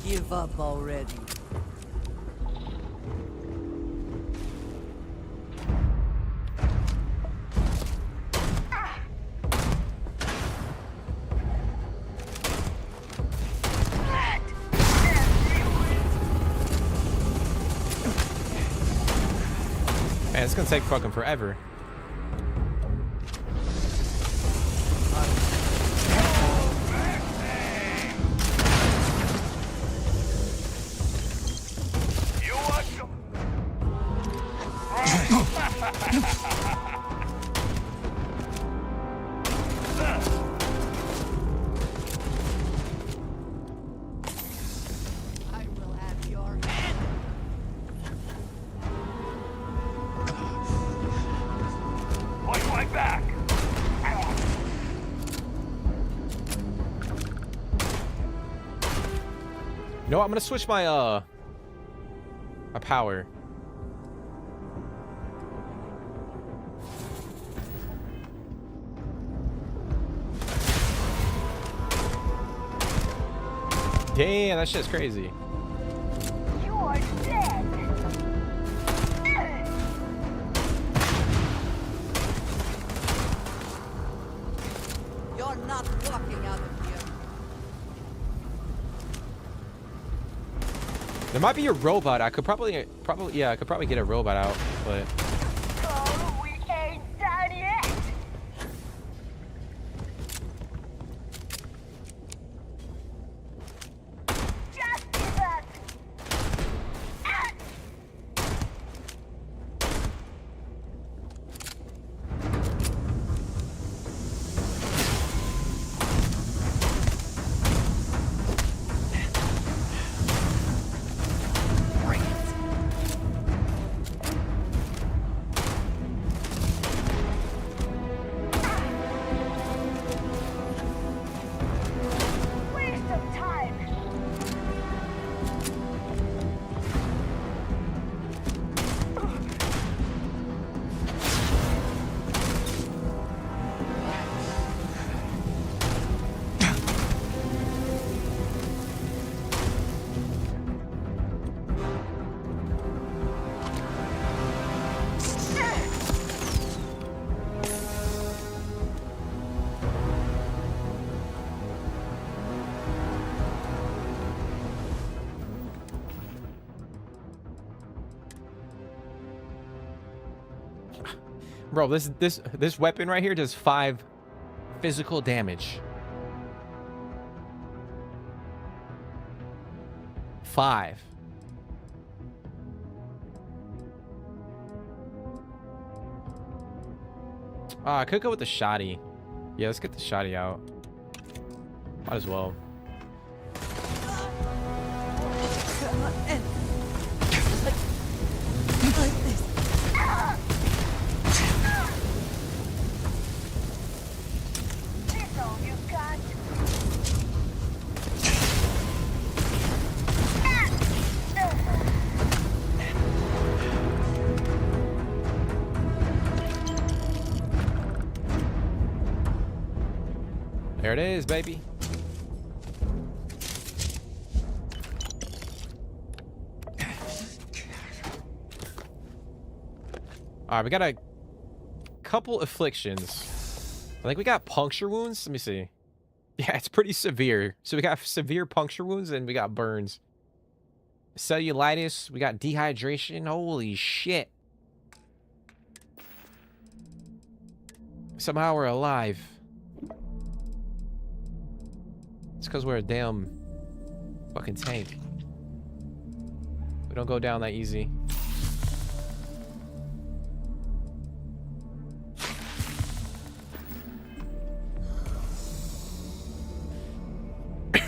Give up already. Man, it's gonna take fucking forever. You know what? I'm gonna switch my my power. Damn, that shit's crazy. You are dead. You're not walking out of here. There might be a robot. I could probably yeah, I could probably get a robot out, but Oh, we ain't done yet. Just give us. Waste of time. bro, this weapon right here does 5 physical damage. 5. I could go with the shoddy. Yeah, let's get the shoddy out. Might as well. There it is, baby. All right, we got a couple afflictions. I think we got puncture wounds. Let me see. Yeah, it's pretty severe. So we got severe puncture wounds and we got burns. Cellulitis. We got dehydration. Holy shit. Somehow we're alive. It's because we're a damn fucking tank. We don't go down that easy.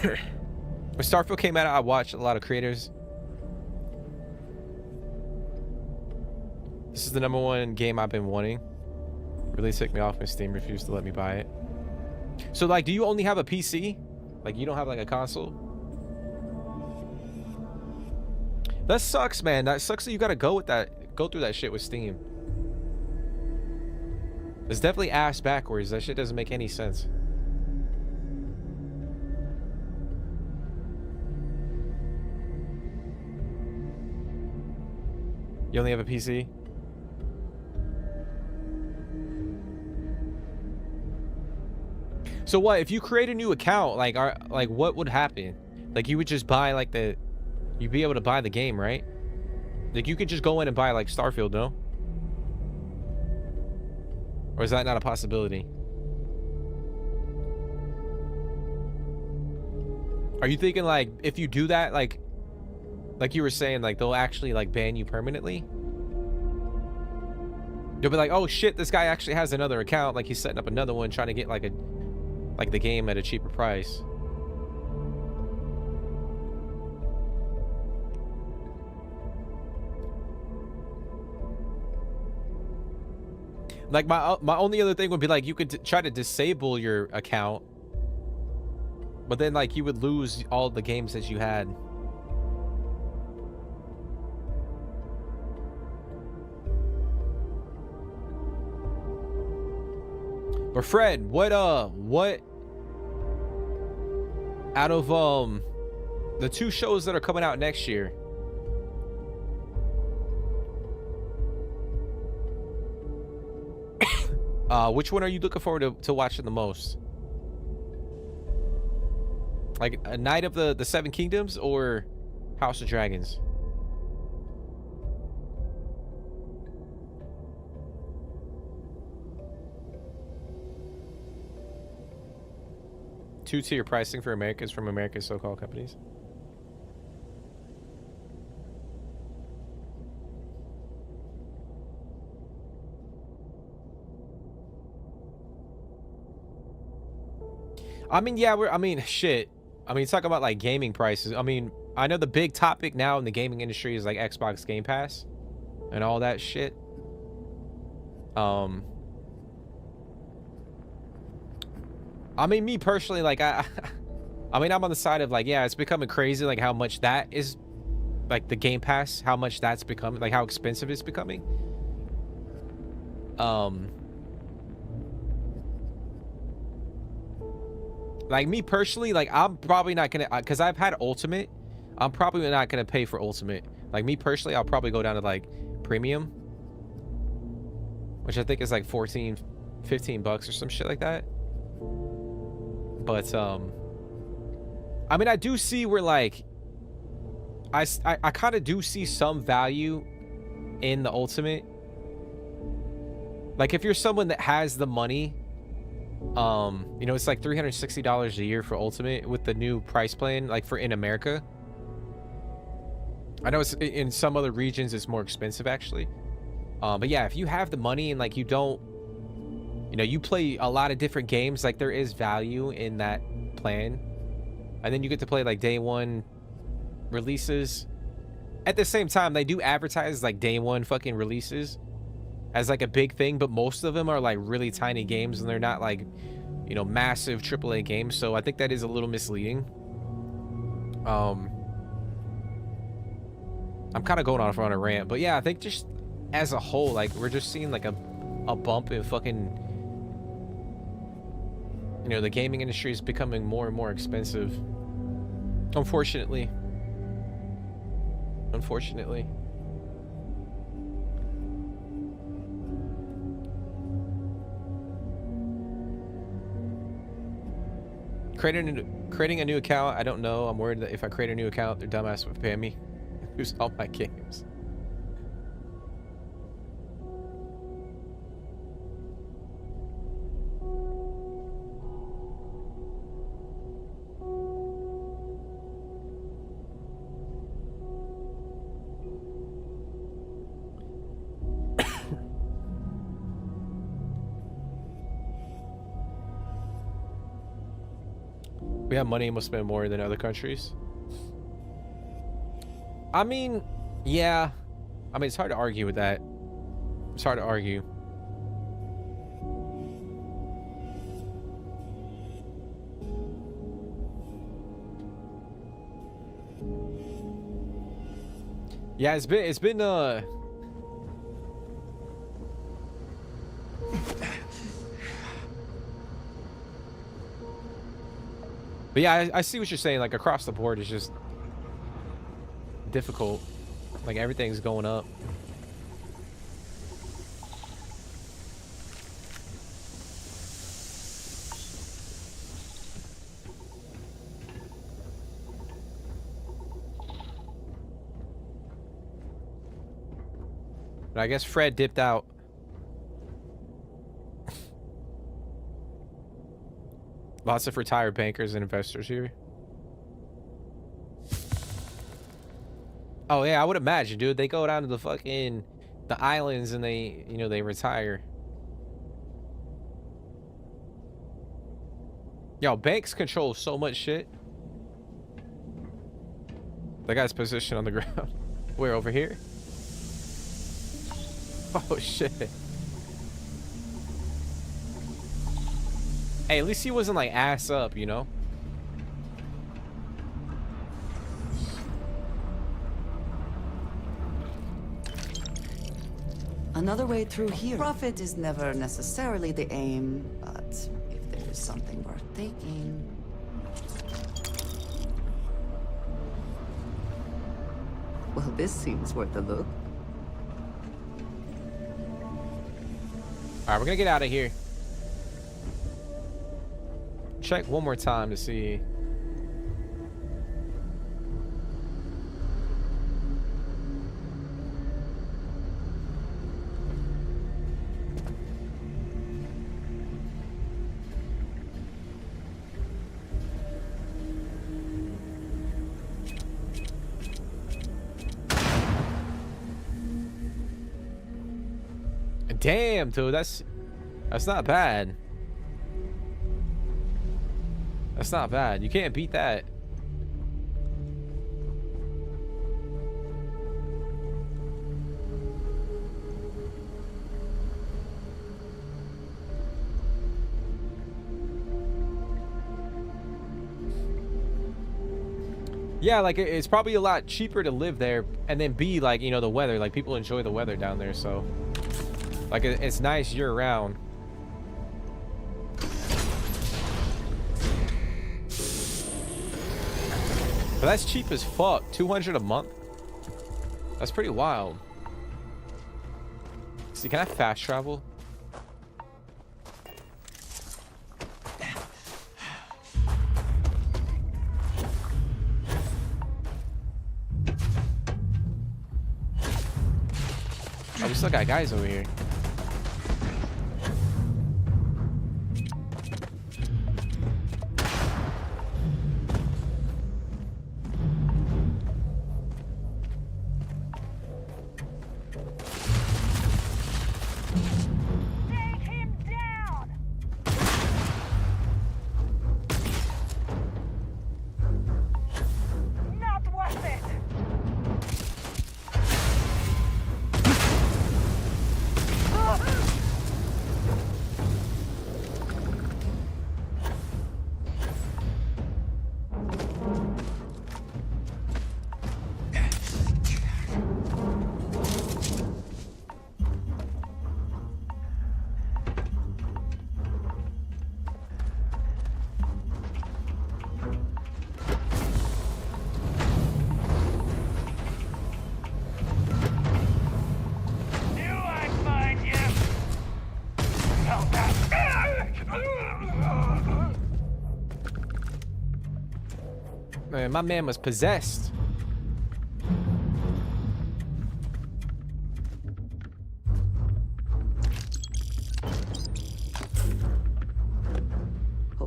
When Starfield came out, I watched a lot of creators. This is the #1 game I've been wanting. Really ticked me off when Steam refused to let me buy it. So, like, do you only have a PC? Like, you don't have, like, a console? That sucks, man. That sucks that you gotta go through that shit with Steam. It's definitely ass backwards. That shit doesn't make any sense. You only have a PC? So what if you create a new account? Like, what would happen? Like, you would just buy like you'd be able to buy the game, right? Like, you could just go in and buy like Starfield, no? Or is that not a possibility? Are you thinking like if you do that, like you were saying, like they'll actually like ban you permanently? You'll be like, oh shit, this guy actually has another account. Like, he's setting up another one, trying to get like the game at a cheaper price. Like, my only other thing would be like, you could try to disable your account, but then like you would lose all the games that you had. But Fred, what out of the 2 shows that are coming out next year, which one are you looking forward to watching the most? Like a Night of the Seven Kingdoms or House of Dragons? Two-tier pricing for Americans from America's so-called companies. I mean, yeah, shit. I mean, talk about like gaming prices. I mean, I know the big topic now in the gaming industry is like Xbox Game Pass and all that shit. I mean, me personally, like, I mean, I'm on the side of like, yeah, it's becoming crazy, like how much that is, like the Game Pass, how much that's becoming, like how expensive it's becoming. Like me personally, like I'm probably not gonna, because I've had Ultimate, I'm probably not gonna pay for Ultimate. Like me personally, I'll probably go down to like Premium, which I think is like 14, 15 bucks or some shit like that. But I mean, I do see where like I kind of do see some value in the Ultimate. Like if you're someone that has the money, you know, it's like $360 a year for Ultimate with the new price plan, like for in America. I know it's in some other regions it's more expensive actually. But yeah, if you have the money and like you don't, you know, you play a lot of different games, like there is value in that plan. And then you get to play like day one releases. At the same time, they do advertise like day one fucking releases as like a big thing, but most of them are like really tiny games and they're not like, you know, massive AAA games. So I think that is a little misleading. I'm kind of going off on a rant, but yeah, I think just as a whole, like we're just seeing like a bump in fucking you know, the gaming industry is becoming more and more expensive. Unfortunately. Unfortunately. Creating a new account, I don't know. I'm worried that if I create a new account, their dumbass would pay me. Lose all my games. We have money and we'll spend more than other countries. I mean, yeah. I mean, it's hard to argue with that. It's hard to argue. Yeah, it's been But yeah, I see what you're saying. Like across the board, it's just difficult. Like everything's going up. But I guess Fred dipped out. Lots of retired bankers and investors here. Oh yeah, I would imagine, dude. They go down to the islands and they, you know, they retire. Yo, banks control so much shit. That guy's positioned on the ground. Where, over here? Oh shit. Hey, at least he wasn't like ass up, you know? Another way through here. Profit is never necessarily the aim, but if there is something worth taking... Well, this seems worth a look. Alright, we're gonna get out of here. Check one more time to see. Damn, dude, that's not bad. That's not bad. You can't beat that. Yeah, like it's probably a lot cheaper to live there, and then B, like, you know, the weather, like people enjoy the weather down there, so like it's nice year round. But that's cheap as fuck. 200 a month. That's pretty wild. See, can I fast travel? Oh, we still got guys over here. Man, my man was possessed.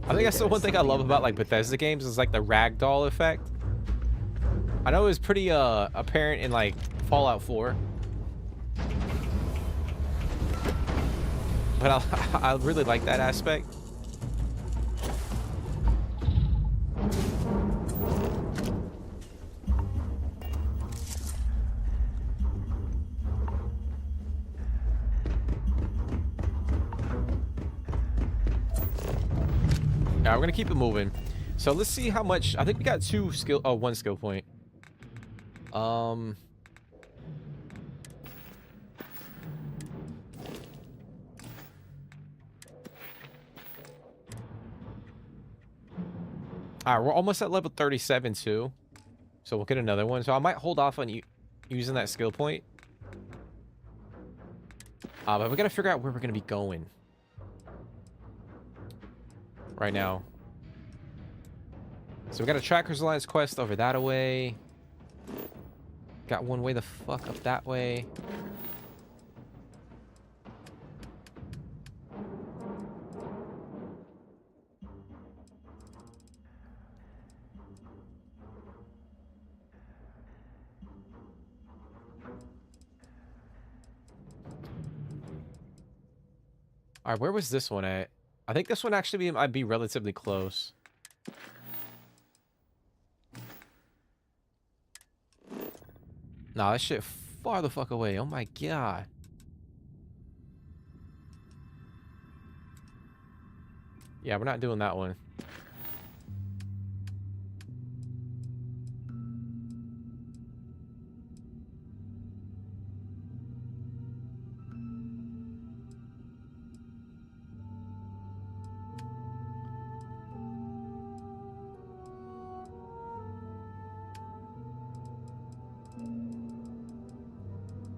I think that's the one thing I love about like Bethesda games is like the ragdoll effect. I know it was pretty apparent in like Fallout 4. But I really like that aspect. We're gonna keep it moving. So let's see how much. I think we got one skill point. All right, we're almost at level 37 too, so we'll get another one. So I might hold off on using that skill point. But we gotta figure out where we're gonna be going right now. So we got a Trackers Alliance quest over that way. Got one way the fuck up that way. All right, where was this one at? I think this one actually might be relatively close. Nah, that shit far the fuck away. Oh my god. Yeah, we're not doing that one.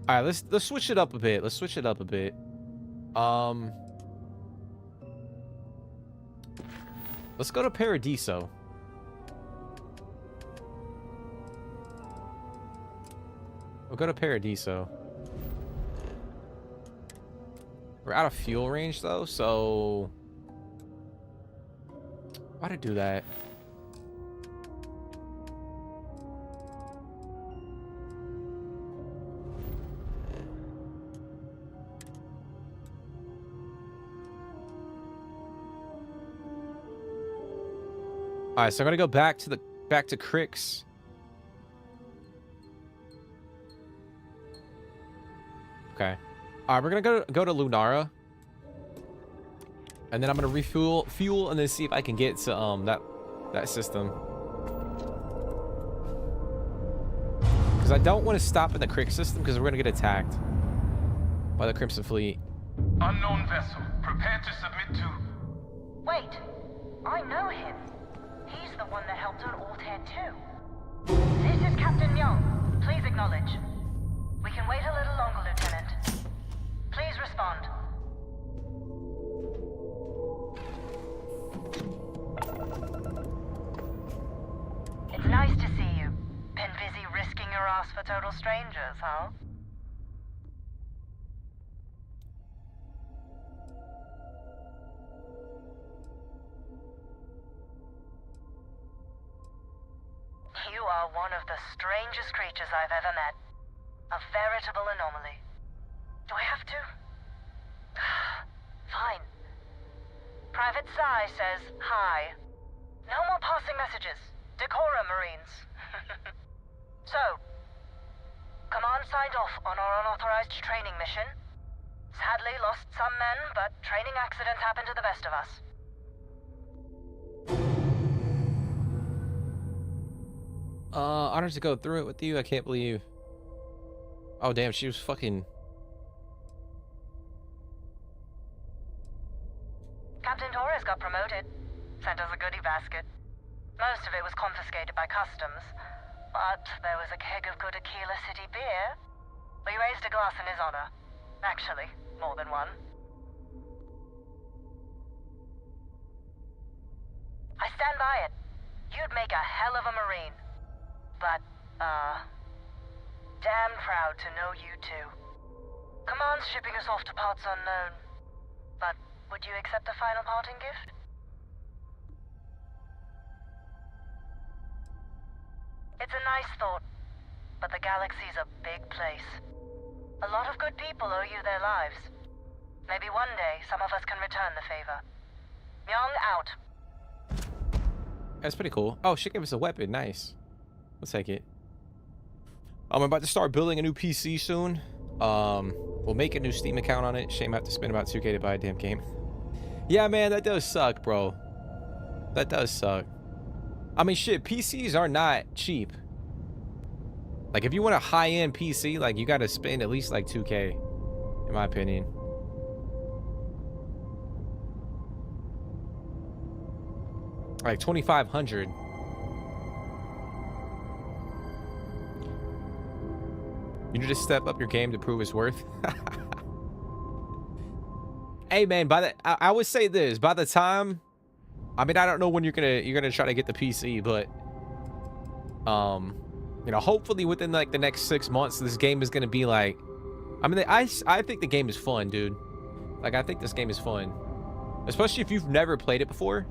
All right, let's switch it up a bit. Let's switch it up a bit. Let's go to Paradiso. We'll go to Paradiso. We're out of fuel range though, so why'd I do that? All right, so I'm gonna go back to Crix. Okay. All right, we're gonna go to Lunara, and then I'm gonna refuel, and then see if I can get to that system. Because I don't want to stop in the Crix system because we're gonna get attacked by the Crimson Fleet. Unknown vessel. Prepare to submit to... Wait. I know him. He's the one that helped on Altair 2. This is Captain Young. Please acknowledge. We can wait a little longer, Lieutenant. Please respond. It's nice to see you. Been busy risking your ass for total strangers, huh? You are one of the strangest creatures I've ever met. A veritable anomaly. Do I have to? Fine. Private Psy says hi. No more passing messages. Decorum, Marines. So, Command signed off on our unauthorized training mission. Sadly lost some men, but training accidents happen to the best of us. Honors to go through it with you. I can't believe. Oh damn, she was fucking. Captain Torres got promoted. Sent us a goodie basket. Most of it was confiscated by customs, but there was a keg of good Aquila City beer. We raised a glass in his honor. Actually, more than one. I stand by it. You'd make a hell of a Marine. But, damn proud to know you too. Command's shipping us off to parts unknown. But would you accept a final parting gift? It's a nice thought, but the galaxy's a big place. A lot of good people owe you their lives. Maybe one day some of us can return the favor. Young out. That's pretty cool. Oh, she gave us a weapon. Nice. We'll take it. I'm about to start building a new PC soon. We'll make a new Steam account on it. Shame I have to spend about 2K to buy a damn game. Yeah, man, that does suck, bro. That does suck. I mean, shit, PCs are not cheap. Like, if you want a high-end PC, like, you gotta spend at least, like, 2K, in my opinion. Like, 2,500. You need to step up your game to prove its worth. Hey, man, I would say this, by the time... I mean, I don't know when you're gonna try to get the PC, but you know, hopefully within like the next 6 months, this game is gonna be like, I mean, I think the game is fun, dude. Like, I think this game is fun, especially if you've never played it before,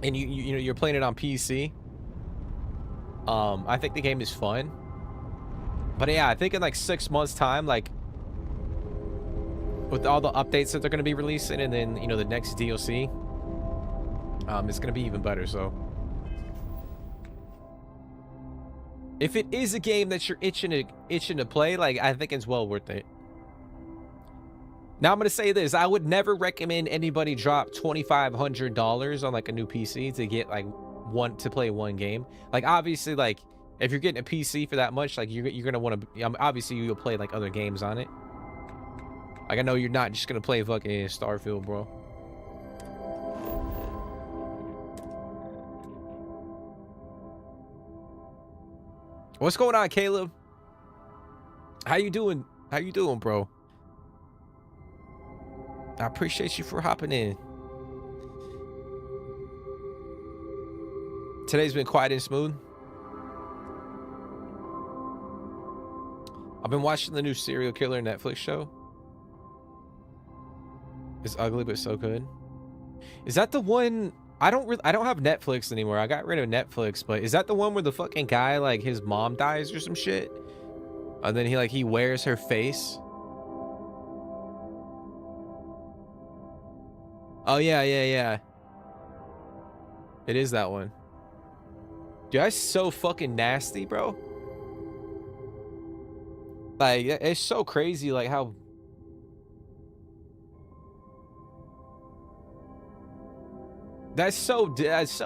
and you know you're playing it on PC. I think the game is fun, but yeah, I think in like 6 months' time, like with all the updates that they're gonna be releasing, and then you know the next DLC. It's gonna be even better. So if it is a game that you're itching to play, like, I think it's well worth it. Now I'm gonna say this: I would never recommend anybody drop $2,500 on like a new PC to get like to play one game. Like, obviously, like if you're getting a PC for that much, like you're gonna want to. Obviously, you'll play like other games on it. Like, I know you're not just gonna play fucking Starfield, bro. What's going on, Caleb? How you doing? How you doing, bro? I appreciate you for hopping in. Today's been quiet and smooth. I've been watching the new serial killer Netflix show. It's ugly but so good. Is that the one? I don't have Netflix anymore. I got rid of Netflix, but is that the one where the fucking guy, like, his mom dies or some shit? And then he wears her face? Oh yeah. It is that one. Dude, that's so fucking nasty, bro. Like, it's so crazy, like how that's so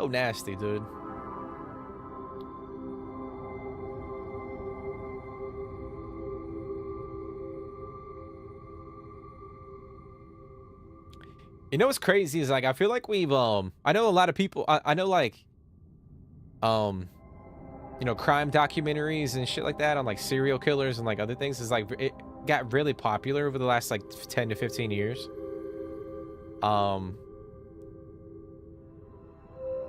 nasty, dude. You know what's crazy is, like, I feel like we've I know a lot of people, I know, like, you know, crime documentaries and shit like that on like serial killers and like other things is like, it got really popular over the last like 10 to 15 years.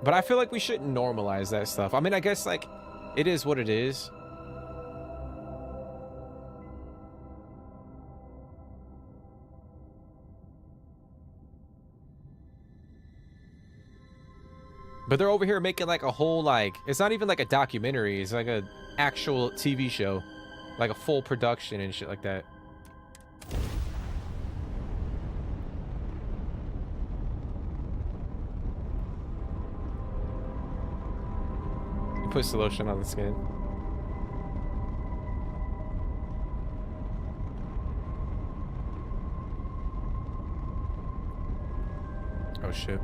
But I feel like we shouldn't normalize that stuff. I mean, I guess, like, it is what it is. But they're over here making like a whole, like, it's not even like a documentary. It's like a actual TV show, like a full production and shit like that. You put the lotion on the skin. Oh shit.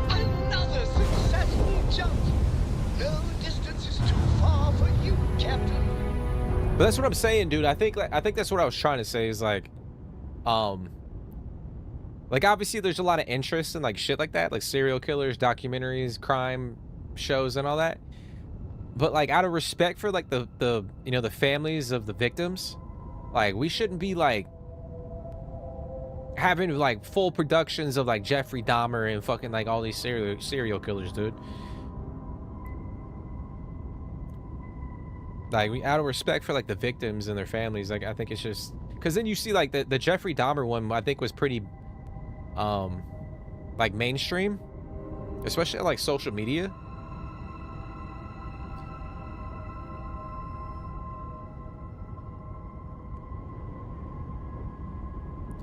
Another successful jump. No distance is too far for you, Captain. But that's what I'm saying, dude. I think that's what I was trying to say is like obviously there's a lot of interest in like shit like that, like serial killers, documentaries, crime, shows and all that. But like out of respect for like the you know, the families of the victims, like we shouldn't be like having like full productions of like Jeffrey Dahmer and fucking like all these serial killers, dude. Like we out of respect for like the victims and their families, like I think it's just because then you see like the Jeffrey Dahmer one I think was pretty like mainstream, especially on, like social media.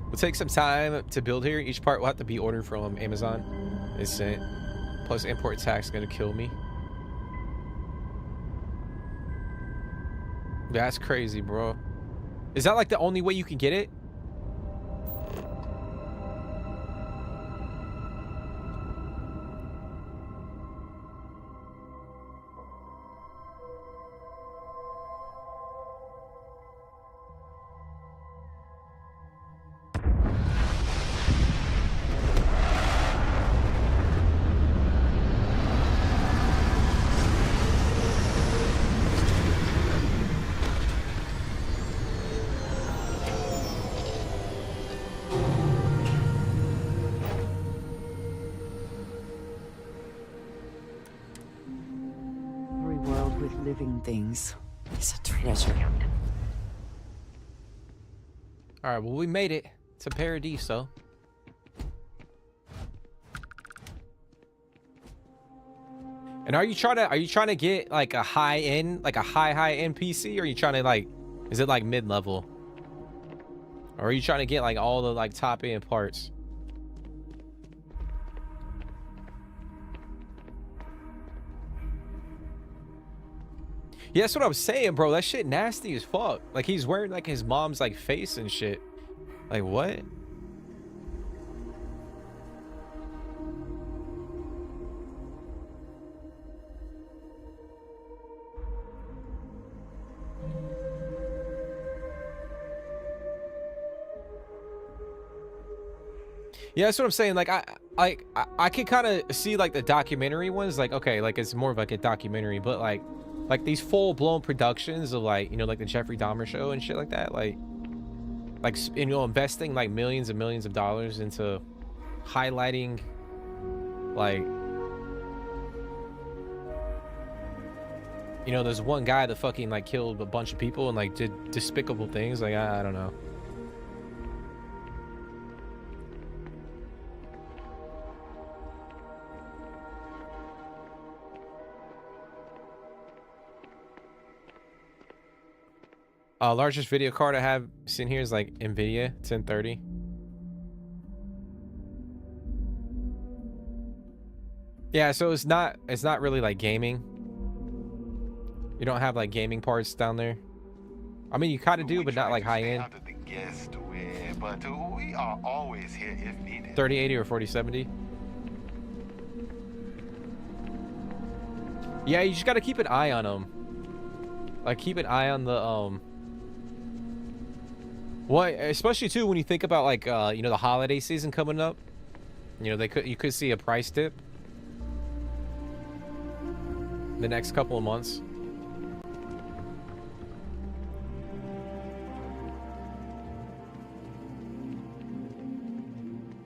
We'll take some time to build here. Each part will have to be ordered from Amazon and sent. Plus import tax is gonna kill me. That's crazy, bro. Is that like the only way you can get it? Living things is a treasure. All right, well we made it to Paradiso. And are you trying to get like a high end, like a high end PC, or are you trying to like, is it like mid level, or are you trying to get like all the like top end parts? Yeah, that's what I was saying, bro. That shit nasty as fuck. Like he's wearing like his mom's like face and shit. Like what? Yeah, that's what I'm saying. Like I could kind of see like the documentary ones. Like okay, like it's more of like a documentary, but like these full-blown productions of like, you know, like the Jeffrey Dahmer show and shit like that, like you know, investing like millions and millions of dollars into highlighting like, you know, there's one guy that fucking like killed a bunch of people and like did despicable things. Like I don't know. Largest video card I have seen here is like NVIDIA 1030. Yeah, so it's not really like gaming. You don't have like gaming parts down there. I mean, you kind of do, but not like high end. But we are always here if needed. 3080 or 4070. Yeah, you just got to keep an eye on them. Like keep an eye on the well, especially too when you think about like you know, the holiday season coming up. You know, you could see a price dip the next couple of months.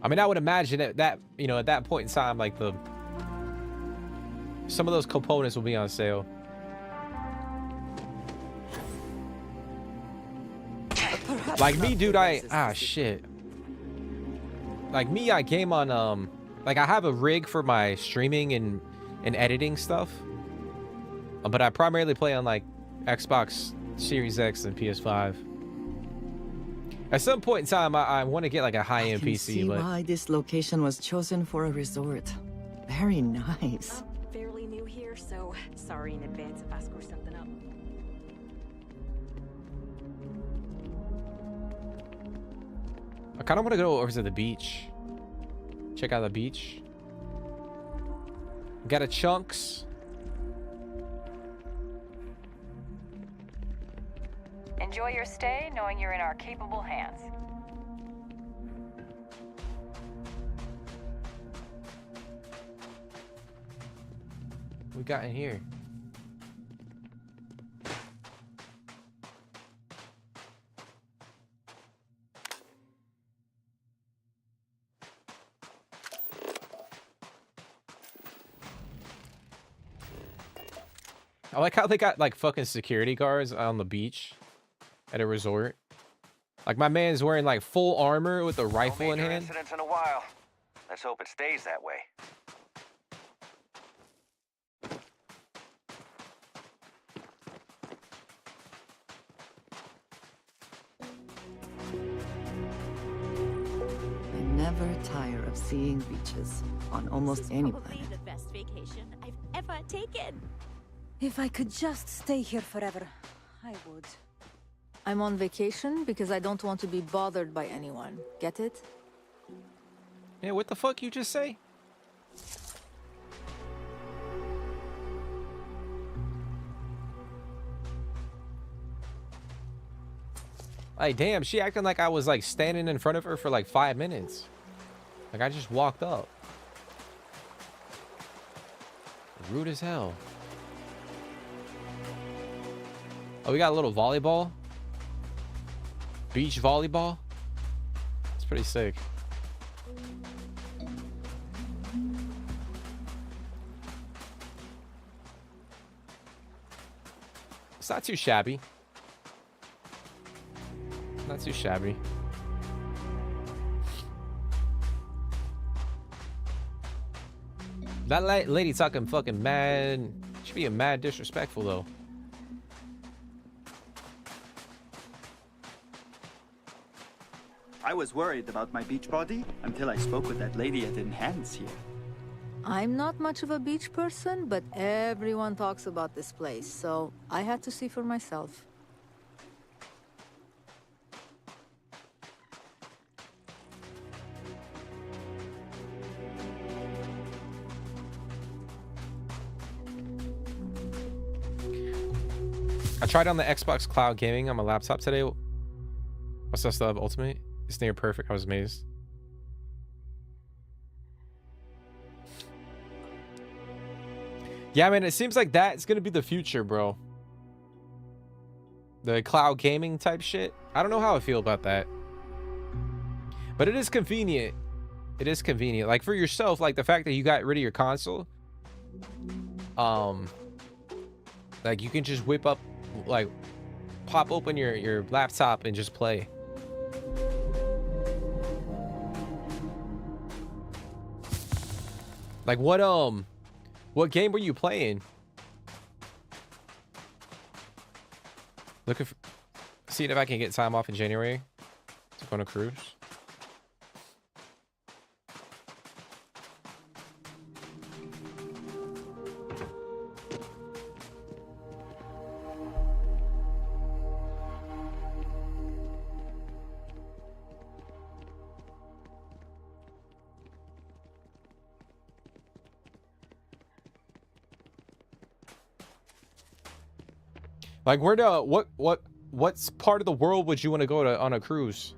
I mean, I would imagine that you know, at that point in time, like some of those components will be on sale. Like me, dude, shit. Like me, I game on like I have a rig for my streaming and editing stuff. But I primarily play on like Xbox Series X and PS5. At some point in time, I want to get like a high-end PC. See but why this location was chosen for a resort. Very nice. I'm fairly new here, so sorry in advance if I screw something up. I kind of want to go over to the beach. Check out the beach. Got a chunks. Enjoy your stay, knowing you're in our capable hands. we got in here? I like how they got like fucking security guards on the beach at a resort. Like my man's wearing like full armor with a rifle in hand. Incidents in a while. Let's hope it stays that way. I never tire of seeing beaches on almost any Probably planet. the best vacation I've ever taken. If I could just stay here forever, I would. I'm on vacation because I don't want to be bothered by anyone. Get it? Yeah, what the fuck you just say? Like, damn, she acting like I was like standing in front of her for like 5 minutes. Like I just walked up. Rude as hell. Oh, we got a little volleyball. Beach volleyball. It's pretty sick. It's not too shabby. Not too shabby. That lady talking fucking mad. She being mad disrespectful though. I was worried about my beach body until I spoke with that lady at Enhance here. I'm not much of a beach person, but everyone talks about this place, so I had to see for myself. I tried on the Xbox Cloud Gaming on my laptop today. What's that still have Ultimate? It's near perfect. I was amazed. Yeah, man, it seems like that's gonna be the future, bro. The cloud gaming type shit. I don't know how I feel about that. But it is convenient. It is convenient. Like for yourself, like the fact that you got rid of your console. Like you can just whip up, like pop open your laptop and just play. Like what game were you playing? Looking for, seeing if I can get time off in January to go on a cruise. Like where to what's part of the world would you want to go to on a cruise?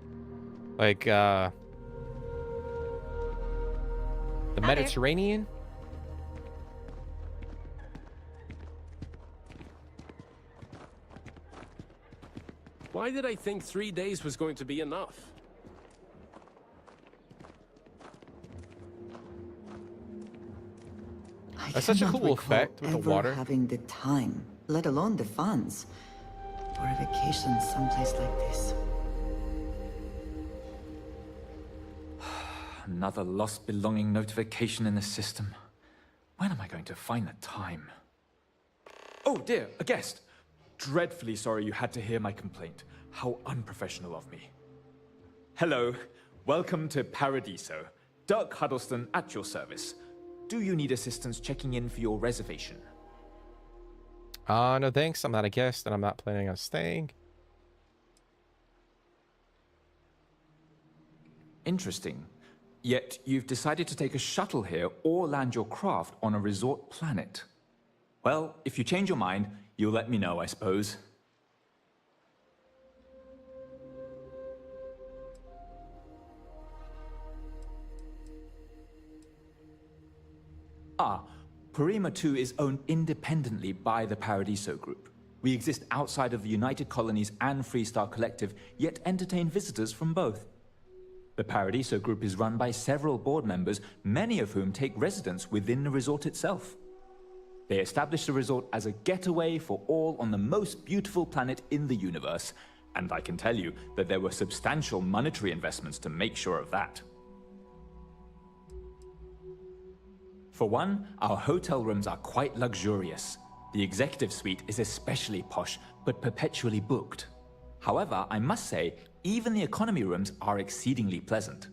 Like the Mediterranean? Why did I think 3 days was going to be enough? That's such a cannot cool recall effect with the ever water. having the time, let alone the funds, for a vacation someplace like this. Another lost belonging notification in the system. When am I going to find the time? Oh dear, a guest. Dreadfully sorry you had to hear my complaint. How unprofessional of me. Hello, welcome to Paradiso. Dirk Huddleston at your service. Do you need assistance checking in for your reservation? No thanks. I'm not a guest and I'm not planning on staying. Interesting. Yet you've decided to take a shuttle here or land your craft on a resort planet. Well, if you change your mind, you'll let me know, I suppose. Ah, Parima 2 is owned independently by the Paradiso Group. We exist outside of the United Colonies and Freestar Collective, yet entertain visitors from both. The Paradiso Group is run by several board members, many of whom take residence within the resort itself. They established the resort as a getaway for all on the most beautiful planet in the universe, and I can tell you that there were substantial monetary investments to make sure of that. For one, our hotel rooms are quite luxurious. The executive suite is especially posh, but perpetually booked. However, I must say, even the economy rooms are exceedingly pleasant.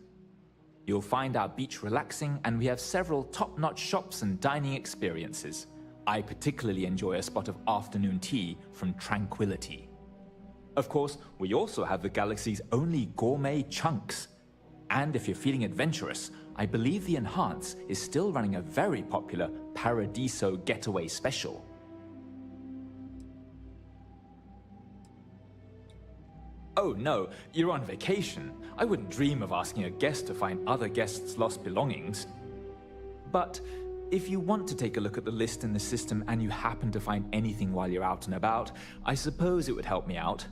You'll find our beach relaxing, and we have several top-notch shops and dining experiences. I particularly enjoy a spot of afternoon tea from Tranquility. Of course, we also have the galaxy's only gourmet chunks. And if you're feeling adventurous, I believe the Enhance is still running a very popular Paradiso Getaway Special. Oh no, you're on vacation. I wouldn't dream of asking a guest to find other guests' lost belongings. But if you want to take a look at the list in the system and you happen to find anything while you're out and about, I suppose it would help me out.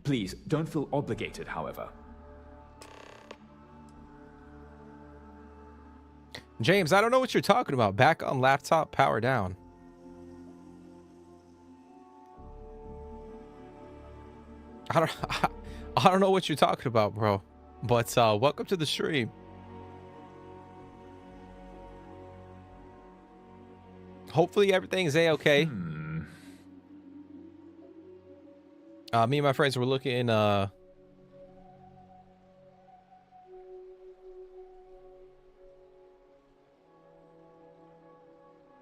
Please, don't feel obligated, however. James, I don't know what you're talking about. Back on laptop, power down. I don't know what you're talking about, bro. But welcome to the stream. Hopefully everything's a-okay. Me and my friends were looking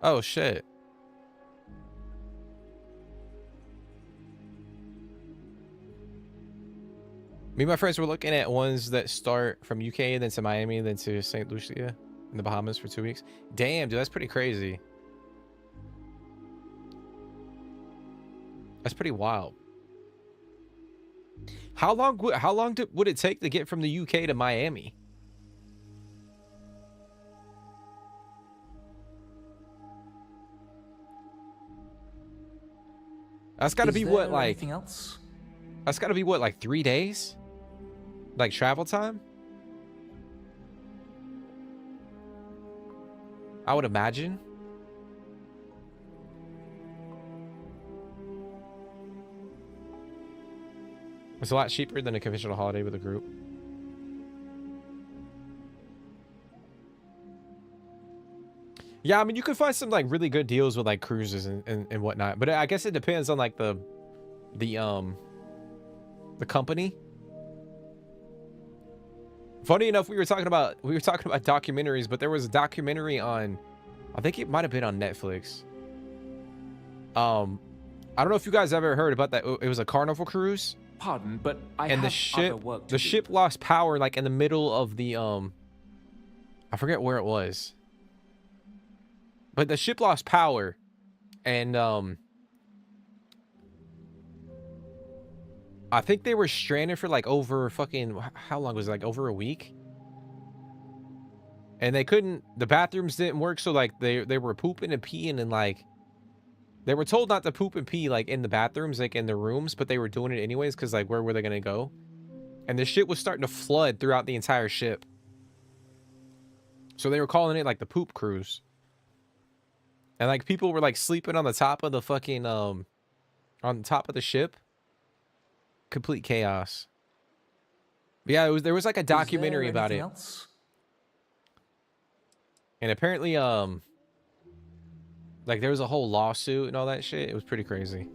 oh shit. Me and my friends were looking at ones that start from UK, then to Miami, then to St. Lucia in the Bahamas for 2 weeks. Damn, dude, that's pretty crazy. That's pretty wild. How long would it take to get from the UK to Miami? That's got to be what, like anything else? That's got to be what, like 3 days? Like travel time? I would imagine. It's a lot cheaper than a conventional holiday with a group. Yeah, I mean, you could find some like really good deals with like cruises and whatnot, but I guess it depends on like the company. Funny enough, we were talking about documentaries, but there was a documentary on, I think it might have been on Netflix. I don't know if you guys ever heard about that. It was a Carnival cruise. Pardon, but the ship lost power like in the middle of the I forget where it was. But the ship lost power, and I think they were stranded for like over fucking, how long was it? Like over a week? And they couldn't, the bathrooms didn't work, so like they were pooping and peeing, and like they were told not to poop and pee like in the bathrooms, like in the rooms, but they were doing it anyways because like where were they gonna go? And the shit was starting to flood throughout the entire ship. So they were calling it like the poop cruise. And like people were like sleeping on the top of the fucking on top of the ship. Complete chaos. But yeah, there was like a documentary about it. Else? And apparently like there was a whole lawsuit and all that shit. It was pretty crazy.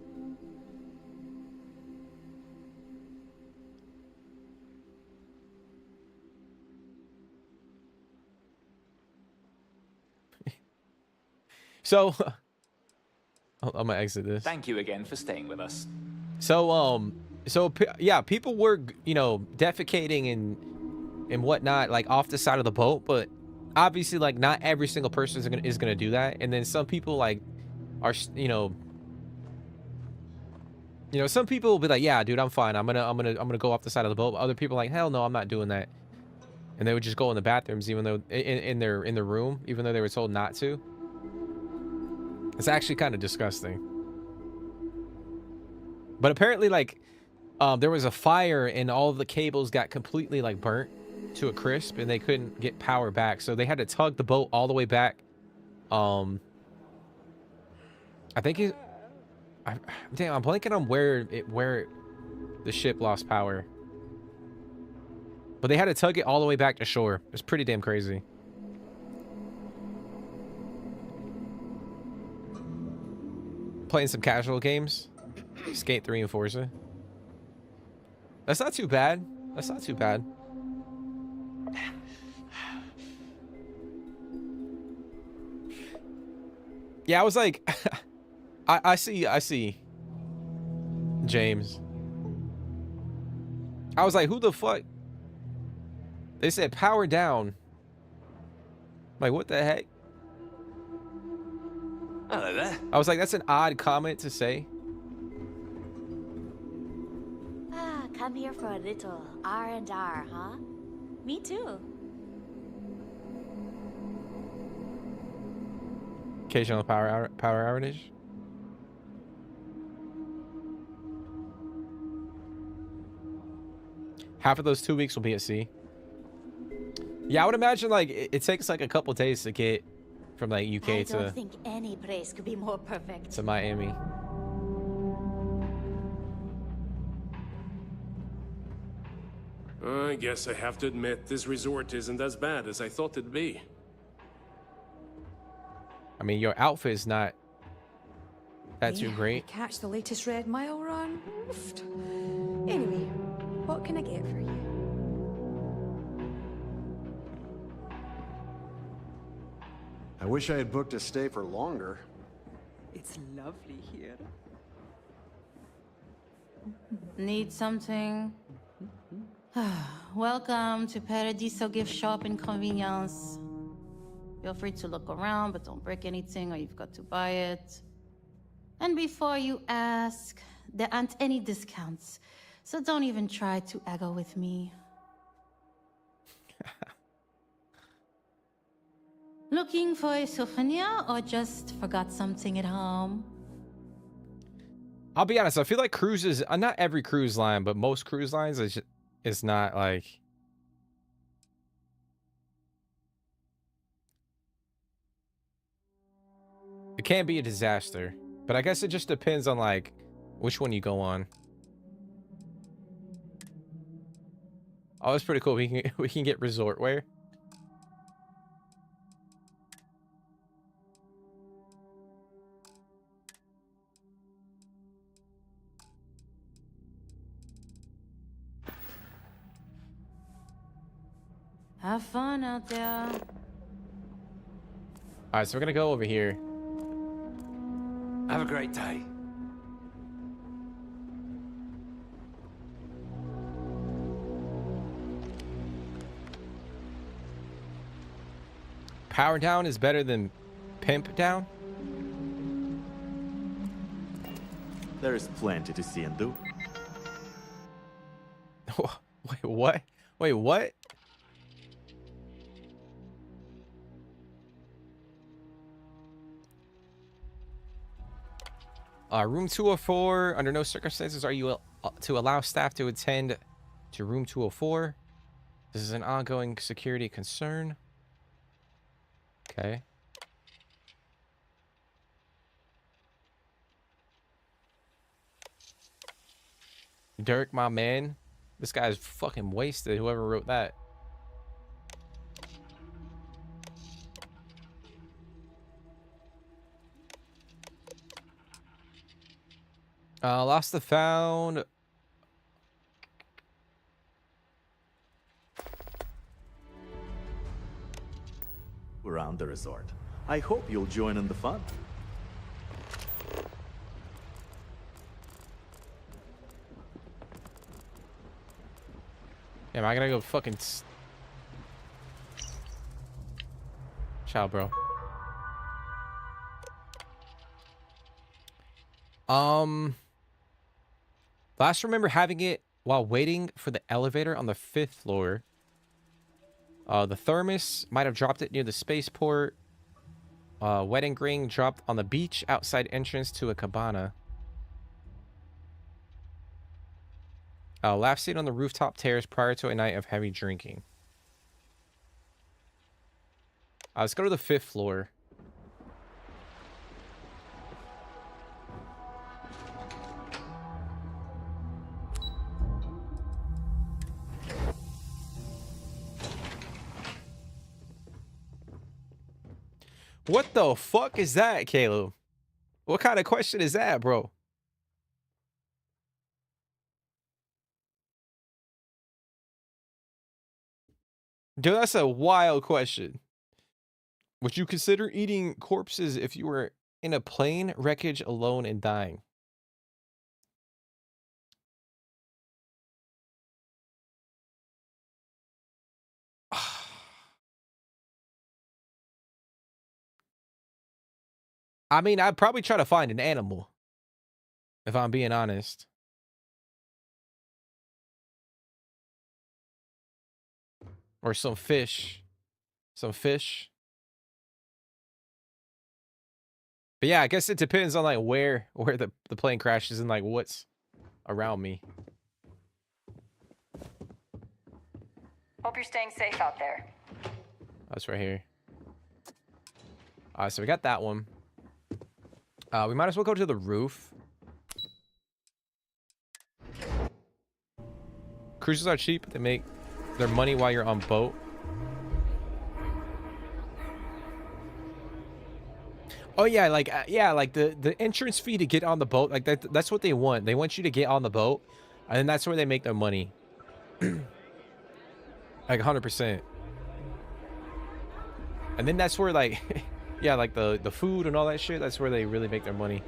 So I'm gonna exit this. Thank you again for staying with us. So yeah, people were, you know, defecating and whatnot like off the side of the boat, but obviously like not every single person is gonna do that. And then some people like are, you know, some people will be like, yeah, dude, I'm fine, I'm gonna go off the side of the boat. But other people are like, hell no, I'm not doing that. And they would just go in the bathrooms, even though in their room, even though they were told not to. It's actually kind of disgusting. But apparently, like, there was a fire and all of the cables got completely, like, burnt to a crisp, and they couldn't get power back. So they had to tug the boat all the way back. I think it... Damn, I'm blanking on where the ship lost power. But they had to tug it all the way back to shore. It's pretty damn crazy. Playing some casual games. Skate 3 and Forza. That's not too bad. That's not too bad. Yeah, I was like... I see. James. I was like, who the fuck? They said power down. Like, what the heck? Hello there. I was like, that's an odd comment to say. Ah, come here for a little R&R, huh? Me too. Occasional power outage. Half of those 2 weeks will be at sea. Yeah, I would imagine like it takes like a couple days to get from like UK I don't think any place could be more perfect. to Miami. I guess I have to admit this resort isn't as bad as I thought it'd be. I mean, your outfit is not that too great. Catch the latest Red Mile run. Anyway, what can I get for you? I wish I had booked a stay for longer. It's lovely here. Need something? Welcome to Paradiso Gift Shop and Convenience. Feel free to look around, but don't break anything or you've got to buy it. And before you ask, there aren't any discounts, so don't even try to haggle with me. Looking for a souvenir or just forgot something at home? I'll be honest, I feel like cruises, not every cruise line, but most cruise lines is not like... It can be a disaster, but I guess it just depends on like which one you go on. Oh, that's pretty cool. We can get resort wear. Have fun out there. All right, so we're gonna go over here. Have a great day. Power down is better than pimp down. There is plenty to see and do. Wait, what? Wait, what? Room 204. Under no circumstances are you to allow staff to attend to room 204. This is an ongoing security concern. Okay. Dirk, my man. This guy's fucking wasted, whoever wrote that. Lost and found. Around the resort. I hope you'll join in the fun. Am I gonna go fucking... Ciao, bro. Last remember having it while waiting for the elevator on the 5th floor. The thermos might have dropped it near the spaceport. Wedding ring dropped on the beach outside entrance to a cabana. Laugh seat on the rooftop terrace prior to a night of heavy drinking. Let's go to the 5th floor. What the fuck is that, Caleb? What kind of question is that, bro? Dude, that's a wild question. Would you consider eating corpses if you were in a plane wreckage alone and dying? I mean, I'd probably try to find an animal, if I'm being honest. Or some fish. Some fish. But yeah, I guess it depends on like where the plane crashes and like what's around me. Hope you're staying safe out there. That's right here. So we got that one. We might as well go to the roof. Cruises are cheap. They make their money while you're on boat. Oh yeah, like the entrance fee to get on the boat, like that's what they want. They want you to get on the boat, and then that's where they make their money. Like 100%. And then that's where like yeah, like the food and all that shit, that's where they really make their money.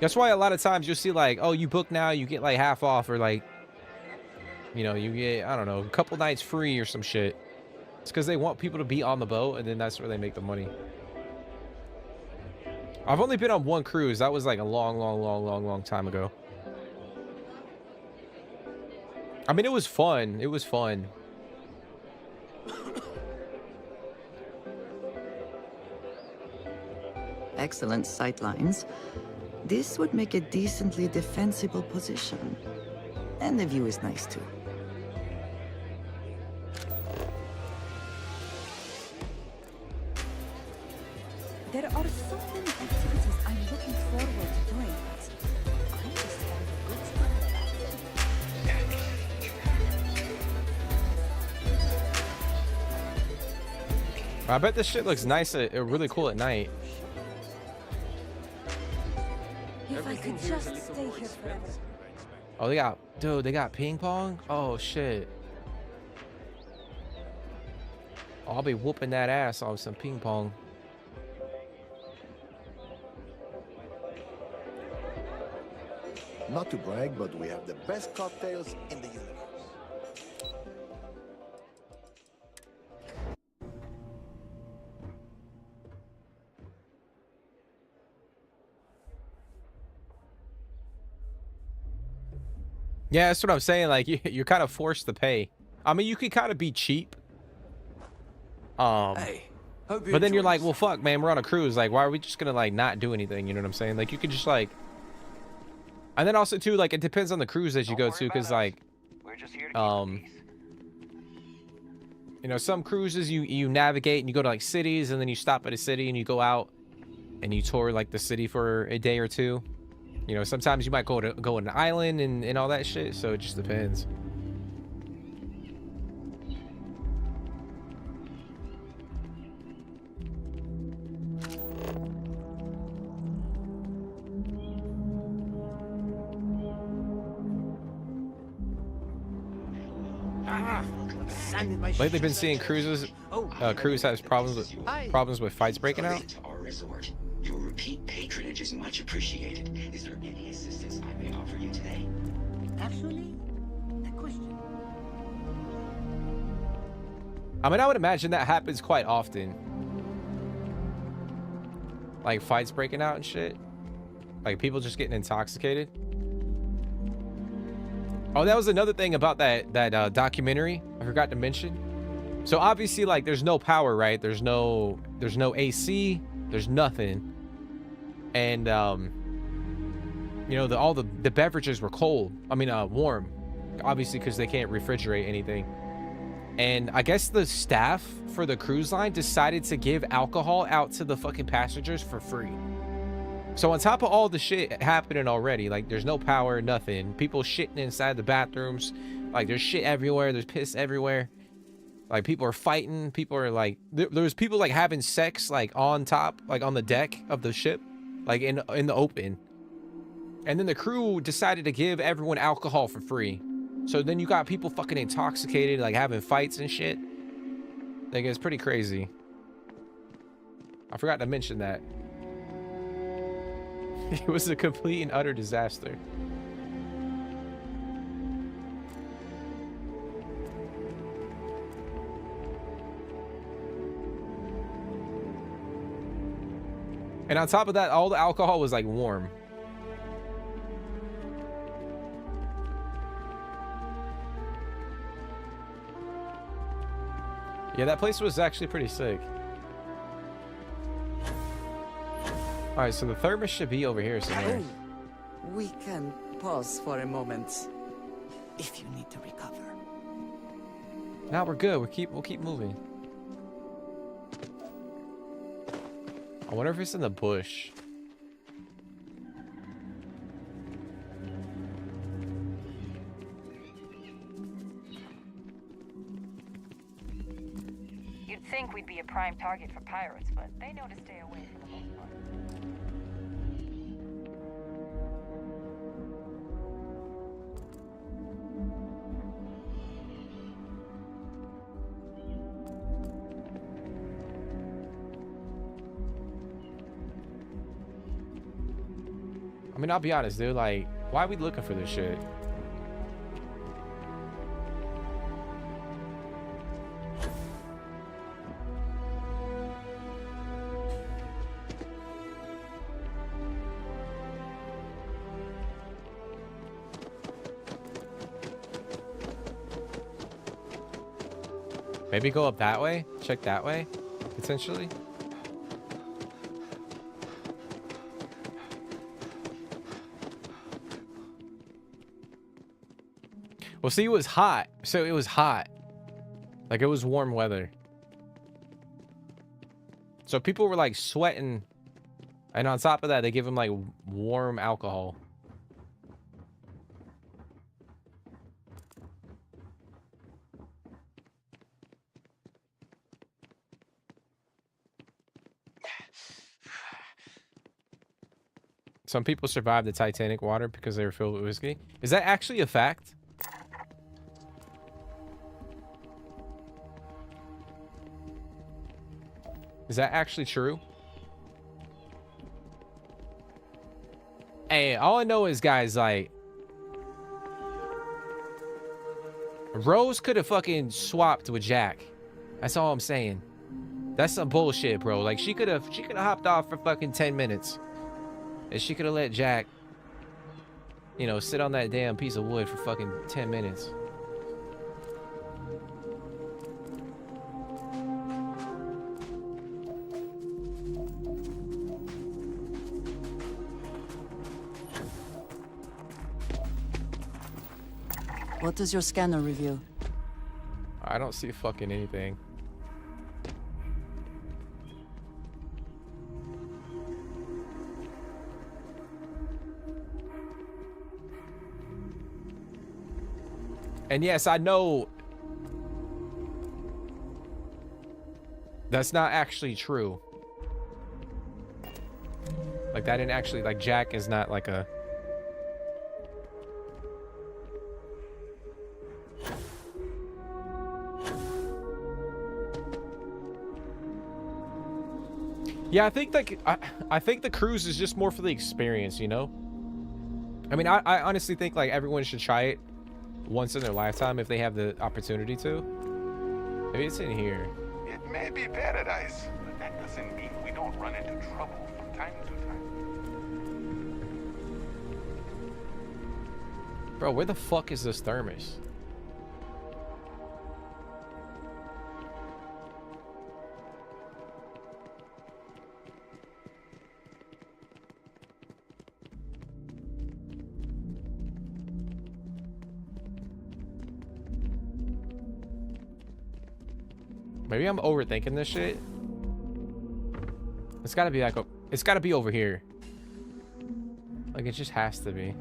That's why a lot of times you'll see like, oh, you book now, you get like half off, or like, you know, you get, I don't know, a couple nights free or some shit. It's because they want people to be on the boat, and then that's where they make the money. I've only been on one cruise. That was like a long time ago. I mean, it was fun. It was fun. Excellent sightlines. This would make a decently defensible position. And the view is nice too. There are so many activities I'm looking forward to doing, but I just found a good spot. I bet this shit looks nice, really cool at night. If I could just stay here forever. Oh, they got ping pong? Oh, shit. Oh, I'll be whooping that ass on some ping pong. Not to brag, but we have the best cocktails in the universe. Yeah, that's what I'm saying. Like, you're kind of forced to pay. I mean, you could kind of be cheap. Hey, but then you're like, well, fuck, man, we're on a cruise. Like, why are we just gonna like not do anything? You know what I'm saying? Like, you could just like. And then also too, like, it depends on the cruise that you go to, because like, you know, some cruises you navigate and you go to like cities, and then you stop at a city and you go out and you tour like the city for a day or two. You know, sometimes you might go an island and all that shit. So it just depends. Lately, been seeing cruise has problems with fights breaking out. Our resort. Your repeat patronage is much appreciated. Is there any assistance I may offer you today? Actually, the question. I mean, I would imagine that happens quite often. Like fights breaking out and shit. Like people just getting intoxicated. Oh, that was another thing about that documentary I forgot to mention. So obviously, like, there's no power, right? There's no there's no AC, there's nothing. And you know, all the beverages were cold. I mean, warm, obviously, because they can't refrigerate anything. And I guess the staff for the cruise line decided to give alcohol out to the fucking passengers for free. So on top of all the shit happening already, like there's no power, nothing, people shitting inside the bathrooms, like there's shit everywhere, there's piss everywhere, like people are fighting, people are like, there was people like having sex like on top, like on the deck of the ship, like in the open. And then the crew decided to give everyone alcohol for free. So then you got people fucking intoxicated, like having fights and shit. Like, it's pretty crazy. I forgot to mention that. It was a complete and utter disaster. And on top of that, all the alcohol was like warm. Yeah, that place was actually pretty sick. All right, so the thermos should be over here somewhere. Oh, we can pause for a moment if you need to recover. Now we're good. We'll keep moving. I wonder if it's in the bush. You'd think we'd be a prime target for pirates, but they know to stay away for the most part. I mean, I'll be honest, dude. Like, why are we looking for this shit? Maybe go up that way? Check that way? Potentially? Well, see, it was hot. So it was hot. Like, it was warm weather. So people were, like, sweating. And on top of that, they give them, like, warm alcohol. Some people survived the Titanic water because they were filled with whiskey. Is that actually a fact? Is that actually true? Hey, all I know is, guys, like, Rose could have fucking swapped with Jack. That's all I'm saying. That's some bullshit, bro. Like, she could have hopped off for fucking 10 minutes. And she could have let Jack, you know, sit on that damn piece of wood for fucking 10 minutes. What does your scanner reveal? I don't see fucking anything. And yes, I know that's not actually true. Like, that didn't actually, like, Jack is not like a... Yeah, I think like I think the cruise is just more for the experience, you know? I mean, I honestly think like everyone should try it once in their lifetime if they have the opportunity to. Maybe it's in here. It may be paradise, but that doesn't mean we don't run into trouble from time to time. Bro, where the fuck is this thermos? Maybe I'm overthinking this shit. It's gotta be like, it's gotta be over here. Like, it just has to be.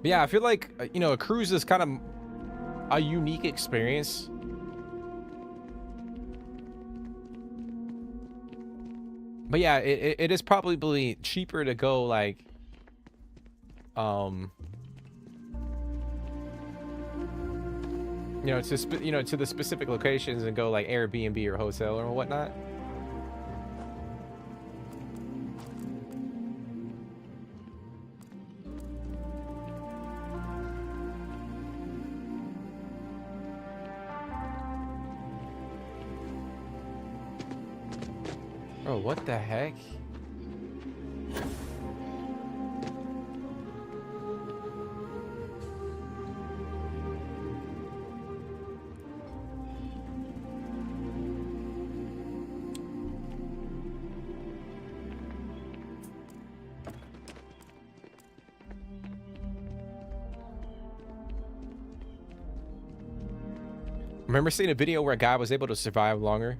But yeah, I feel like, you know, a cruise is kind of a unique experience. But yeah, it is probably cheaper to go, like, you know, to the specific locations and go like Airbnb or hotel or whatnot. Oh, what the heck? Remember seeing a video where a guy was able to survive longer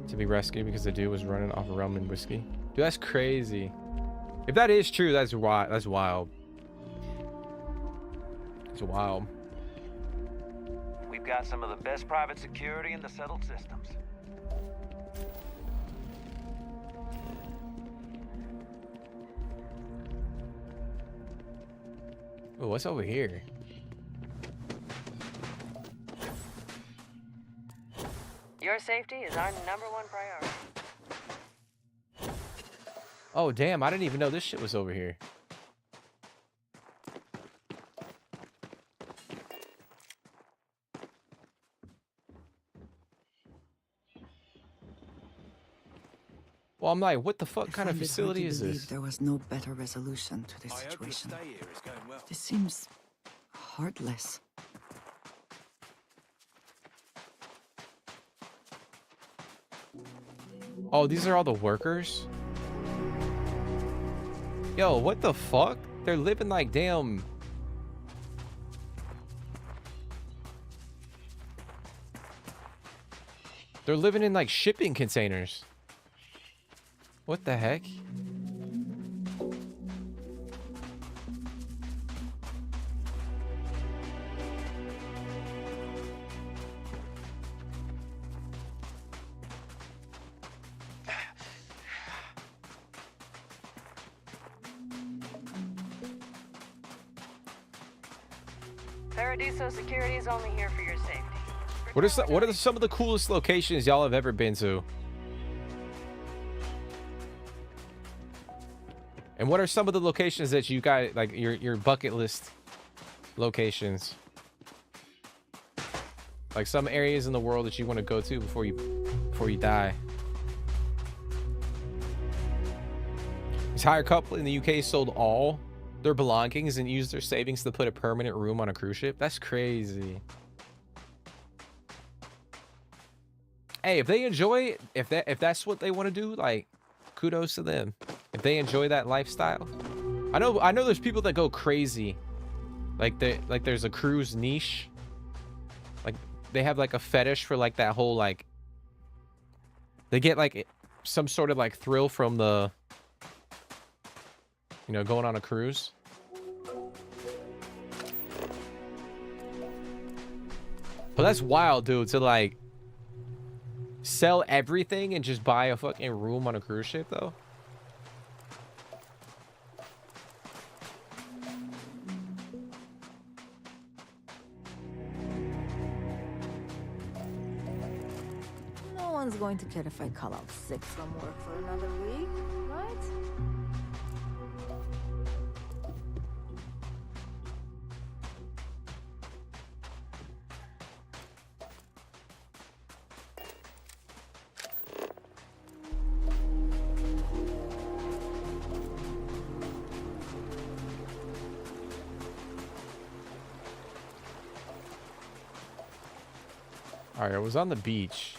to be rescued because the dude was running off of rum and whiskey? Dude, that's crazy. If that is true, that's wild. That's wild. It's wild. We've got some of the best private security in the settled systems. Oh, what's over here? Your safety is our #1 priority. Oh, damn. I didn't even know this shit was over here. Well, I'm like, what the fuck kind of facility is this? There was no better resolution to this situation. This seems heartless. Oh, these are all the workers? Yo, what the fuck? They're living like damn... They're living in like shipping containers. What the heck? Paradiso security is only here for your safety. What are some of the coolest locations y'all have ever been to? And what are some of the locations that you got, like your bucket list locations? Like some areas in the world that you want to go to before you die. This hired couple in the UK sold all their belongings and used their savings to put a permanent room on a cruise ship. That's crazy. Hey, if they enjoy it, if that's what they want to do, like, kudos to them. If they enjoy that lifestyle. I know there's people that go crazy. Like there's a cruise niche. Like they have like a fetish for like that whole like, they get like some sort of like thrill from the, you know, going on a cruise. But that's wild, dude, to like sell everything and just buy a fucking room on a cruise ship though. No one's going to care if I call out sick from work for another week, right? All right, I was on the beach.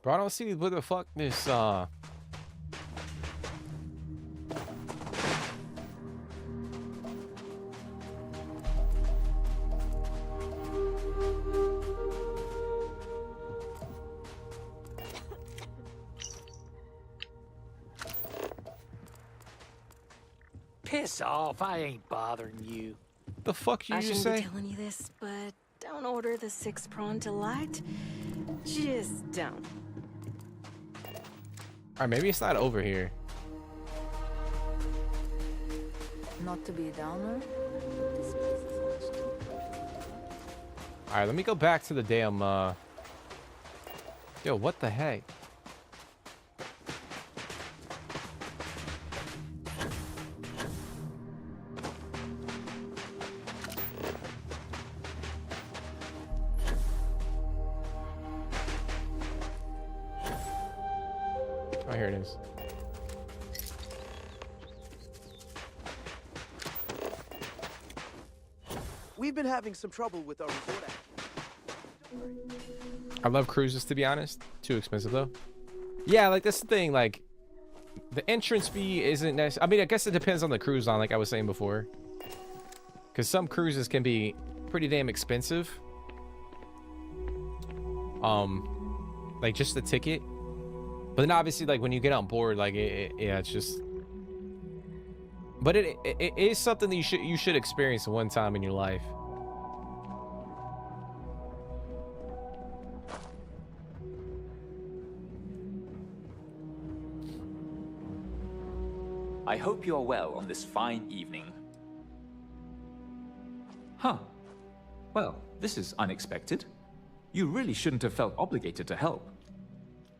Bro, I don't see what the fuck this Piss off, I ain't bothering you. the fuck you I just shouldn't say? be telling you this, but don't order the 6-prawn delight. Just don't. Alright, maybe it's not over here. Not to be a downer, but this place is much too. Alright, let me go back to the damn yo, what the heck? Oh, here it is. We've been having some trouble with our resort app. I love cruises, to be honest. Too expensive though. Yeah, like that's the thing. Like the entrance fee isn't necessary. I mean, I guess it depends on the cruise line, like I was saying before. Because some cruises can be pretty damn expensive. Like just the ticket. But then obviously, like when you get on board, like yeah, it's just. But it is something that you should experience one time in your life. I hope you're well on this fine evening. Huh. Well, this is unexpected. You really shouldn't have felt obligated to help.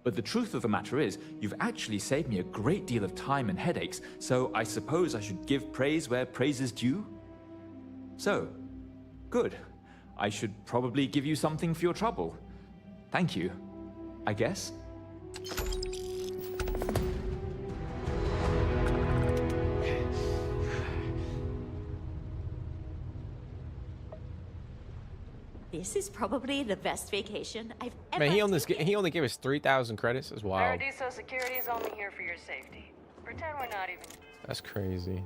But the truth of the matter is, you've actually saved me a great deal of time and headaches, so I suppose I should give praise where praise is due? So, good. I should probably give you something for your trouble. Thank you, I guess. This is probably the best vacation I've ever Man, taken. he only gave us 3,000 credits. That's wild. Paradiso security is only here for your safety. Pretend we're not even. That's crazy.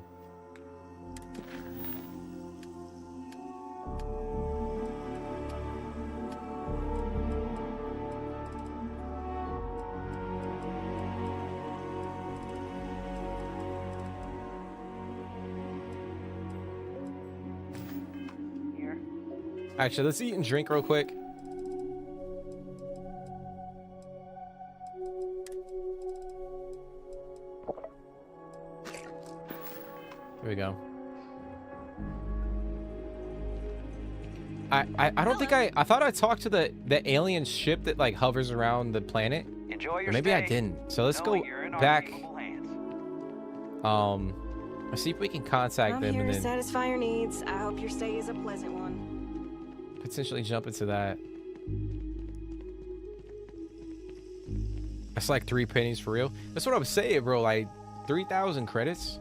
Here. Actually, let's eat and drink real quick. Here we go. I don't think I thought I talked to the alien ship that like hovers around the planet. Enjoy your Or maybe I stay. didn't. So let's Know go you're in our back. capable hands. Let's see if we can contact I'm them here and to then satisfy your needs. I hope your stay is a pleasant one. potentially jump into that. That's like 3 pennies for real. That's what I was saying, bro. Like 3,000 credits.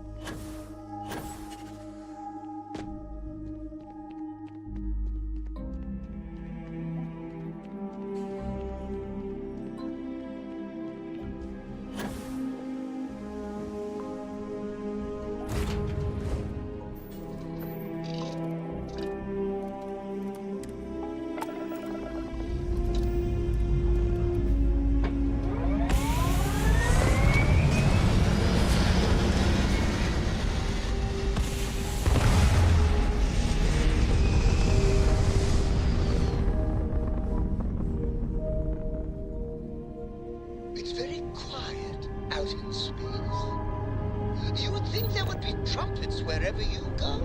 It's very quiet out in space. You would think there would be trumpets wherever you go.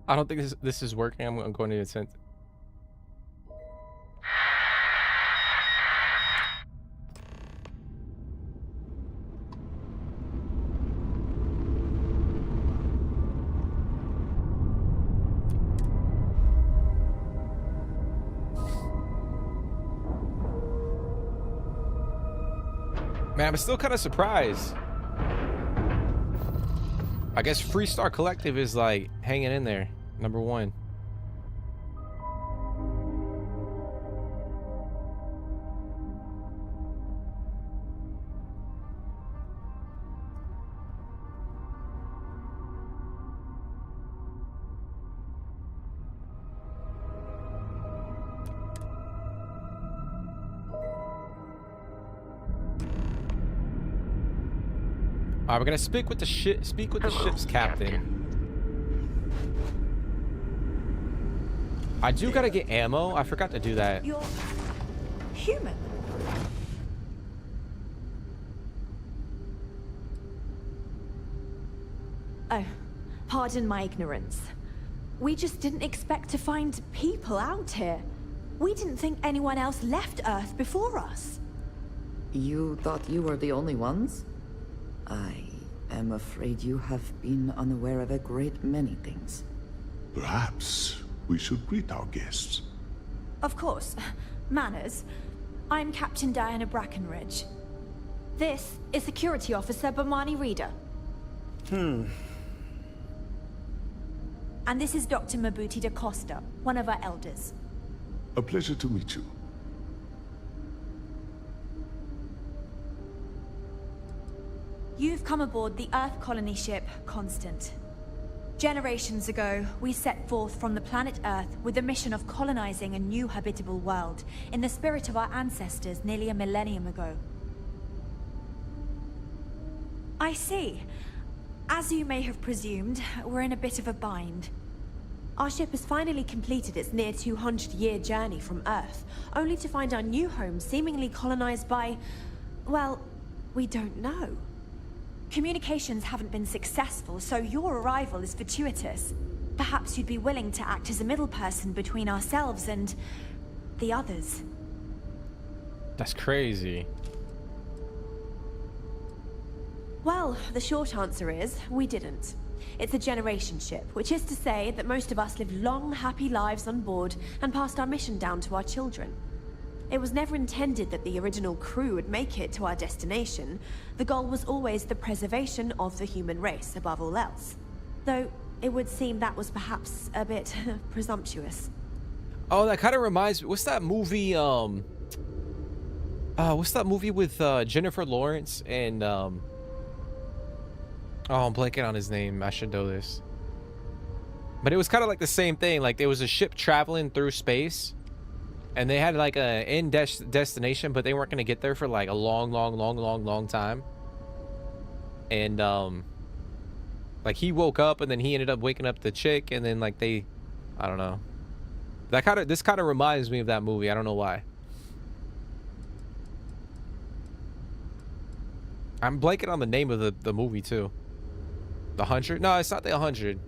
I don't think this is working. I'm going to attempt. Man, I'm still kind of surprised. I guess Freestar Collective is like hanging in there, #1. All right, we're gonna speak with the ship's captain. I do gotta get ammo. I forgot to do that. You're human. Oh, pardon my ignorance. We just didn't expect to find people out here. We didn't think anyone else left Earth before us. You thought you were the only ones? I am afraid you have been unaware of a great many things. Perhaps we should greet our guests. Of course. Manners. I'm Captain Diana Brackenridge. This is Security Officer Bomani Reader. And this is Dr. Mabuti da Costa, one of our elders. A pleasure to meet you. You've come aboard the Earth colony ship, Constant. Generations ago, we set forth from the planet Earth with the mission of colonizing a new habitable world in the spirit of our ancestors nearly a millennium ago. I see. As you may have presumed, we're in a bit of a bind. Our ship has finally completed its near 200-year journey from Earth, only to find our new home seemingly colonized by... well, we don't know. Communications haven't been successful, so your arrival is fortuitous. Perhaps you'd be willing to act as a middle person between ourselves and... the others. That's crazy. Well, the short answer is, we didn't. It's a generation ship, which is to say that most of us lived long, happy lives on board and passed our mission down to our children. It was never intended that the original crew would make it to our destination. The goal was always the preservation of the human race above all else. Though, it would seem that was perhaps a bit presumptuous. Oh, that kind of reminds me. What's that movie? What's that movie with Jennifer Lawrence and oh, I'm blanking on his name. I should know this. But it was kind of like the same thing. Like there was a ship traveling through space, and they had like a end destination, but they weren't gonna get there for like a long time. And like he woke up, and then he ended up waking up the chick, and then like they, I don't know. This kind of reminds me of that movie. I don't know why. I'm blanking on the name of the movie too. The 100? No, it's not the 100.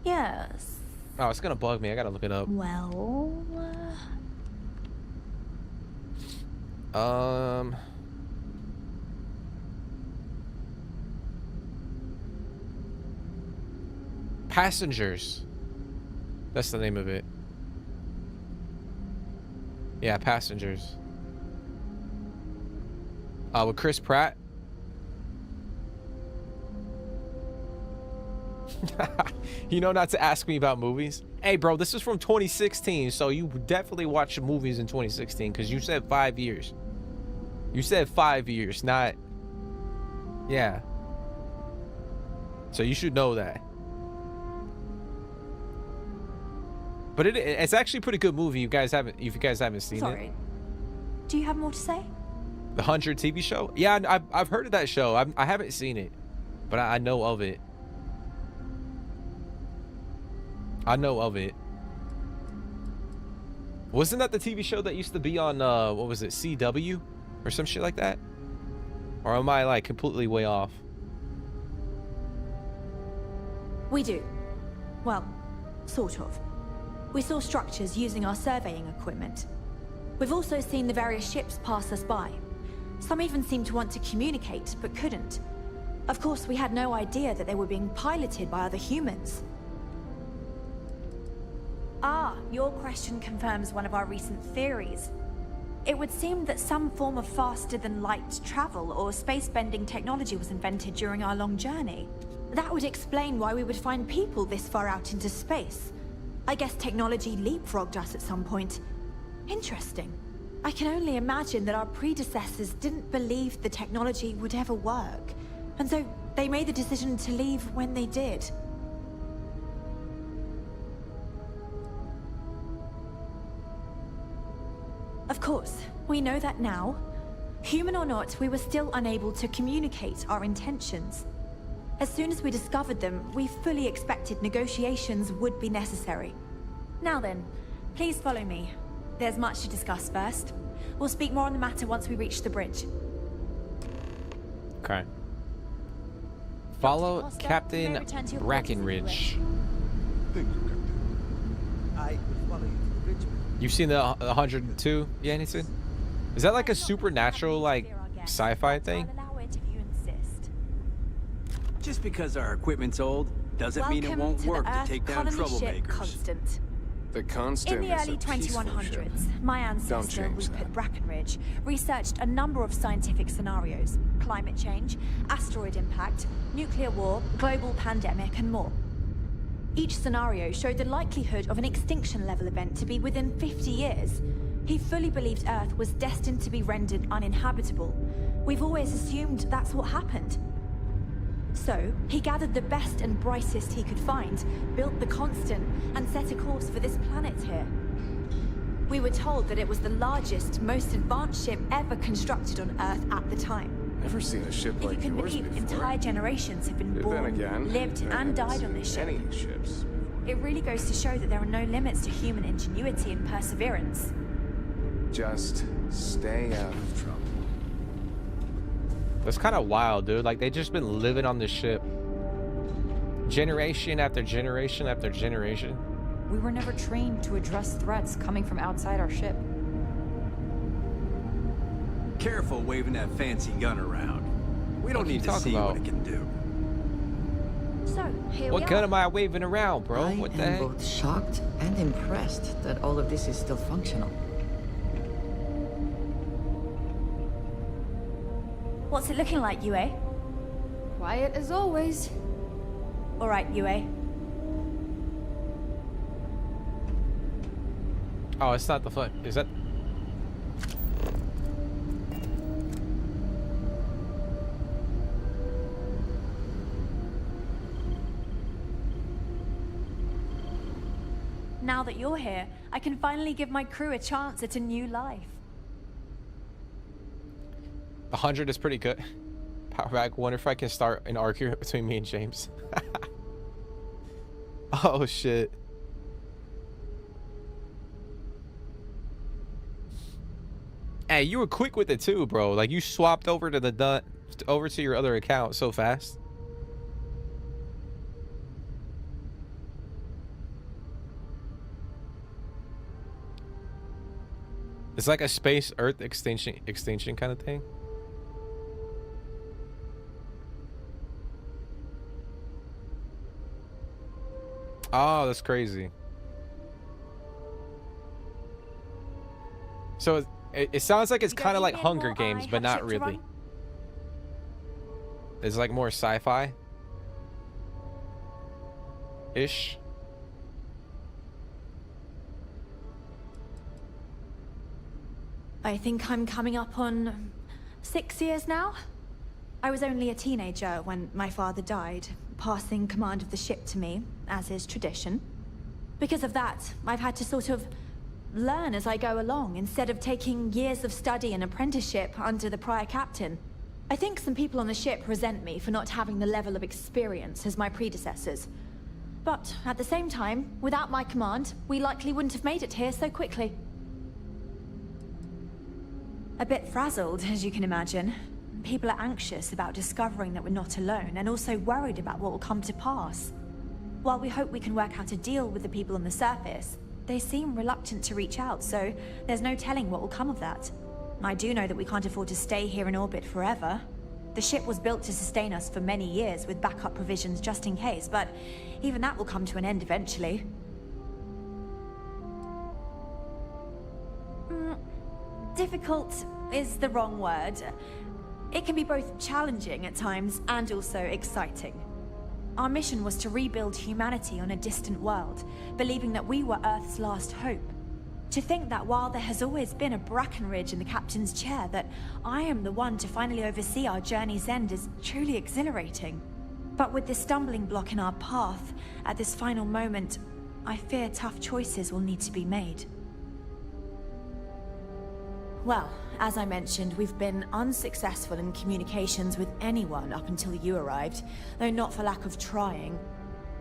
Yes. Oh, it's gonna bug me. I gotta look it up. Well... Passengers. That's the name of it. Yeah, Passengers. With Chris Pratt. You know not to ask me about movies. Hey, bro, this is from 2016, so you definitely watched movies in 2016 because you said 5 years. You said 5 years, not... Yeah. So you should know that. But it's actually a pretty good movie. If you guys haven't seen it. Do you have more to say? The 100 TV show? Yeah, I've heard of that show. I haven't seen it, but I know of it. I know of it. Wasn't that the TV show that used to be on, what was it, CW? Or some shit like that? Or am I, like, completely way off? We do. Well, sort of. We saw structures using our surveying equipment. We've also seen the various ships pass us by. Some even seemed to want to communicate, but couldn't. Of course, we had no idea that they were being piloted by other humans. Ah, your question confirms one of our recent theories. It would seem that some form of faster-than-light travel or space-bending technology was invented during our long journey. That would explain why we would find people this far out into space. I guess technology leapfrogged us at some point. Interesting. I can only imagine that our predecessors didn't believe the technology would ever work, and so they made the decision to leave when they did. Of course, we know that now. Human or not, we were still unable to communicate our intentions. As soon as we discovered them, we fully expected negotiations would be necessary. Now then, please follow me. There's much to discuss first. We'll speak more on the matter once we reach the bridge. Okay. Follow Captain Brackenridge. Thank you, Captain. I will follow you to the bridge. You've seen the 102? Yeah, anything? Is that like a supernatural, like, sci-fi thing? Just because our equipment's old doesn't mean it won't work to take down troublemakers. Constant. The Constant In the is early a peaceful 2100s, ship. my ancestor, change Rupert Brackenridge, researched a number of scientific scenarios: climate change, asteroid impact, nuclear war, global pandemic, and more. Each scenario showed the likelihood of an extinction-level event to be within 50 years. He fully believed Earth was destined to be rendered uninhabitable. We've always assumed that's what happened. So, he gathered the best and brightest he could find, built the Constant, and set a course for this planet here. We were told that it was the largest, most advanced ship ever constructed on Earth at the time. Never seen a ship If like you can yours believe, before. entire generations have been Then born, again, lived, I and haven't died on seen this ship. any ships. It really goes to show that there are no limits to human ingenuity and perseverance. Just stay out of trouble. That's kind of wild, dude. Like, they just been living on this ship. Generation after generation after generation. We were never trained to address threats coming from outside our ship. Careful waving that fancy gun around. We don't need to see what it can do. So, here What we gun are. am I waving around, bro? I What the am heck? both shocked and impressed that all of this is still functional. What's it looking like, Yue? Quiet as always. All right, Yue. Oh, it's not the foot. Is that? Now that you're here, I can finally give my crew a chance at a new life. 100 is pretty good. Power back. Wonder if I can start an argument between me and James. Oh shit. Hey, you were quick with it too, bro. Like, you swapped over to the over to your other account so fast. It's like a space Earth extinction kind of thing. Oh, that's crazy. So it sounds like it's kind of like Hunger Games, but not really. It's like more sci-fi ish. I think I'm coming up on 6 years now. I was only a teenager when my father died, passing command of the ship to me, as is tradition. Because of that, I've had to sort of learn as I go along, instead of taking years of study and apprenticeship under the prior captain. I think some people on the ship resent me for not having the level of experience as my predecessors. But at the same time, without my command, we likely wouldn't have made it here so quickly. A bit frazzled, as you can imagine. People are anxious about discovering that we're not alone, and also worried about what will come to pass. While we hope we can work out a deal with the people on the surface, they seem reluctant to reach out, so there's no telling what will come of that. I do know that we can't afford to stay here in orbit forever. The ship was built to sustain us for many years with backup provisions just in case, but even that will come to an end eventually. Difficult is the wrong word. It can be both challenging at times and also exciting. Our mission was to rebuild humanity on a distant world, believing that we were Earth's last hope. To think that while there has always been a Brackenridge in the captain's chair, that I am the one to finally oversee our journey's end is truly exhilarating. But with this stumbling block in our path, at this final moment, I fear tough choices will need to be made. Well, as I mentioned, we've been unsuccessful in communications with anyone up until you arrived, though not for lack of trying.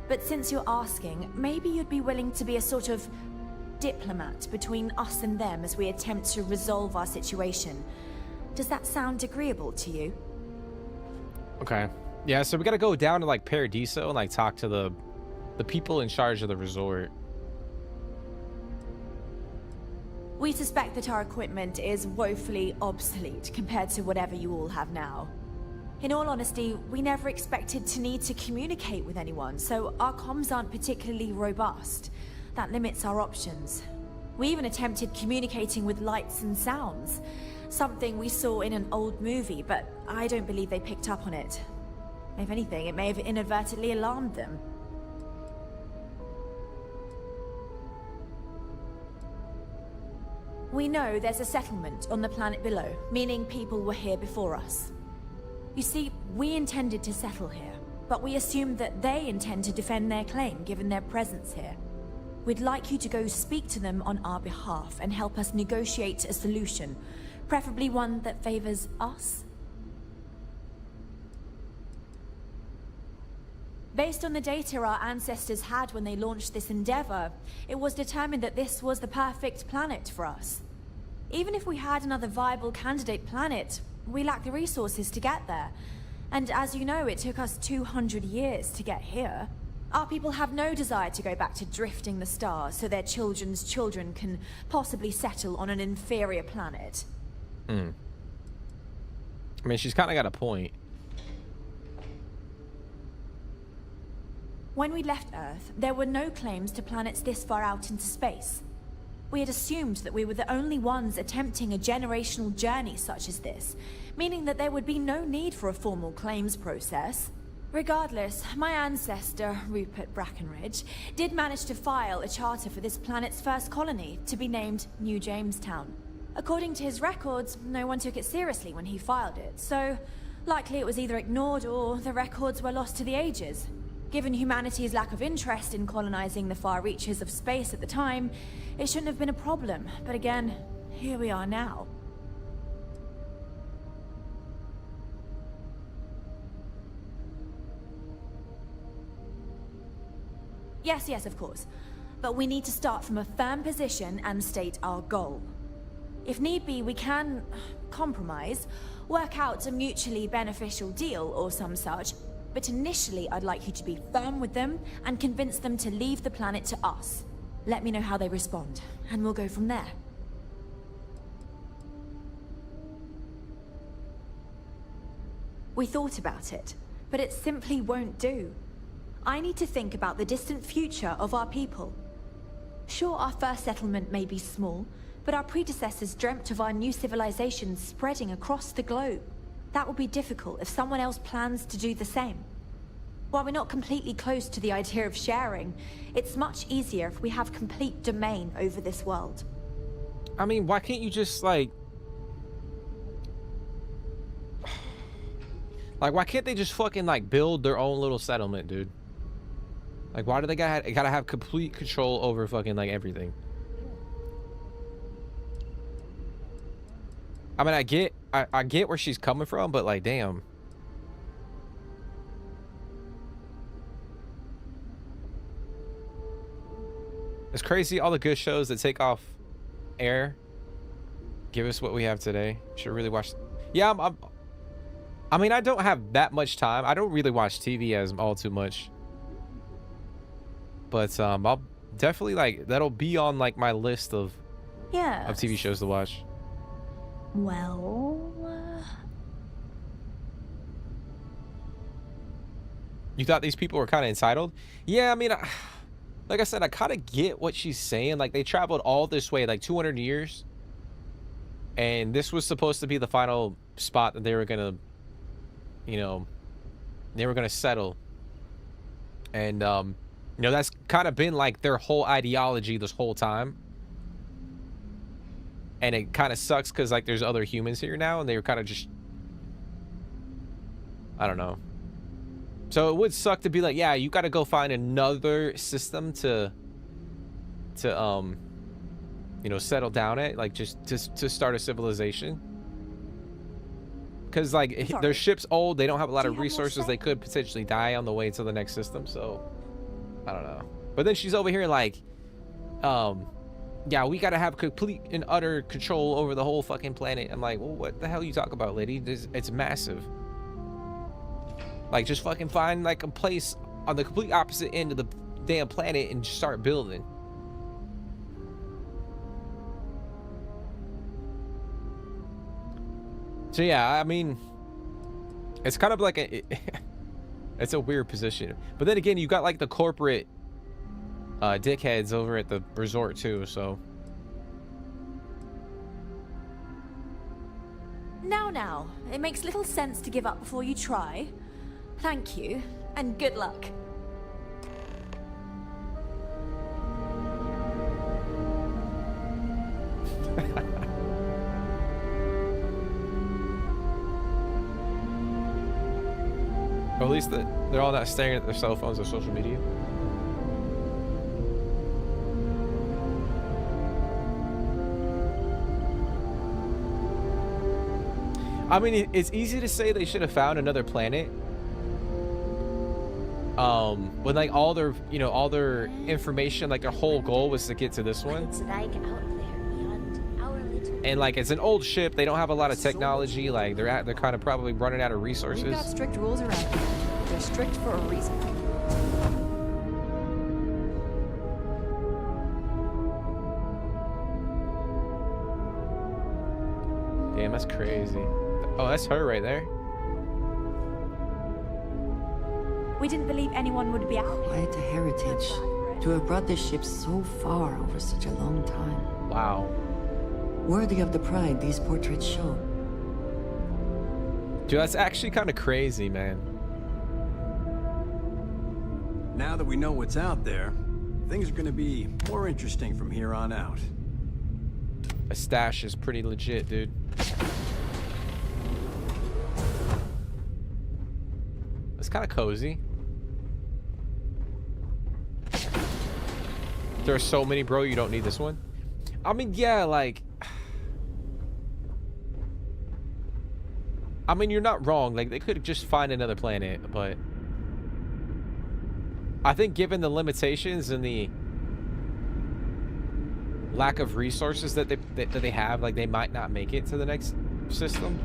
But since you're asking, maybe you'd be willing to be a sort of diplomat between us and them as we attempt to resolve our situation. Does that sound agreeable to you? Okay. Yeah, so we gotta go down to like Paradiso and like talk to the people in charge of the resort. We suspect that our equipment is woefully obsolete compared to whatever you all have now. In all honesty, we never expected to need to communicate with anyone, so our comms aren't particularly robust. That limits our options. We even attempted communicating with lights and sounds, something we saw in an old movie, but I don't believe they picked up on it. If anything, it may have inadvertently alarmed them. We know there's a settlement on the planet below, meaning people were here before us. You see, we intended to settle here, but we assumed that they intend to defend their claim given their presence here. We'd like you to go speak to them on our behalf and help us negotiate a solution, preferably one that favors us. Based on the data our ancestors had when they launched this endeavor, it was determined that this was the perfect planet for us. Even if we had another viable candidate planet, we lack the resources to get there. And as you know, it took us 200 years to get here. Our people have no desire to go back to drifting the stars so their children's children can possibly settle on an inferior planet. I mean, she's kind of got a point. When we left Earth, there were no claims to planets this far out into space. We had assumed that we were the only ones attempting a generational journey such as this, meaning that there would be no need for a formal claims process. Regardless, my ancestor, Rupert Brackenridge, did manage to file a charter for this planet's first colony, to be named New Jamestown. According to his records, no one took it seriously when he filed it, so likely it was either ignored or the records were lost to the ages. Given humanity's lack of interest in colonizing the far reaches of space at the time, it shouldn't have been a problem, but again, here we are now. Yes, of course. But we need to start from a firm position and state our goal. If need be, we can compromise, work out a mutually beneficial deal or some such, but initially I'd like you to be firm with them and convince them to leave the planet to us. Let me know how they respond, and we'll go from there. We thought about it, but it simply won't do. I need to think about the distant future of our people. Sure, our first settlement may be small, but our predecessors dreamt of our new civilization spreading across the globe. That will be difficult if someone else plans to do the same. While we're not completely close to the idea of sharing, it's much easier if we have complete domain over this world. I mean, why can't you just like why can't they just fucking like build their own little settlement, dude? Like, why do they gotta have complete control over fucking like everything? I mean, I get where she's coming from, but like, damn. It's crazy all the good shows that take off air give us what we have today. Should really watch. Yeah, I mean, I don't have that much time. I don't really watch TV as all too much. But I'll definitely like that'll be on like my list of TV shows to watch. Well, You thought these people were kind of entitled? Yeah, I mean, like I said, I kind of get what she's saying. Like, they traveled all this way, like 200 years. And this was supposed to be the final spot that they were going to, you know, they were going to settle. And, you know, that's kind of been like their whole ideology this whole time. And it kind of sucks because, like, there's other humans here now. And they were kind of just, I don't know. So it would suck to be like, yeah, you got to go find another system to you know, settle down at, like, just to start a civilization. Because, like, their ship's old. They don't have a lot of resources. They could potentially die on the way to the next system. So, I don't know. But then she's over here like, yeah, we got to have complete and utter control over the whole fucking planet. I'm like, well, what the hell you talk about, lady? It's massive. Like, just fucking find, like, a place on the complete opposite end of the damn planet and just start building. So, yeah, I mean, it's kind of like it's a weird position. But then again, you got, like, the corporate dickheads over at the resort, too, so. Now, it makes little sense to give up before you try. Thank you, and good luck. Or at least they're all not staring at their cell phones or social media. I mean, it's easy to say they should have found another planet. When like all their, you know, all their information, like their whole goal was to get to this one. It's like out there beyond our little. And like it's an old ship, they don't have a lot of technology. Like they're kind of probably running out of resources. We've got strict rules around here. They're strict for a reason. Damn, that's crazy. Oh, that's her right there. We didn't believe anyone would be out. Quite a heritage. To have brought this ship so far over such a long time. Wow. Worthy of the pride these portraits show. Dude, that's actually kind of crazy, man. Now that we know what's out there, things are going to be more interesting from here on out. A stash is pretty legit, dude. It's kind of cozy. There are so many, bro. You don't need this one. I mean, yeah, like, I mean, you're not wrong. Like, they could just find another planet, but I think given the limitations and the lack of resources that they have, like, they might not make it to the next system.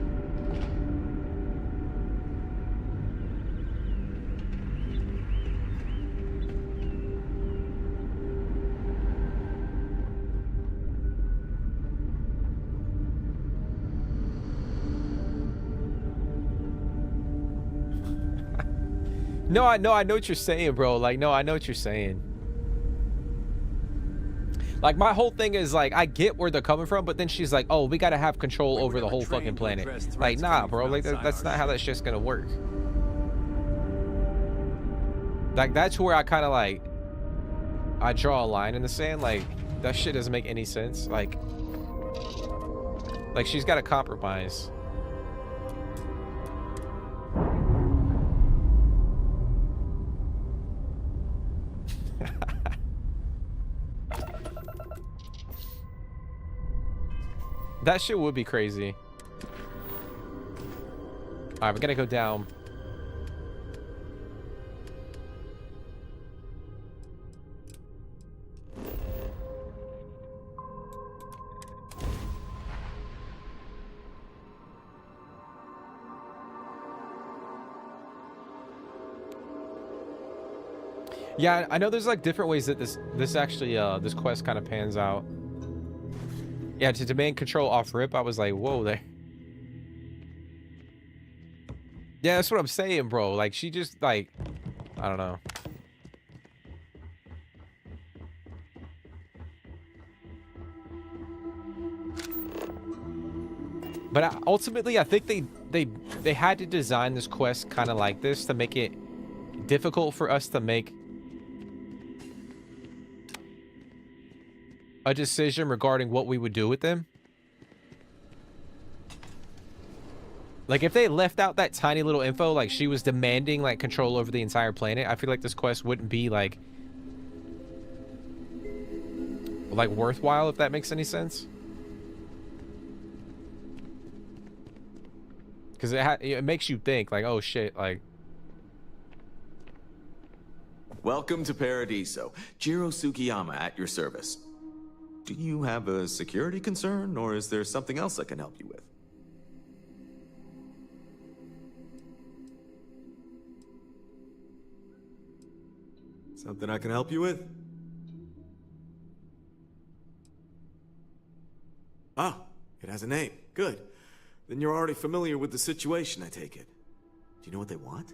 No, I know what you're saying, bro. Like, no, I know what you're saying. Like, my whole thing is, like, I get where they're coming from, but then she's like, oh, we gotta have control over the whole fucking planet. Like, nah, bro. Like, that's not how that shit's gonna work. Like, that's where I kind of, like, I draw a line in the sand. Like, that shit doesn't make any sense. Like, she's gotta compromise. That shit would be crazy. Alright, we're gonna go down. Yeah, I know there's like different ways that this actually this quest kind of pans out. Yeah, to demand control off rip, I was like, whoa there. Yeah, that's what I'm saying, bro. Like she just like, I don't know. But ultimately, I think they had to design this quest kind of like this to make it difficult for us to make a decision regarding what we would do with them. Like if they left out that tiny little info, like she was demanding like control over the entire planet, I feel like this quest wouldn't be like worthwhile, if that makes any sense. Because it makes you think like, oh shit, like. Welcome to Paradiso. Jiro Sukiyama at your service. Do you have a security concern, or is there something else I can help you with? Something I can help you with? Ah, it has a name. Good. Then you're already familiar with the situation, I take it. Do you know what they want?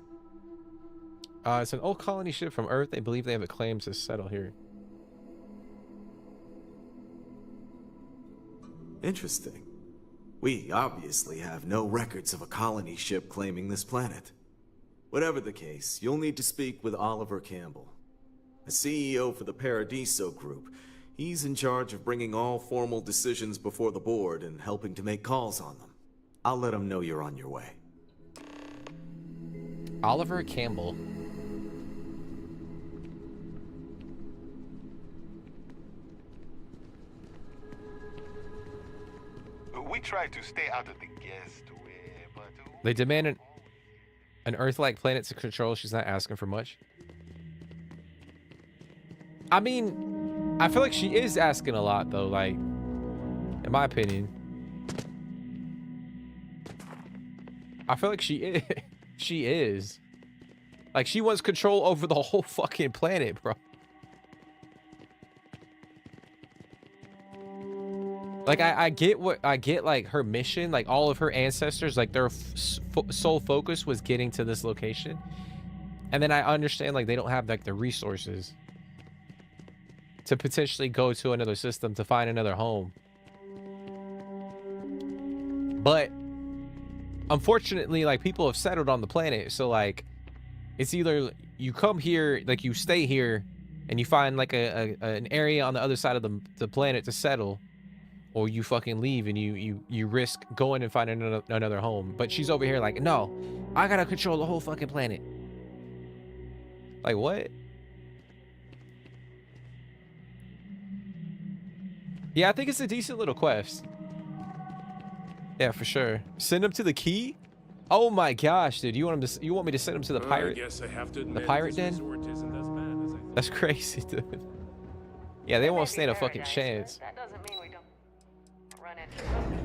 It's an old colony ship from Earth. They believe they have a claim to settle here. Interesting. We obviously have no records of a colony ship claiming this planet. Whatever the case, you'll need to speak with Oliver Campbell, a CEO for the Paradiso Group. He's in charge of bringing all formal decisions before the board and helping to make calls on them. I'll let him know you're on your way. Oliver Campbell. We try to stay out of the guest way, but... They demand an Earth-like planet to control. She's not asking for much. I mean, I feel like she is asking a lot, though, like, in my opinion. I feel like she is. She is. Like, she wants control over the whole fucking planet, bro. Like, I get like, her mission. Like, all of her ancestors, like, their sole focus was getting to this location. And then I understand, like, they don't have, like, the resources to potentially go to another system to find another home. But unfortunately, like, people have settled on the planet, so like it's either you come here, like you stay here and you find like an area on the other side of the planet to settle, or you fucking leave and you risk going and finding another home. But she's over here like, no, I gotta control the whole fucking planet. Like, what? Yeah, I think it's a decent little quest. Yeah, for sure. Send him to the key? Oh my gosh, dude. You want me to send him to the pirate? I guess I have to admit, the pirate this den? resort isn't as bad as I thought. That's crazy, dude. Yeah, they won't stand a fucking chance. That doesn't mean we don't run into them.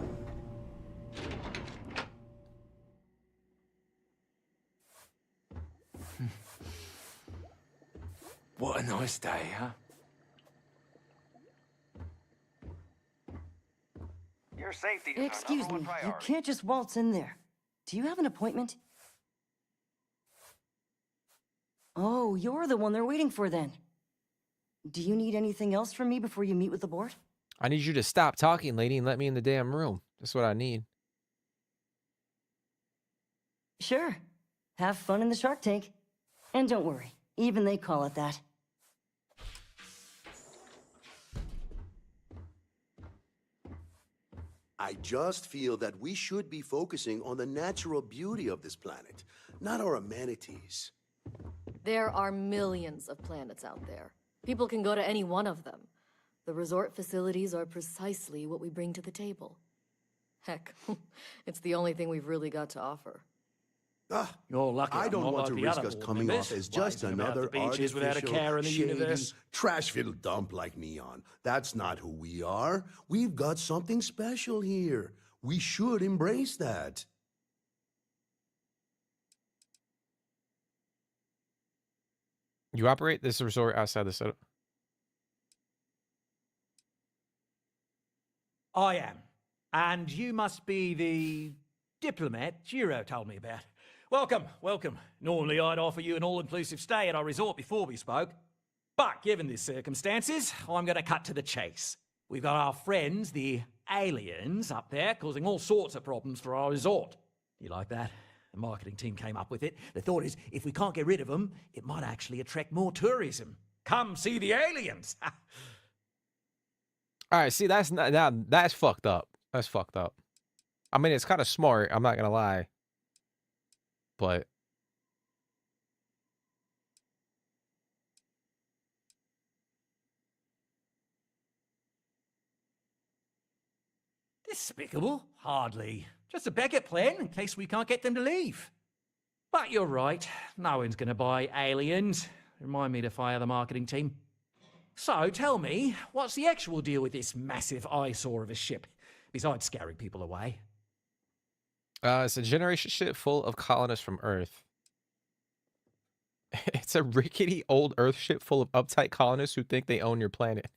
What a nice day, huh? Your safety is our Excuse number one me, you priority. can't just waltz in there. Do you have an appointment? Oh, you're the one they're waiting for then. Do you need anything else from me before you meet with the board? I need you to stop talking, lady, and let me in the damn room. That's what I need. Sure. Have fun in the Shark Tank. And don't worry, even they call it that. I just feel that we should be focusing on the natural beauty of this planet, not our amenities. There are millions of planets out there. People can go to any one of them. The resort facilities are precisely what we bring to the table. Heck, it's the only thing we've really got to offer. You're lucky I I'm don't not want like to the risk other us board coming members, off as just writing about another the beaches without a artificial, care in the shady, universe. trash-filled dump like Neon. That's not who we are. We've got something special here. We should embrace that. You operate this resort outside the setup. I am. And you must be the diplomat Jiro told me about. Welcome, welcome. Normally I'd offer you an all-inclusive stay at our resort before we spoke. But given the circumstances, I'm going to cut to the chase. We've got our friends, the aliens, up there, causing all sorts of problems for our resort. You like that? The marketing team came up with it. The thought is, if we can't get rid of them, it might actually attract more tourism. Come see the aliens! All right, see, that's not, now that's fucked up. That's fucked up. I mean, it's kind of smart. I'm not gonna lie, but Despicable? Hardly. Just a backup plan in case we can't get them to leave. But you're right. No one's going to buy aliens. Remind me to fire the marketing team. So tell me, what's the actual deal with this massive eyesore of a ship, besides scaring people away? it's a generation ship full of colonists from Earth. It's a rickety old Earth ship full of uptight colonists who think they own your planet.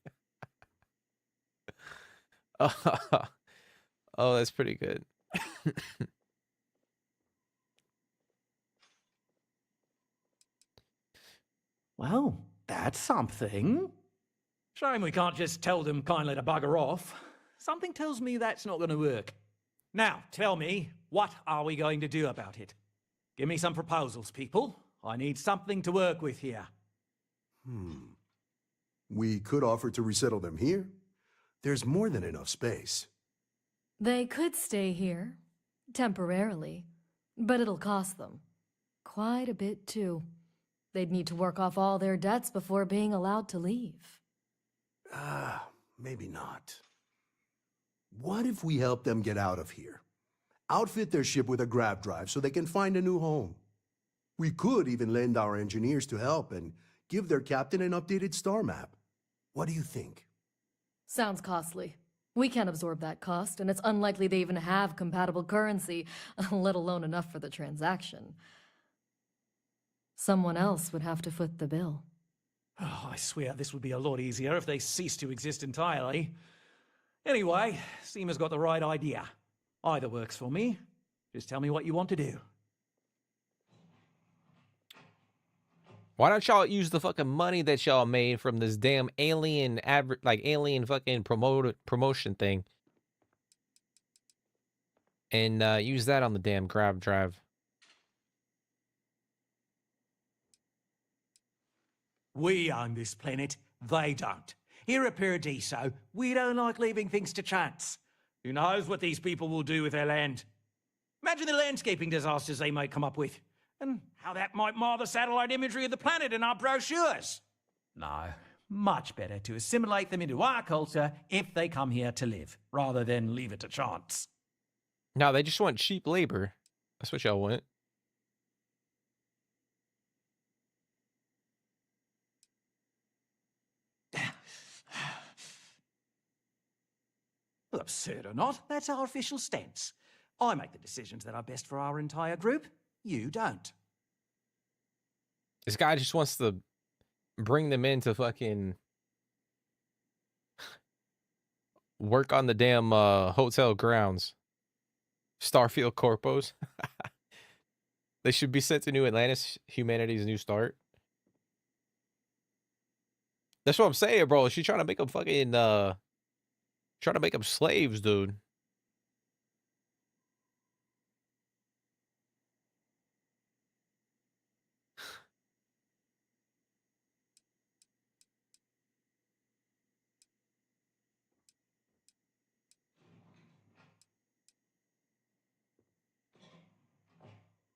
Oh, that's pretty good. Well, that's something. Shame we can't just tell them kindly to bugger off. Something tells me that's not going to work. Now, tell me, what are we going to do about it? Give me some proposals, people. I need something to work with here. We could offer to resettle them here. There's more than enough space. They could stay here, temporarily, but it'll cost them. Quite a bit, too. They'd need to work off all their debts before being allowed to leave. Maybe not. What if we help them get out of here? Outfit their ship with a grab drive so they can find a new home. We could even lend our engineers to help and give their captain an updated star map. What do you think? Sounds costly. We can't absorb that cost, and it's unlikely they even have compatible currency, let alone enough for the transaction. Someone else would have to foot the bill. Oh, I swear this would be a lot easier if they ceased to exist entirely. Anyway, Seema's got the right idea. Either works for me. Just tell me what you want to do. Why don't y'all use the fucking money that y'all made from this damn alien alien fucking promotion thing and use that on the damn grab drive? We own this planet, they don't. Here at Paradiso, we don't like leaving things to chance. Who knows what these people will do with their land? Imagine the landscaping disasters they might come up with, and how that might mar the satellite imagery of the planet in our brochures. No, much better to assimilate them into our culture if they come here to live, rather than leave it to chance. No, they just want cheap labor. That's what y'all want. Well, absurd or not, that's our official stance. I make the decisions that are best for our entire group. You don't. This guy just wants to bring them in to fucking work on the damn hotel grounds. Starfield corpos. They should be sent to New Atlantis, humanity's new start. That's what I'm saying, bro. She's trying to make them fucking trying to make them slaves, dude.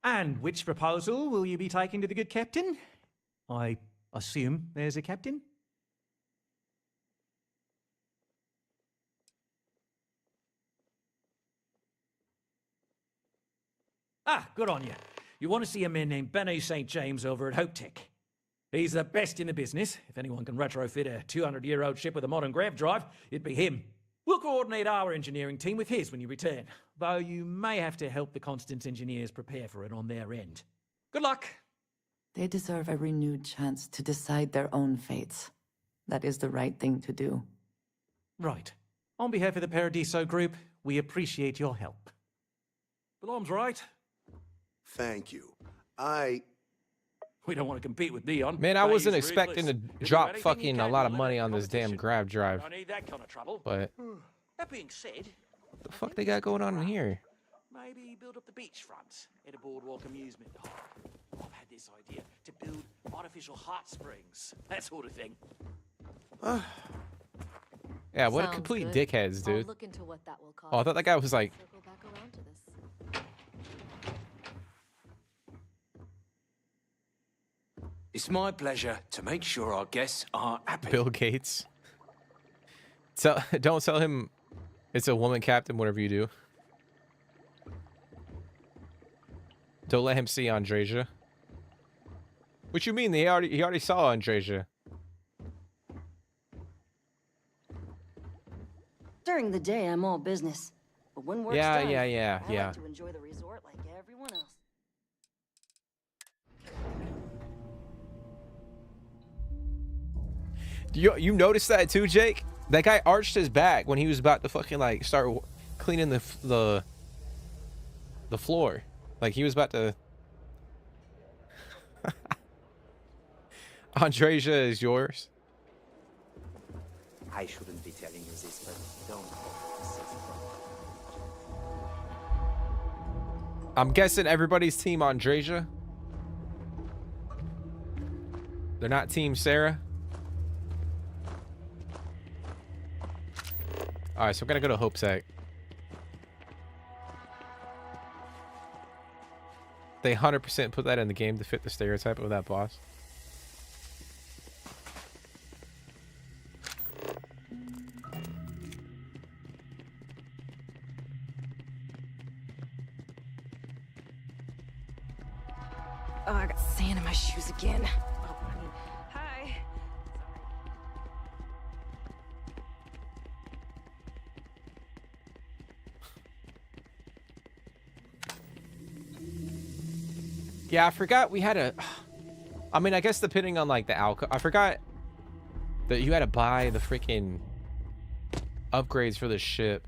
And which proposal will you be taking to the good captain? I assume there's a captain? Ah, good on you. You want to see a man named Benny St. James over at Hope Tech. He's the best in the business. If anyone can retrofit a 200-year-old ship with a modern grav drive, it'd be him. We'll coordinate our engineering team with his when you return, though you may have to help the Constance engineers prepare for it on their end. Good luck. They deserve a renewed chance to decide their own fates. That is the right thing to do. Right. On behalf of the Paradiso Group, we appreciate your help. Balaam's right. Thank you. We don't want to compete with Neon. Man, I That wasn't is expecting to ruthless. You'll do drop anything you fucking a can lot to of money eliminate on this damn competition. grab drive. Don't need that kind of trouble. But That being said, what the fuck they got going on in here? maybe build up the beachfront in a boardwalk amusement park. I've had this idea to build artificial hot springs, that sort of thing. Yeah, what a Sounds complete good. dickheads, I'll dude. look into what that will cost. Oh, I thought that guy was like, Circle back around to this. It's my pleasure to make sure our guests are happy. Bill Gates. So don't tell him it's a woman captain, whatever you do. Don't let him see Andreja. What you mean? He already saw Andreja. During the day, I'm all business. But when work's Yeah, done, yeah, I yeah. like to enjoy the resort like everyone else. You noticed that too, Jake? That guy arched his back when he was about to fucking like start cleaning the floor. Like he was about to. Andreja is yours. I shouldn't be telling you this, but don't. I'm guessing everybody's team Andreja. They're not team Sarah. All right, so we're gonna go to Hope Tech. They 100% put that in the game to fit the stereotype of that boss. Oh, I got sand in my shoes again. Oh, hi. Yeah, I forgot we had a. I mean, I guess depending on like the alcohol, I forgot that you had to buy the freaking upgrades for the ship.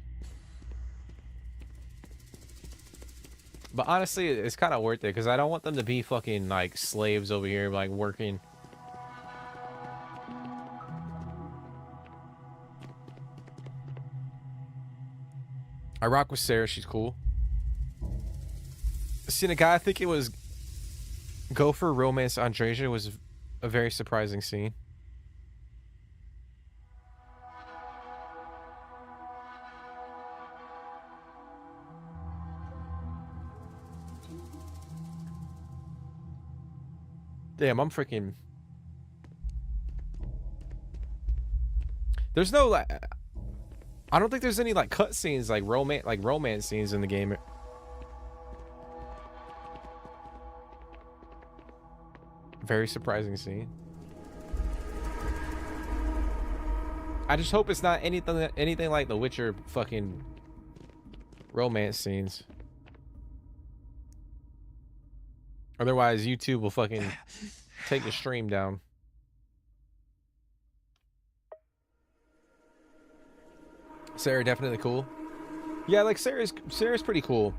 But honestly, it's kind of worth it because I don't want them to be fucking like slaves over here, like working. I rock with Sarah, she's cool. Seen a guy, I think it was Gopher Romance Andreja, was a very surprising scene. Damn, I'm freaking. There's no like. I don't think there's any like cutscenes like romance scenes in the game. Very surprising scene. I just hope it's not anything like the Witcher fucking romance scenes. Otherwise, YouTube will fucking take the stream down. Sarah definitely cool. Yeah, like Sarah's pretty cool.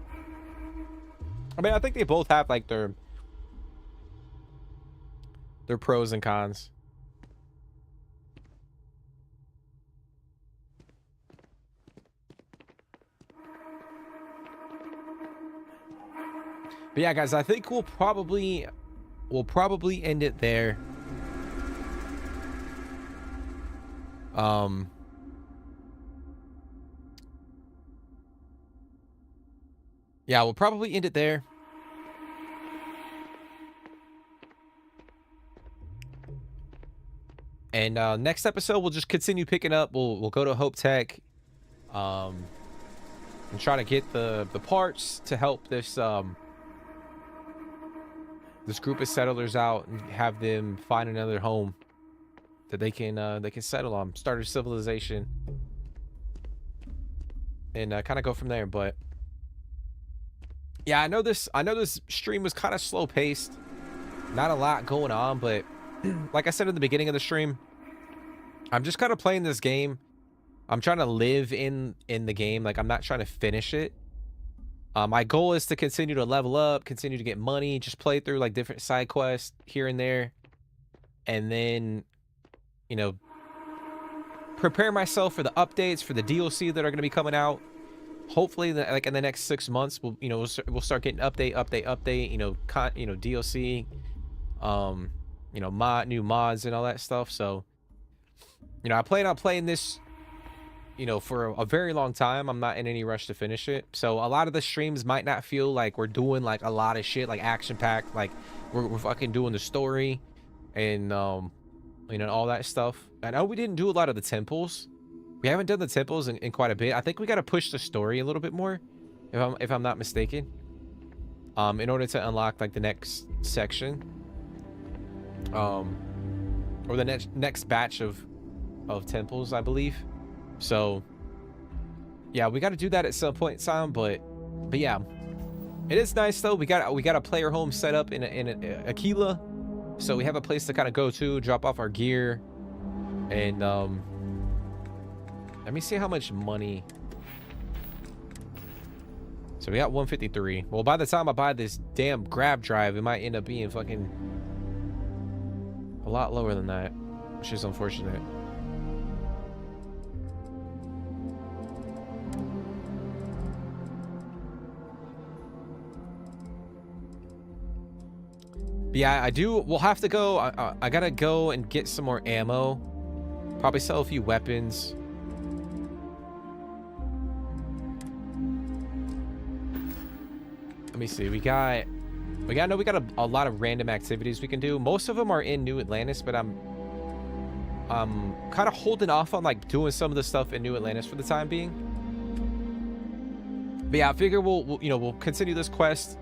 I mean, I think they both have like their pros and cons. But yeah, guys, I think we'll probably end it there. Yeah, we'll probably end it there. And next episode, we'll just continue picking up. We'll go to Hope Tech, and try to get the parts to help this this group of settlers out and have them find another home that they can settle on, start a civilization, and kind of go from there. But yeah, I know this stream was kind of slow paced. Not a lot going on, but like I said in the beginning of the stream, I'm just kind of playing this game. I'm trying to live in the game. Like, I'm not trying to finish it. My goal is to continue to level up, continue to get money, just play through like different side quests here and there, and then, you know, prepare myself for the updates, for the DLC that are going to be coming out. Hopefully, like in the next 6 months, we'll start getting update. You know, DLC, you know, new mods and all that stuff. So, you know, I plan on playing this, you know, for a very long time. I'm not in any rush to finish it. So a lot of the streams might not feel like we're doing like a lot of shit, like action packed, like we're fucking doing the story and you know, all that stuff. I know we didn't do a lot of the temples. We haven't done the temples in quite a bit. I think we got to push the story a little bit more, if I'm not mistaken, in order to unlock like the next section, or the next batch of temples, I believe. So yeah, we got to do that at some point in time, but yeah, it is nice though. We got a player home set up in Aquila, so we have a place to kind of go to, drop off our gear, and let me see how much money. So we got 153. Well, by the time I buy this damn grab drive, it might end up being fucking a lot lower than that, which is unfortunate. But yeah, we'll have to go. I gotta go and get some more ammo. Probably sell a few weapons. Let me see. We got a lot of random activities we can do. Most of them are in New Atlantis, but I'm kind of holding off on like doing some of the stuff in New Atlantis for the time being. But yeah, I figure we'll continue this quest.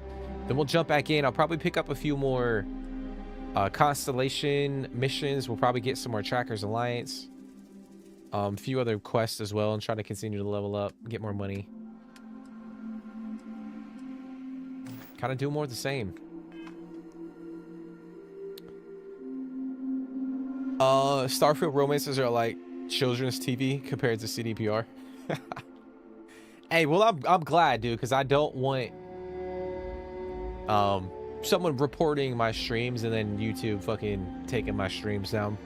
Then we'll jump back in. I'll probably pick up a few more Constellation missions. We'll probably get some more Trackers Alliance. A few other quests as well, and try to continue to level up, get more money. Kind of do more of the same. Starfield romances are like children's TV compared to CDPR. Hey, well, I'm glad, dude, because I don't want someone reporting my streams and then YouTube fucking taking my streams down.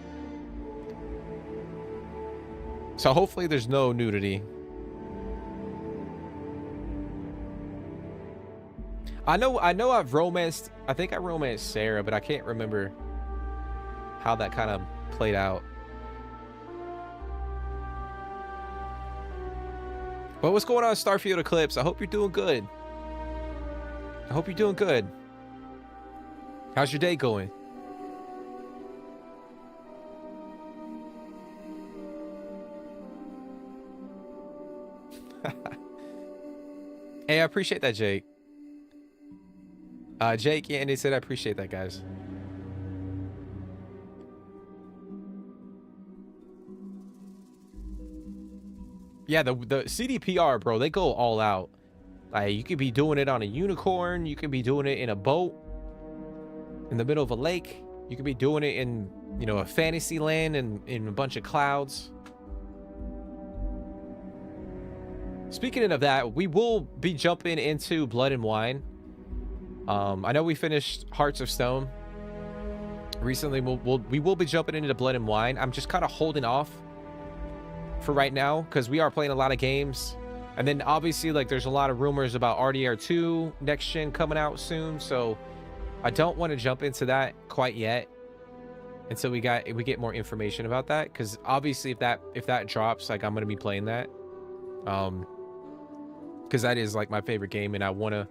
So hopefully there's no nudity. I know I've romanced, I think I romanced Sarah, but I can't remember how that kind of played out. But what's going on, Starfield Eclipse? I hope you're doing good. I hope you're doing good. How's your day going? Hey, I appreciate that, Jake. Jake, yeah, and they said I appreciate that, guys. Yeah, the CDPR, bro, they go all out. Like, you could be doing it on a unicorn, you could be doing it in a boat in the middle of a lake, you could be doing it in, you know, a fantasy land and in a bunch of clouds. Speaking of that, we will be jumping into Blood and Wine. I know we finished Hearts of Stone recently. We will be jumping into Blood and Wine. I'm just kind of holding off for right now because we are playing a lot of games, and then obviously like there's a lot of rumors about RDR2 next gen coming out soon, so I don't want to jump into that quite yet until we get more information about that, because obviously if that drops, like, I'm gonna be playing that, because that is like my favorite game and I want to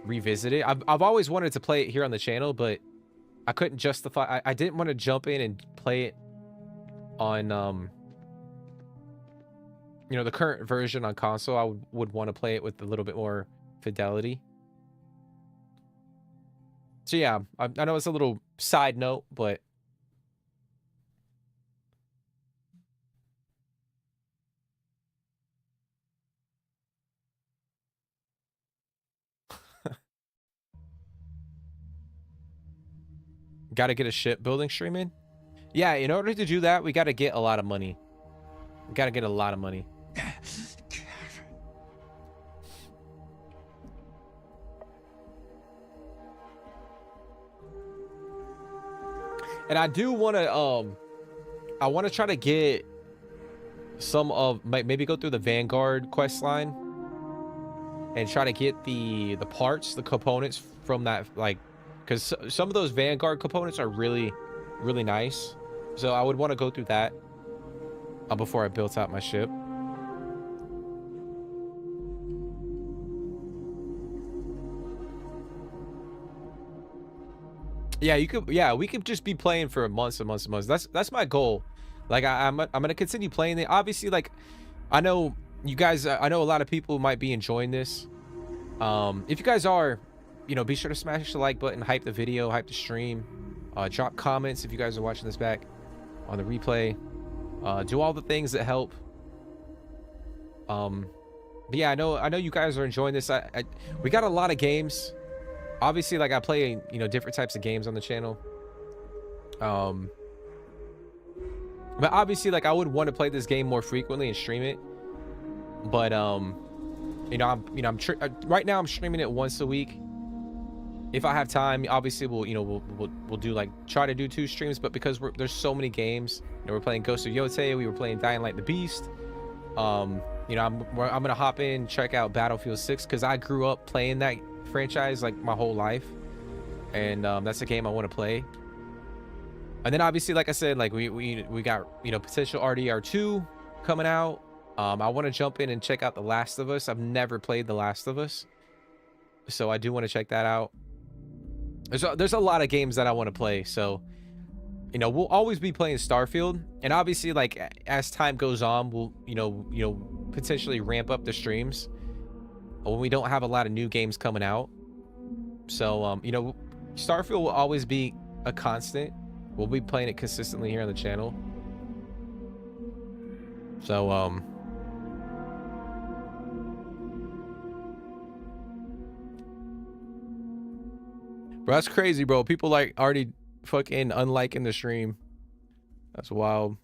revisit it. I've always wanted to play it here on the channel, but I couldn't justify. I didn't want to jump in and play it on you know, the current version on console. I would want to play it with a little bit more fidelity. So yeah, I know it's a little side note, but Got to get a shipbuilding stream in. Yeah, in order to do that, we got to get a lot of money. We got to get a lot of money. And I do want to I want to try to get some of maybe go through the Vanguard quest line and try to get the parts, the components from that, like, because some of those Vanguard components are really nice. So I would want to go through that before I built out my ship. Yeah, you could. Yeah, we could just be playing for months and months and months. That's my goal. Like I'm gonna continue playing it. Obviously, like I know you guys. I know a lot of people might be enjoying this. If you guys are, you know, be sure to smash the like button, hype the video, hype the stream, drop comments if you guys are watching this back on the replay. Do all the things that help. But yeah, I know you guys are enjoying this. We got a lot of games. Obviously, like I play, you know, different types of games on the channel. But obviously, like I would want to play this game more frequently and stream it. But you know, right now I'm streaming it once a week. If I have time, obviously we'll do like try to do 2 streams. But because there's so many games, you know, we're playing Ghost of Yotei, we were playing Dying Light the Beast. You know, I'm gonna hop in, check out Battlefield 6 because I grew up playing that franchise like my whole life, and that's a game I want to play. And then obviously, like I said, like we got, you know, potential RDR2 coming out. I want to jump in and check out The Last of Us. I've never played The Last of Us, so I do want to check that out. There's a lot of games that I want to play, so you know, we'll always be playing Starfield, and obviously, like as time goes on, we'll you know potentially ramp up the streams when we don't have a lot of new games coming out. So you know, Starfield will always be a constant. We'll be playing it consistently here on the channel. So bro, that's crazy, bro. People like already fucking unliking the stream. That's wild.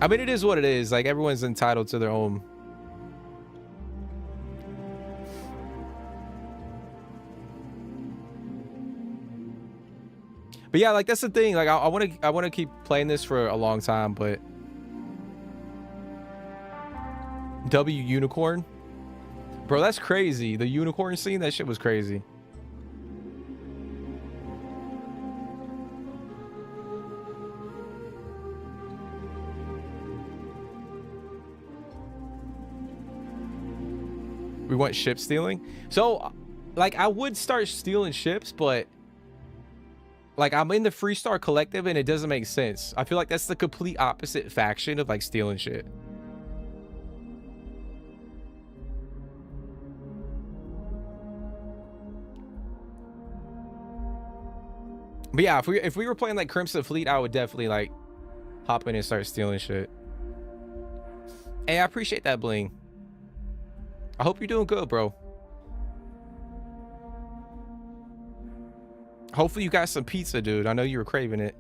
I mean, it is what it is. Like everyone's entitled to their own. But yeah, like that's the thing. Like I want to keep playing this for a long time. But W Unicorn, bro, that's crazy. The unicorn scene, that shit was crazy. We want ship stealing. So like I would start stealing ships, but like I'm in the Freestar Collective and it doesn't make sense. I feel like that's the complete opposite faction of like stealing shit. But yeah, if we were playing like Crimson Fleet, I would definitely like hop in and start stealing shit. Hey, I appreciate that, Bling. I hope you're doing good, bro. Hopefully you got some pizza, dude. I know you were craving it.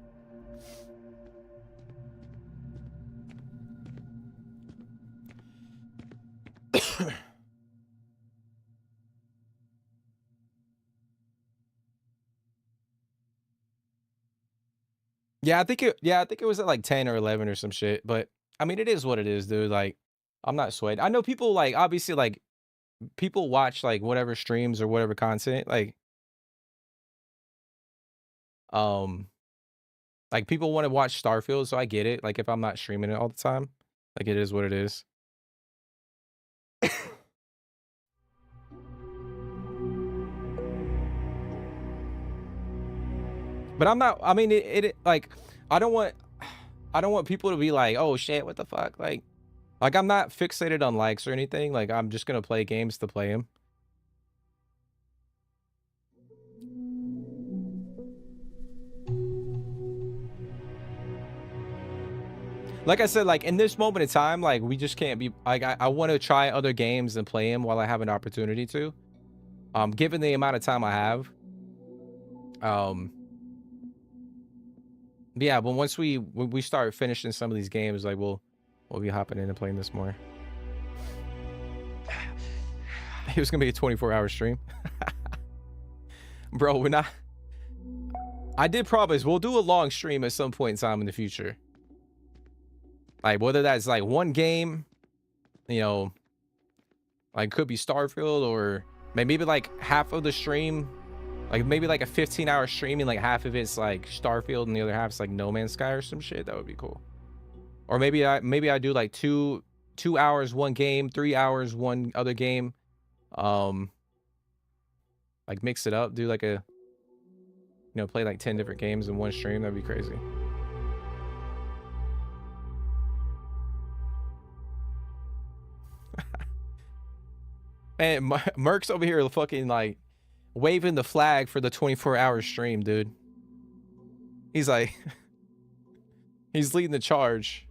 Yeah, I think it was at like 10 or 11 or some shit, but I mean it is what it is, dude. Like I'm not sweating. I know people like obviously like people watch like whatever streams or whatever content, like people want to watch Starfield, so I get it. Like if I'm not streaming it all the time, like it is what it is. But I'm not, I mean it like I don't want people to be like, oh shit, what the fuck? Like I'm not fixated on likes or anything. Like I'm just gonna play games to play them. Like I said, like in this moment in time, like we just can't be like I want to try other games and play them while I have an opportunity to. Given the amount of time I have. Yeah, but once when we start finishing some of these games, like we'll be hopping in and playing this more. It was gonna be a 24-hour stream. Bro, we're not. I did promise we'll do a long stream at some point in time in the future. Like whether that's like one game, you know, like could be Starfield, or maybe like half of the stream, like maybe like a 15-hour stream and like half of it's like Starfield and the other half's like No Man's Sky or some shit. That would be cool. Or maybe I do like two hours one game, 3 hours one other game. Like mix it up, do like a, you know, play like 10 different games in one stream. That'd be crazy. And Merc's over here fucking like waving the flag for the 24-hour stream, dude. He's like, he's leading the charge.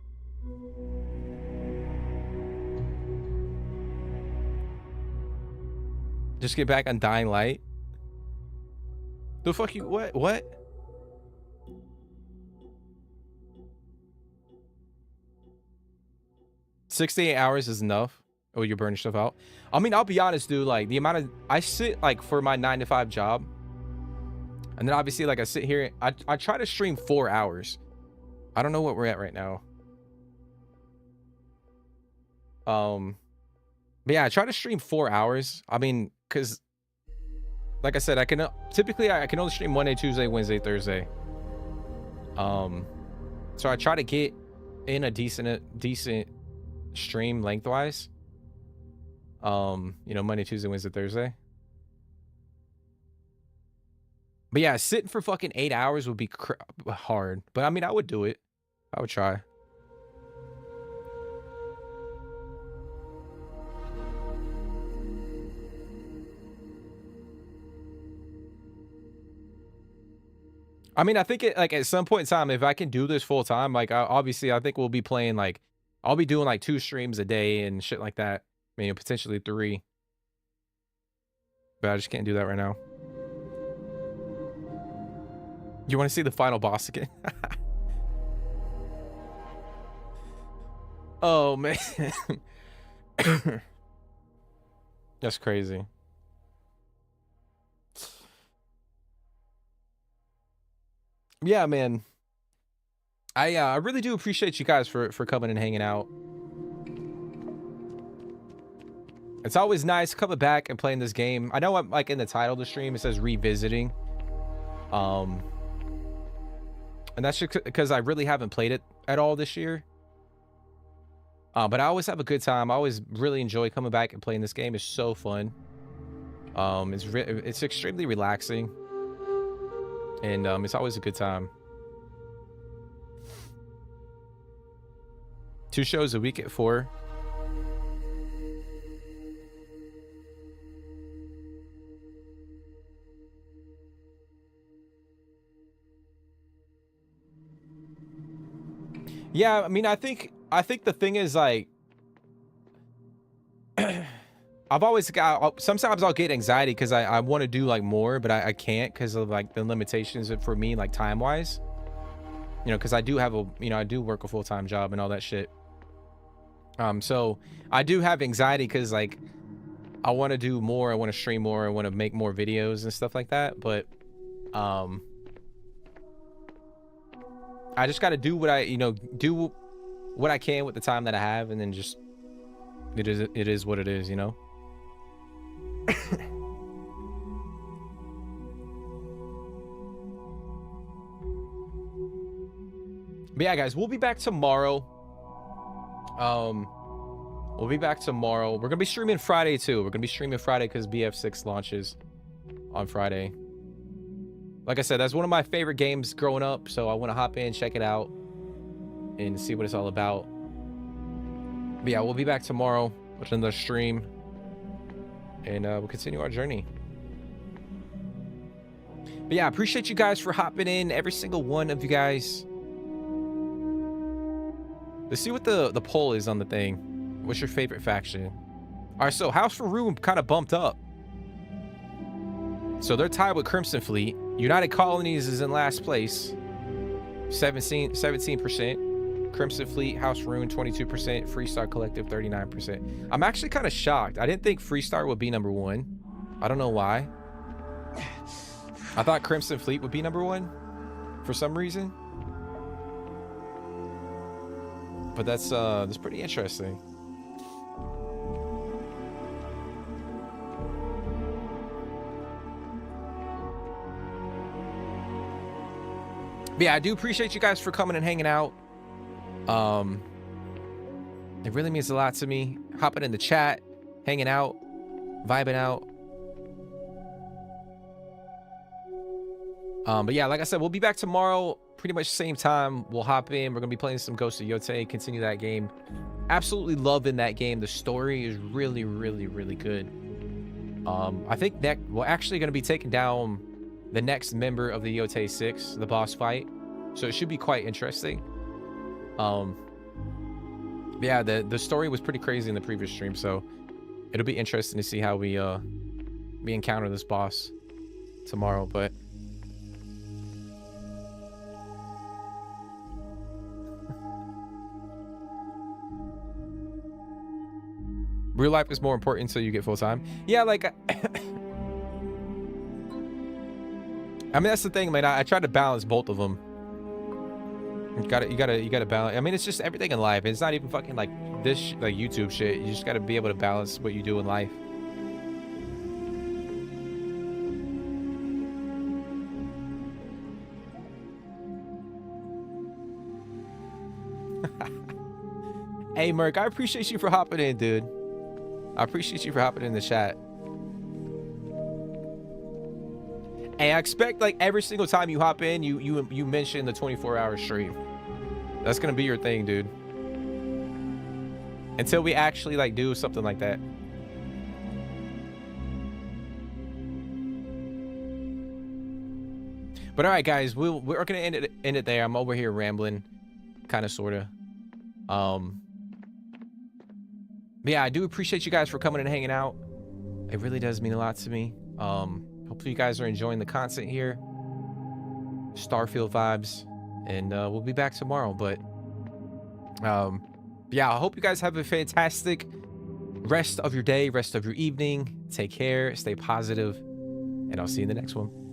Just get back on Dying Light. The fuck you, what? 68 hours is enough. Oh, you're burning stuff out. I mean, I'll be honest, dude. Like the amount of I sit like for my 9-to-5 job, and then obviously like I sit here. I try to stream 4 hours. I don't know what we're at right now. But yeah, I try to stream 4 hours. I mean, cause like I said, I can only stream Monday, Tuesday, Wednesday, Thursday. So I try to get in a decent stream lengthwise. You know, Monday, Tuesday, Wednesday, Thursday. But yeah, sitting for fucking 8 hours would be hard. But I mean, I would do it. I would try. I mean, I think like at some point in time, if I can do this full time, like obviously I think we'll be playing like, I'll be doing like 2 streams a day and shit like that. I mean, potentially 3. But I just can't do that right now. You want to see the final boss again? Oh, man. That's crazy. Yeah, man. I really do appreciate you guys for coming and hanging out. It's always nice coming back and playing this game. I know I'm like in the title of the stream, it says revisiting. And that's just because I really haven't played it at all this year. But I always have a good time. I always really enjoy coming back and playing this game. It's so fun. It's extremely relaxing. And it's always a good time. 2 shows a week at 4. Yeah, I mean, I think the thing is like, I've always got, sometimes I'll get anxiety because I want to do like more, but I can't because of like the limitations for me, like time wise, you know, because I do have I do work a full-time job and all that shit. So I do have anxiety because like I want to do more, I want to stream more, I want to make more videos and stuff like that, but I just got to do what do what I can with the time that I have, and then just it is what it is, you know. But yeah, guys, we'll be back tomorrow. We'll be back tomorrow. We're gonna be streaming Friday too. We're gonna be streaming Friday because BF6 launches on Friday. Like I said, that's one of my favorite games growing up, so I want to hop in, check it out, and see what it's all about. But yeah, we'll be back tomorrow with another stream, and we'll continue our journey. But yeah, I appreciate you guys for hopping in, every single one of you guys. Let's see what the poll is on the thing. What's your favorite faction? All right, so House for Room kind of bumped up. So they're tied with Crimson Fleet. United Colonies is in last place, 17%. Crimson Fleet, House Rune, 22%. Freestar Collective, 39%. I'm actually kind of shocked. I didn't think Freestar would be number 1. I don't know why. I thought Crimson Fleet would be number 1 for some reason. But that's pretty interesting. But yeah, I do appreciate you guys for coming and hanging out. It really means a lot to me. Hopping in the chat, hanging out, vibing out. But yeah, like I said, we'll be back tomorrow, pretty much same time. We'll hop in. We're gonna be playing some Ghost of Yotei, continue that game. Absolutely loving that game. The story is really, really, really good. I think that we're actually gonna be taking down the next member of the Yotei 6, the boss fight. So it should be quite interesting. Yeah, the story was pretty crazy in the previous stream, so it'll be interesting to see how we encounter this boss tomorrow. But real life is more important until you get full time. Yeah, like I mean, that's the thing, man. I try to balance both of them. You gotta balance. I mean, it's just everything in life. It's not even fucking like this, like YouTube shit. You just gotta be able to balance what you do in life. Hey, Merc, I appreciate you for hopping in, dude. I appreciate you for hopping in the chat. Hey, I expect like every single time you hop in, you mention the 24-hour stream. That's gonna be your thing, dude. Until we actually like do something like that. But all right, guys, we're gonna end it there. I'm over here rambling, kind of, sorta. But yeah, I do appreciate you guys for coming and hanging out. It really does mean a lot to me. Hopefully you guys are enjoying the content here. Starfield vibes. And we'll be back tomorrow. But yeah, I hope you guys have a fantastic rest of your day, rest of your evening. Take care, stay positive, and I'll see you in the next one.